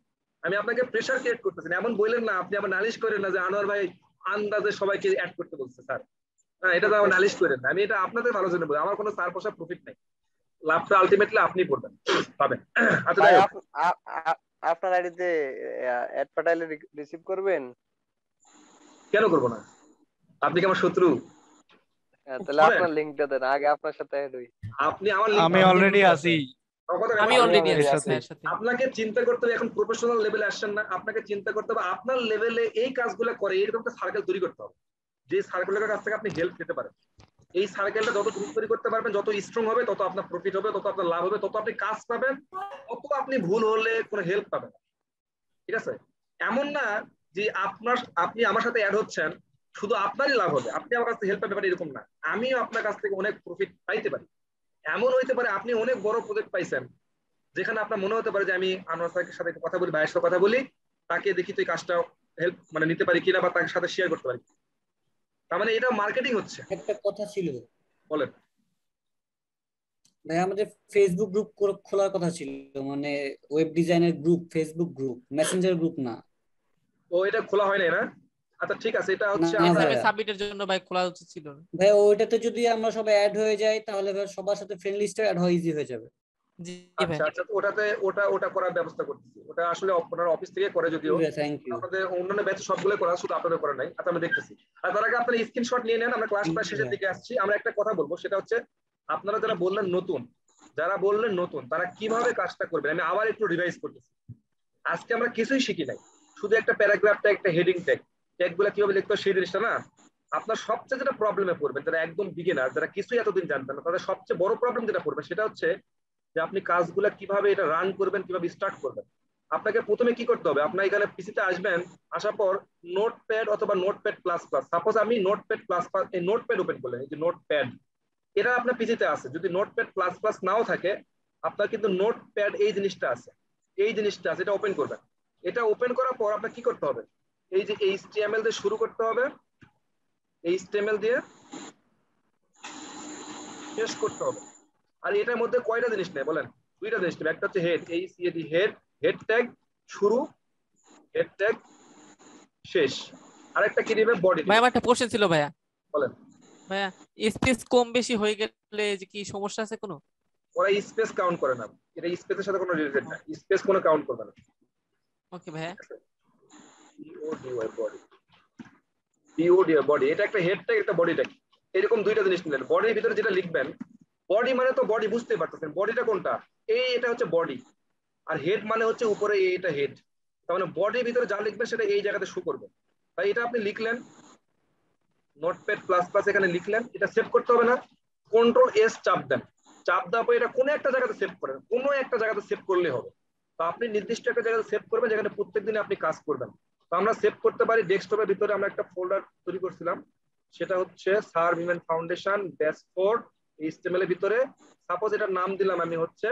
আমি আপনাকে প্রেশার ক্রিয়েট করতেছি না। এমন বললেন না, আপনি আবার নালিশ করেন না যে আনোয়ার ভাই আন্দাজে সবাইকে অ্যাড করতে বলছে স্যার। হ্যাঁ, এটা তো আমার নালিশ করেন না, আমি এটা আপনাদের ভালো জন্য বলি। আমার কোনো স্যার পোষা প্রফিট নাই, লাভটা আলটিমেটলি আপনি পড়বেন পাবেন। আচ্ছা, ভাই আপনার আইডিতে অ্যাড পাঠাইলে রিসিভ করবেন? কেন করবো না? আপনি কি আমার শত্রু? তাহলে আপনার লিংকটা দেন, আগে আপনার সাথে অ্যাড হই। আপনি আমার লিংক, আমি অলরেডি আছি। আমি অলরেডি আছি এর সাথে। আপনাকে চিন্তা করতে হবে, এখন প্রফেশনাল লেভেলে আসছেন না, আপনাকে চিন্তা করতে হবে আপনার লেভেলে এই কাজগুলো করে এরকম একটা সার্কেল তৈরি করতে হবে, যে সার্কেলের কাছ থেকে আপনি হেল্প পেতে পারেন। এই সার্কেলটা যত দ্রুত তৈরি করতে পারবেন, যত স্ট্রং হবে, তত আপনার প্রফিট হবে, তত আপনার লাভ হবে, তত আপনি কাজ পাবেন, তত আপনি ভুল হলে কোনো হেল্প পাবেন, ঠিক আছে? এমন না যে আপনি আমার সাথে অ্যাড হচ্ছেন শুধু আপনারই লাভ হবে, আপনি আমার কাছ থেকে হেল্প পেতে পারেন, এরকম না। আমিও আপনার কাছ থেকে অনেক প্রফিট পাইতে পারি। এমন হইতে পারে আপনি অনেক বড় প্রজেক্ট পাইছেন, যেখানে আপনার মনে হতে পারে যে আমি আনোয়ার স্যারের সাথে কথা বলি, ভাইয়ের সাথে কথা বলি, তাকে দেখি তো এই কাজটা হেল্প মানে নিতে পারি কিনা, বা তার সাথে শেয়ার করতে পারি। তার মানে এটা মার্কেটিং হচ্ছে। একটা কথা ছিল, বলেন ভাই আমাদের ফেসবুক গ্রুপ খোলার কথা ছিল, মানে ওয়েব ডিজাইনের group, Facebook group, Messenger group না। ও, এটা খোলা হয় না? আচ্ছা ঠিক আছে, এটা হচ্ছে এসএমএস সাবমিটের জন্য ভাই খোলা উচিত ছিল। ভাই ওইটাতে যদি আমরা সবাই অ্যাড হয়ে যাই তাহলে ভাই সবার সাথে ফ্রেন্ড লিস্টে অ্যাড হওয়া ইজি হয়ে যাবে। জি ভাই। আচ্ছা, ওটা করার ব্যবস্থা করতেছি। ওটা আসলে আপনার অফিস থেকে করে, যদিও আপনাদের অন্যান্য ব্যাচ সবগুলো করা, শুধু আপনাদের করা নাই। আচ্ছা, আমি দেখতেছি। আর তার আগে আপনারা স্ক্রিনশট নিয়ে নেন, আমরা ক্লাস প্রায় শেষের দিকে আসছি। আমরা একটা কথা বলবো, সেটা হচ্ছে আপনারা যারা বললেন নতুন, তারা কিভাবে কাজটা করবেন। আমি আবার একটু রিভাইজ করতেছি। আজকে আমরা কিছুই শিখি নাই, শুধু একটা প্যারাগ্রাফ ট্যাগ, একটা হেডিং ট্যাগগুলো কিভাবে লিখতে হয় সেই জিনিসটা না। আপনার সবচেয়ে যেটা প্রবলেমে পড়বেন, যারা একদম বিগিনার, যারা কিছুই এতদিন জানতেন না, তাদের সবচেয়ে বড় প্রবলেম যেটা পড়বে সেটা হচ্ছে যে আপনি কাজগুলো কিভাবে এটা রান করবেন, কিভাবে স্টার্ট করবেন। আপনাকে প্রথমে কি করতে হবে, আপনার এখানে পিসিতে আসবেন, আসার পর নোটপ্যাড অথবা নোটপ্যাড প্লাস প্লাস, সাপোজ আমি নোটপ্যাড প্লাস প্লাস এই নোটপ্যাড ওপেন করলেন, এই যে নোটপ্যাড, এটা আপনার পিসিতে আছে। যদি নোটপ্যাড প্লাস প্লাস নাও থাকে, আপনার কিন্তু নোটপ্যাড এই জিনিসটা আছে, এটা ওপেন করবেন। এটা ওপেন করার পর আপনার কি করতে হবে, এই যে HTML দিয়ে শুরু করতে হবে, HTML দিয়ে শেষ করতে হবে। আর এটার মধ্যে কয়টা জিনিস নেই বলেন? দুইটা জিনিস নেই। একটা হচ্ছে হেড, হেড ট্যাগ শুরু, হেড ট্যাগ শেষ। আরেকটা কি দিবে, বডি। ভাই আমার একটা কোশ্চেন ছিল ভাইয়া। বলেন ভাইয়া, স্পেস কম বেশি হয়ে গেলে যে কি সমস্যা আছে কোনো? ওরা স্পেস কাউন্ট করে না, এটা স্পেসের সাথে কোনো রিলেটেড না, স্পেস কোনো কাউন্ট করবে না। ওকে ভাইয়া। বডি, এটা একটা হেড ট্যাগ, একটা বডি ট্যাগ, এরকম দুইটা জিনিস নিলেন। বডির ভিতরে যেটা লিখবেন, বডি মানে তো বডি বুঝতে পারতেছেন, বডিটা কোনটা, এটা হচ্ছে বডি। আর হেড মানে হচ্ছে উপরে, এটা হেড। তার মানে বডির ভিতরে যা লিখবেন সেটা এই জায়গাতে শো করবে। তাই এটা আপনি লিখলেন নোটপ্যাড প্লাস প্লাস, এখানে লিখলেন, এটা সেভ করতে হবে না, Ctrl+S চাপ দেন, চাপ দেওয়ার পর এটা কোনো একটা জায়গাতে সেভ করেন, কোনো একটা জায়গাতে সেভ করলে হবে। তো আপনি নির্দিষ্ট একটা জায়গাতে সেভ করবেন যেখানে প্রত্যেকদিন আপনি কাজ করবেন। তো আমরা সেভ করতে পারি ডেস্কটপের ভিতরে, আমরা একটা ফোল্ডার তৈরি করছিলাম, সেটা হচ্ছে স্যার ভিমেন ফাউন্ডেশন ড্যাশবোর্ড HTML এর ভিতরে। সাপোজ এটার নাম দিলাম আমি হচ্ছে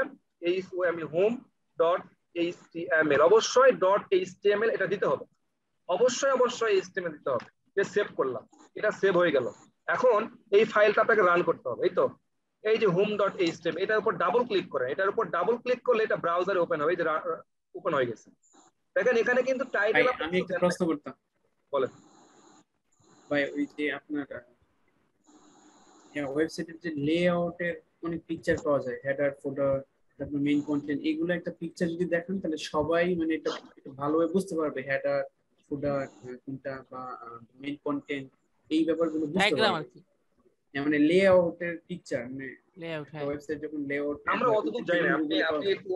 home.html, অবশ্যই .html এটা দিতে হবে, অবশ্যই HTML দিতে হবে। সেভ করলাম, এটা সেভ হয়ে গেল। এখন এই ফাইলটা আপনাকে রান করতে হবে। এই তো এই যে home.html, এটার উপর ডাবল ক্লিক করেন, এটার উপর ডাবল ক্লিক করলে এটা ব্রাউজারে ওপেন হবে, যে ওপেন হয়ে গেছে। দেখেন এখানে কিন্তু টাইটেল, আমি একটা প্রশ্ন করতাম। বলেন ভাই, ওই যে আপনার ওয়েবসাইটের যে লেআউটের অনেক পিকচার পাওয়া যায়, হেডার, ফুটার, তারপর মেইন কন্টেন্ট, এগুলো একটা পিকচার যদি দেখেন তাহলে সবাই মানে এটা ভালোভাবে বুঝতে পারবে, হেডার, ফুটার কোনটা বা মেইন কন্টেন্ট, এই ব্যাপারগুলো বুঝতে পারবে। মানে লেআউটের পিকচার, মানে লেআউট, হ্যাঁ ওয়েবসাইট যখন লেআউট আমরা অতদূর যাই না, আপনি একটু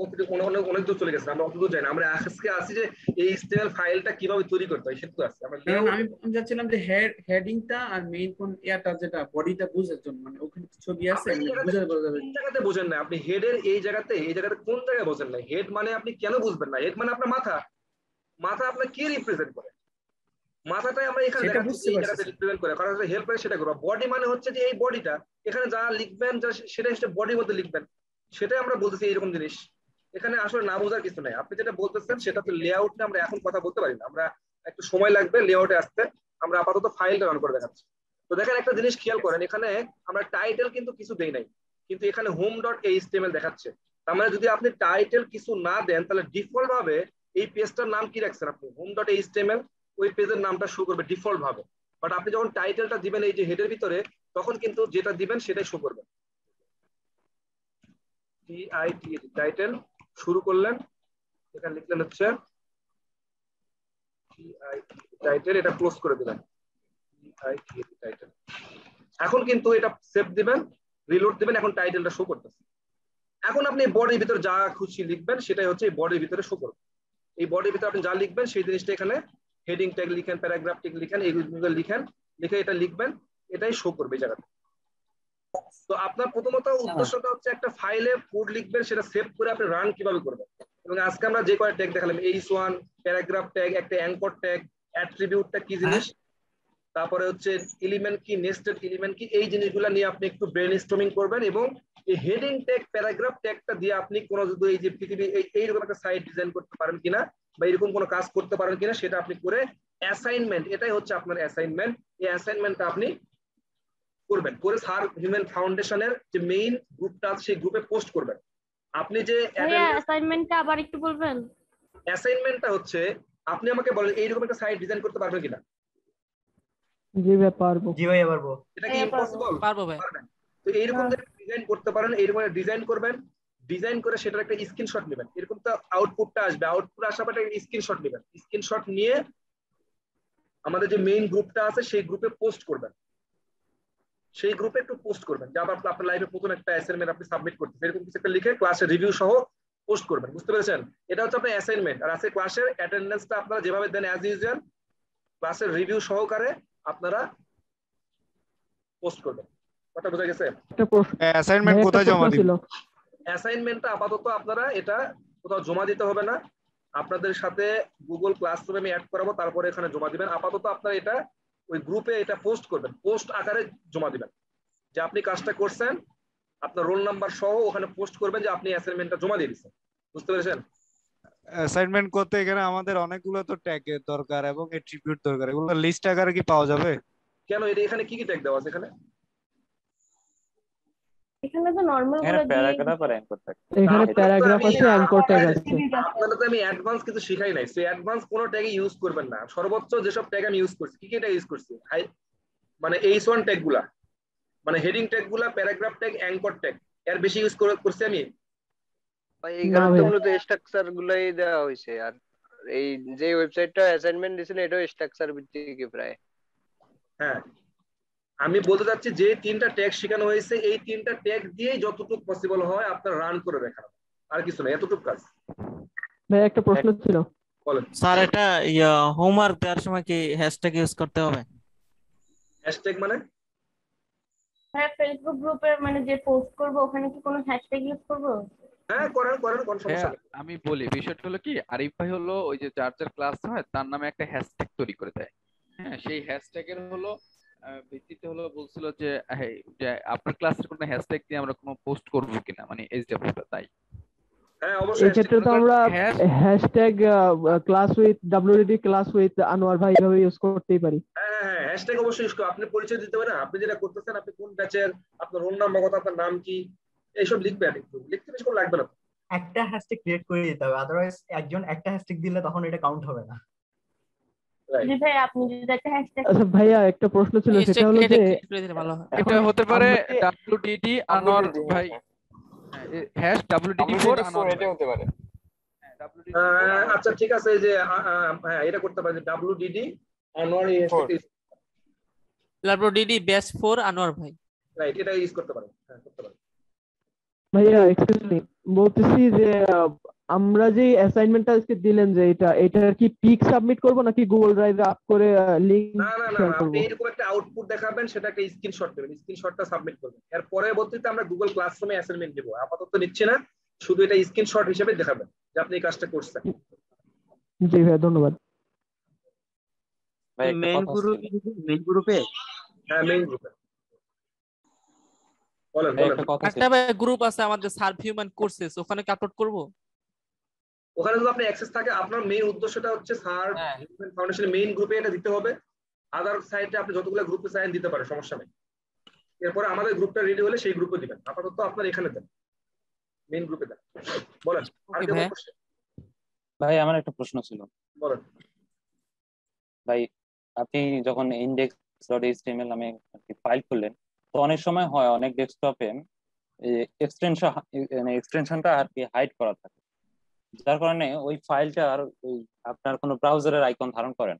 অনেক দূর চলে গেছেন, আমরা অতদূর যাই না। আমরা আজকে আসি যে এই HTML ফাইলটা কিভাবে তৈরি করতে হয় সেটা আছে। আমরা কারণ আমি যাচ্ছিলাম যে হেডিংটা আর মেইন কোন ইয়াটা যেটা বডিটা বোঝার জন্য, মানে ওখানে ছবি আছে বোঝা যাবে। কোন জায়গাতে বোঝেন না আপনি? হেডের এই জায়গাতে কোন জায়গায় বোঝেন না? হেড মানে আপনি কেন বুঝবেন না? হেড মানে আপনার মাথা আপনার কি রিপ্রেজেন্ট করে? মাথাটাই আমরা এখানে দেখাচ্ছি এই জায়গাতে রিপ্রেজেন্ট করে, কারণ হেল্প করে সেটা করবো। বডি মানে হচ্ছে যে এই বডিটা এখানে যা লিখবেন সেটা বডির মধ্যে লিখবেন, সেটাই আমরা বলতেছি এইরকম জিনিস। এখানে আসলে না বোঝার কিছু নাই। আপনি যেটা বলতেছেন সেটা তো লেআউটে আমরা এখন কথা বলতে পারি না, আমরা একটু সময় লাগবে লেআউটে আসতে। আমরা আপাতত ফাইলটা রান করে দেখাচ্ছি। তো দেখেন একটা জিনিস খেয়াল করেন, এখানে আমরা টাইটেল কিন্তু কিছু দেই নাই, কিন্তু এখানে home.html দেখাচ্ছে। তার মানে যদি আপনি টাইটেল কিছু না দেন তাহলে ডিফল্ট ভাবে এই পেজটার নাম কি রাখছেন আপনি? home.html, ওই পেজের নামটা শো করবে ডিফল্ট ভাবে। বাট আপনি যখন টাইটেলটা দিবেন এই যে হেডের ভিতরে, তখন কিন্তু যেটা দিবেন সেটাই শো করবে। টাইটেল শুরু করলেন, এখানে লিখলেন হচ্ছে টাইটেল, এটা ক্লোজ করে দিলেন টাইটেল। এখন কিন্তু এটা সেভ দিবেন, রিলোড দিবেন, এখন টাইটেলটা শো করতেছে। এখন আপনি বডির ভিতরে যা খুশি লিখবেন সেটাই হচ্ছে এই বডির ভিতরে শো করবে। এই বডির ভিতরে আপনি যা লিখবেন সেই জিনিসটা এখানে হেডিং ট্যাগ লিখেন, প্যারাগ্রাফ ট্যাগ লিখেন, এইগুলো লিখেন, লিখে এটা লিখবেন, এটাই শো করবে এই জায়গাতে। তো আপনার প্রথমত উদ্দেশ্যটা হচ্ছে একটা ফাইলে কোড লিখবেন, সেটা সেভ করে আপনি রান কিভাবে করবেন। এবং আজকে আমরা যে কয়েকটা ট্যাগ দেখালাম, h1, প্যারাগ্রাফ ট্যাগ, একটা অ্যাঙ্কর ট্যাগ, অ্যাট্রিবিউটটা কি জিনিস, তারপরে হচ্ছে এলিমেন্ট কি, নেস্টেড এলিমেন্ট কি, এই জিনিসগুলো নিয়ে আপনি একটু ব্রেনস্টর্মিং করবেন। এবং এই হেডিং ট্যাগ, প্যারাগ্রাফ ট্যাগটা দিয়ে আপনি কোনো যদি এই যে পৃথিবী এইরকম একটা সাইট ডিজাইন করতে পারেন কিনা বা এরকম কোনো কাজ করতে পারেন কিনা সেটা আপনি করে অ্যাসাইনমেন্ট, এটাই হচ্ছে আপনার অ্যাসাইনমেন্ট। এই অ্যাসাইনমেন্টটা আপনি করবেন, করে স্যার হিউম্যান ফাউন্ডেশনের যে মেইন গ্রুপটা আছে সেই গ্রুপে পোস্ট করবেন। আপনি যে অ্যাসাইনমেন্টটা আবার একটু বলবেন? অ্যাসাইনমেন্টটা হচ্ছে আপনি আমাকে বলেন এইরকম একটা সাইট ডিজাইন করতে পারবেন কিনা? জি ভাই পারবো। জি ভাই পারবো। এটা কি ইম্পসিবল? পারবো ভাই। তো এইরকম ডিজাইন করতে পারেন, এইরকম ডিজাইন করবেন, ডিজাইন করে সেটার একটা স্ক্রিনশট নেবেন। এরকম তো আউটপুটটা আসবে, আউটপুট আসার পরে একটা স্ক্রিনশট নেবেন, স্ক্রিনশট নিয়ে আমাদের যে মেইন গ্রুপটা আছে সেই গ্রুপে পোস্ট করবেন। সেই গ্রুপে একটু পোস্ট করবেন যে আবার আপনার লাইভে প্রথম একটা অ্যাসাইনমেন্ট আপনি সাবমিট করতেছেন, এরকম কিছু একটা লিখে ক্লাসের রিভিউ সহ পোস্ট করবেন। বুঝতে পেরেছেন? এটা হচ্ছে আপনার অ্যাসাইনমেন্ট। আর আজকে ক্লাসের অ্যাটেন্ডেন্সটা আপনারা যেভাবে দেন অ্যাজ ইউজুয়াল ক্লাসের রিভিউ সহকারে আপনারা পোস্ট করবেন। কথা বোঝা গেছে? অ্যাসাইনমেন্ট কোথায় জমা দিব? অ্যাসাইনমেন্টটা আপাতত আপনারা এটা কোথাও জমা দিতে হবে না, আপনাদের সাথে গুগল ক্লাসরুমে আমি অ্যাড করাবো, তারপরে এখানে জমা দিবেন। আপাতত আপনারা এটা ওই গ্রুপে এটা পোস্ট করবেন, পোস্ট আকারে জমা দিবেন যে আপনি কাজটা করছেন, আপনার রোল নাম্বার সহ ওখানে পোস্ট করবেন যে আপনি অ্যাসাইনমেন্টটা জমা দিয়ে দিয়েছেন। বুঝতে পেরেছেন? অ্যাসাইনমেন্ট করতে এখানে আমাদের অনেকগুলো তো ট্যাগের দরকার এবং অ্যাট্রিবিউট দরকার, এগুলো লিস্ট আকারে কি পাওয়া যাবে? কেন এখানে কি কি ট্যাগ দেওয়া আছে? এখানে তো নরমাল গুলো প্যারাগ্রাফ আর অ্যাঙ্কর ট্যাগ, এখানে প্যারাগ্রাফ আছে, অ্যাঙ্কর ট্যাগ আছে। আপনাদের তো আমি অ্যাডভান্স কিছু শিখাই নাই, সো অ্যাডভান্স কোনো ট্যাগ ইউজ করবেন না। সর্বোচ্চ যেসব ট্যাগ আমি ইউজ করছি, কি কি ট্যাগ ইউজ করছি, মানে h1 ট্যাগগুলা, মানে হেডিং ট্যাগগুলা, প্যারাগ্রাফ ট্যাগ, অ্যাঙ্কর ট্যাগ, এর বেশি ইউজ করছি আমি? ভাই এইখানে তো মূলত স্ট্রাকচার গুলাই দেওয়া হয়েছে। আর এই যে ওয়েবসাইটটা অ্যাসাইনমেন্ট দিয়েছেন এটাও স্ট্রাকচার ভিত্তিক প্রায়। হ্যাঁ, আমি বলতে চাচ্ছি যে তিনটা ট্যাগ শেখানো হয়েছে, এই তিনটা ট্যাগ দিয়েই যতটুকু পসিবল হয় আপনার রান করে দেখানো, আর কিছু না, এতটুকু কাজ। ভাই একটা প্রশ্ন ছিল। বলেন স্যার, এটা হোমওয়ার্ক দেওয়ার সময় কি হ্যাশট্যাগ ইউজ করতে হবে? হ্যাশট্যাগ মানে? হ্যাঁ, ফেসবুক গ্রুপে মানে যে পোস্ট করব ওখানে কি কোনো হ্যাশট্যাগ ইউজ করব? হ্যাঁ করেন কোন সমস্যা নেই। আমি বলি বিষয়টা হলো কি, আরিফ ভাই হলো ওই যে যার ক্লাস হয় তার নামে একটা হ্যাশট্যাগ তৈরি করে দেয়। হ্যাঁ, সেই হ্যাশট্যাগের হলো ভিত্তিতে হলো বলছিল যে আপনার ক্লাসের কোনো হ্যাশট্যাগ দিয়ে আমরা কোনো পোস্ট করব কিনা, মানে এইচডব্লিউটা। তাই হ্যাঁ অবশ্যই এই ক্ষেত্রে তো আমরা hashtag class with WDD, class with Anwar ভাই এভাবে ইউজ করতেই পারি। হ্যাঁ হ্যাশট্যাগ অবশ্যই ইউজ করুন। আপনি পরিচয় দিতে পারেন, আপনি যেটা করতেছেন, আপনি কোন ব্যাচের, আপনার রোল নাম্বার কত, আপনার নাম কি, এইসব লিখবেন। একটু লিখতে বেশি কোনো লাগবে না। একটা হ্যাশট্যাগ ক্রিয়েট করে দিতে হবে, আদারওয়াইজ একজন একটা হ্যাশট্যাগ দিলে তখন এটা কাউন্ট হবে না। জি ভাই, আপনি যদি একটা হ্যাশট্যাগ। আচ্ছা ভাইয়া একটা প্রশ্ন ছিল, সেটা হলো যে এটা হতে পারে WDD আনোয়ার ভাই, #WDD4 আনোয়ার এটা হতে পারে। আচ্ছা ঠিক আছে, এই যে হ্যাঁ এটা করতে পারেন, WDD Anwar, WDD batch 4 Anwar ভাই, রাইট, এটা ইউজ করতে পারেন। হ্যাঁ করতে পারেন। ভাইয়া এক্সকিউজ মি, বলতেছি যে আমরা যে অ্যাসাইনমেন্টটা আজকে দিলেন যে এটার কি পিক সাবমিট করব নাকি গুগল ড্রাইভে আপ করে লিংক না না না শেয়ার না, করব? আপনি এরকম একটা আউটপুট দেখাবেন, সেটাকে স্ক্রিনশট নেবেন, স্ক্রিনশটটা সাবমিট করবেন। এর পরবর্তীতে আমরা গুগল ক্লাসরুমে অ্যাসাইনমেন্ট দেবো, আপাতত নিচ্ছি না, শুধু এটা স্ক্রিনশট হিসেবে দেখাবেন যে আপনি এই কাজটা করছেন। জি ভাইয়া ধন্যবাদ। ভাই মেইন গ্রুপে হ্যাঁ মেইন গ্রুপে বলেন ভাই বলেন। একটা কথা ছিল। একটা গ্রুপ আছে আমাদের সার্ভ হিউম্যান কোর্সেস, ওখানে কি আপলোড করব? ওখানে যদি আপনি অ্যাক্সেস থাকে, আপনার মেইন উদ্দেশ্যটা হচ্ছে সার্ভ হিউম্যান ফাউন্ডেশনের মেইন গ্রুপে এটা দিতে হবে। আদার সাইটে আপনি যতগুলো গ্রুপে সাইন দিতে পারেন, সমস্যা নেই। এরপরে আমাদের গ্রুপটা রেডি হলে সেই গ্রুপে দিবেন, আপাতত আপনার এখানে দেন, মেইন গ্রুপে দেন। বলেন আর কি কোনো প্রশ্ন? ভাই আমার একটা প্রশ্ন ছিল। বলেন ভাই আপনি যখন index.html নামে ফাইল খুললেন, তো অনেক সময় হয় অনেক ডেস্কটপে এক্সটেনশনটা আর কি হাইড করা থাকে, যার কারণে ওই ফাইলটা আর ওই আপনার কোনো ব্রাউজারের আইকন ধারণ করেন।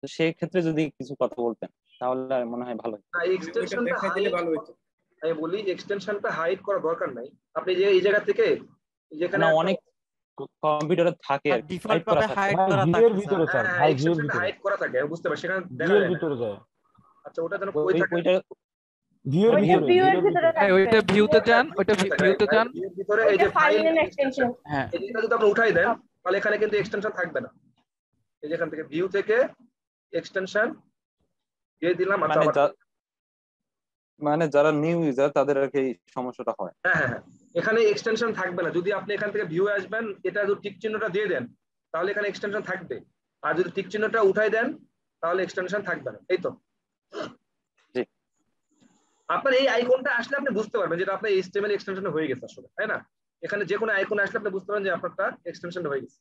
তো সেই ক্ষেত্রে যদি কিছু কথা বলতেন তাহলে মনে হয় ভালো হতো। এক্সটেনশনটা হাইড ভালো হতো। আমি বলি এক্সটেনশনটা হাইড করা দরকার নাই। আপনি যে এই জায়গা থেকে যেখানে অনেক কম্পিউটারে থাকে ডিফল্ট ভাবে হাইড করা থাকে ভিউয়ের ভিতরে স্যার, ভাই ভিউয়ের ভিতরে হাইড করা থাকে, বুঝতে পারছেন, সেখানে দেখা যায় ভিতরে যায়। আচ্ছা ওটা যেন কই থাকে, ভিউয়ের ভিতরে থাকে, ওইটা ভিউতে যান, ওইটা ভিউতে যান, ভিউয়ের ভিতরে এই যে ফাইল এক্সটেনশন, হ্যাঁ এটা যদি আপনি উঠাই দেন তাহলে এখানে কিন্তু এক্সটেনশন থাকবে না। এই যেখান থেকে ভিউ থেকে এক্সটেনশন দিয়ে দিলাম। আচ্ছা মানে যারা নিউ ইউজার তাদের আর কি এই সমস্যাটা হয়। হ্যাঁ হ্যাঁ, এখানে এক্সটেনশন থাকবে না। যদি আপনি এখান থেকে ভিউ আসবেন, এটা যদি টিক চিহ্নটা দিয়ে দেন তাহলে এখানে এক্সটেনশন থাকবে, আর যদি টিক চিহ্নটা উঠাই দেন তাহলে এক্সটেনশন থাকবে না। এই তো আপনার এই আইকনটা আসলে আপনি বুঝতে পারবেন যেটা আপনার HTML এক্সটেনশন হয়ে গেছে আসলে, তাই না? এখানে যে কোনো আইকন আসলে আপনি বুঝতে পারবেন যে আপনারটা এক্সটেনশন হয়ে গেছে।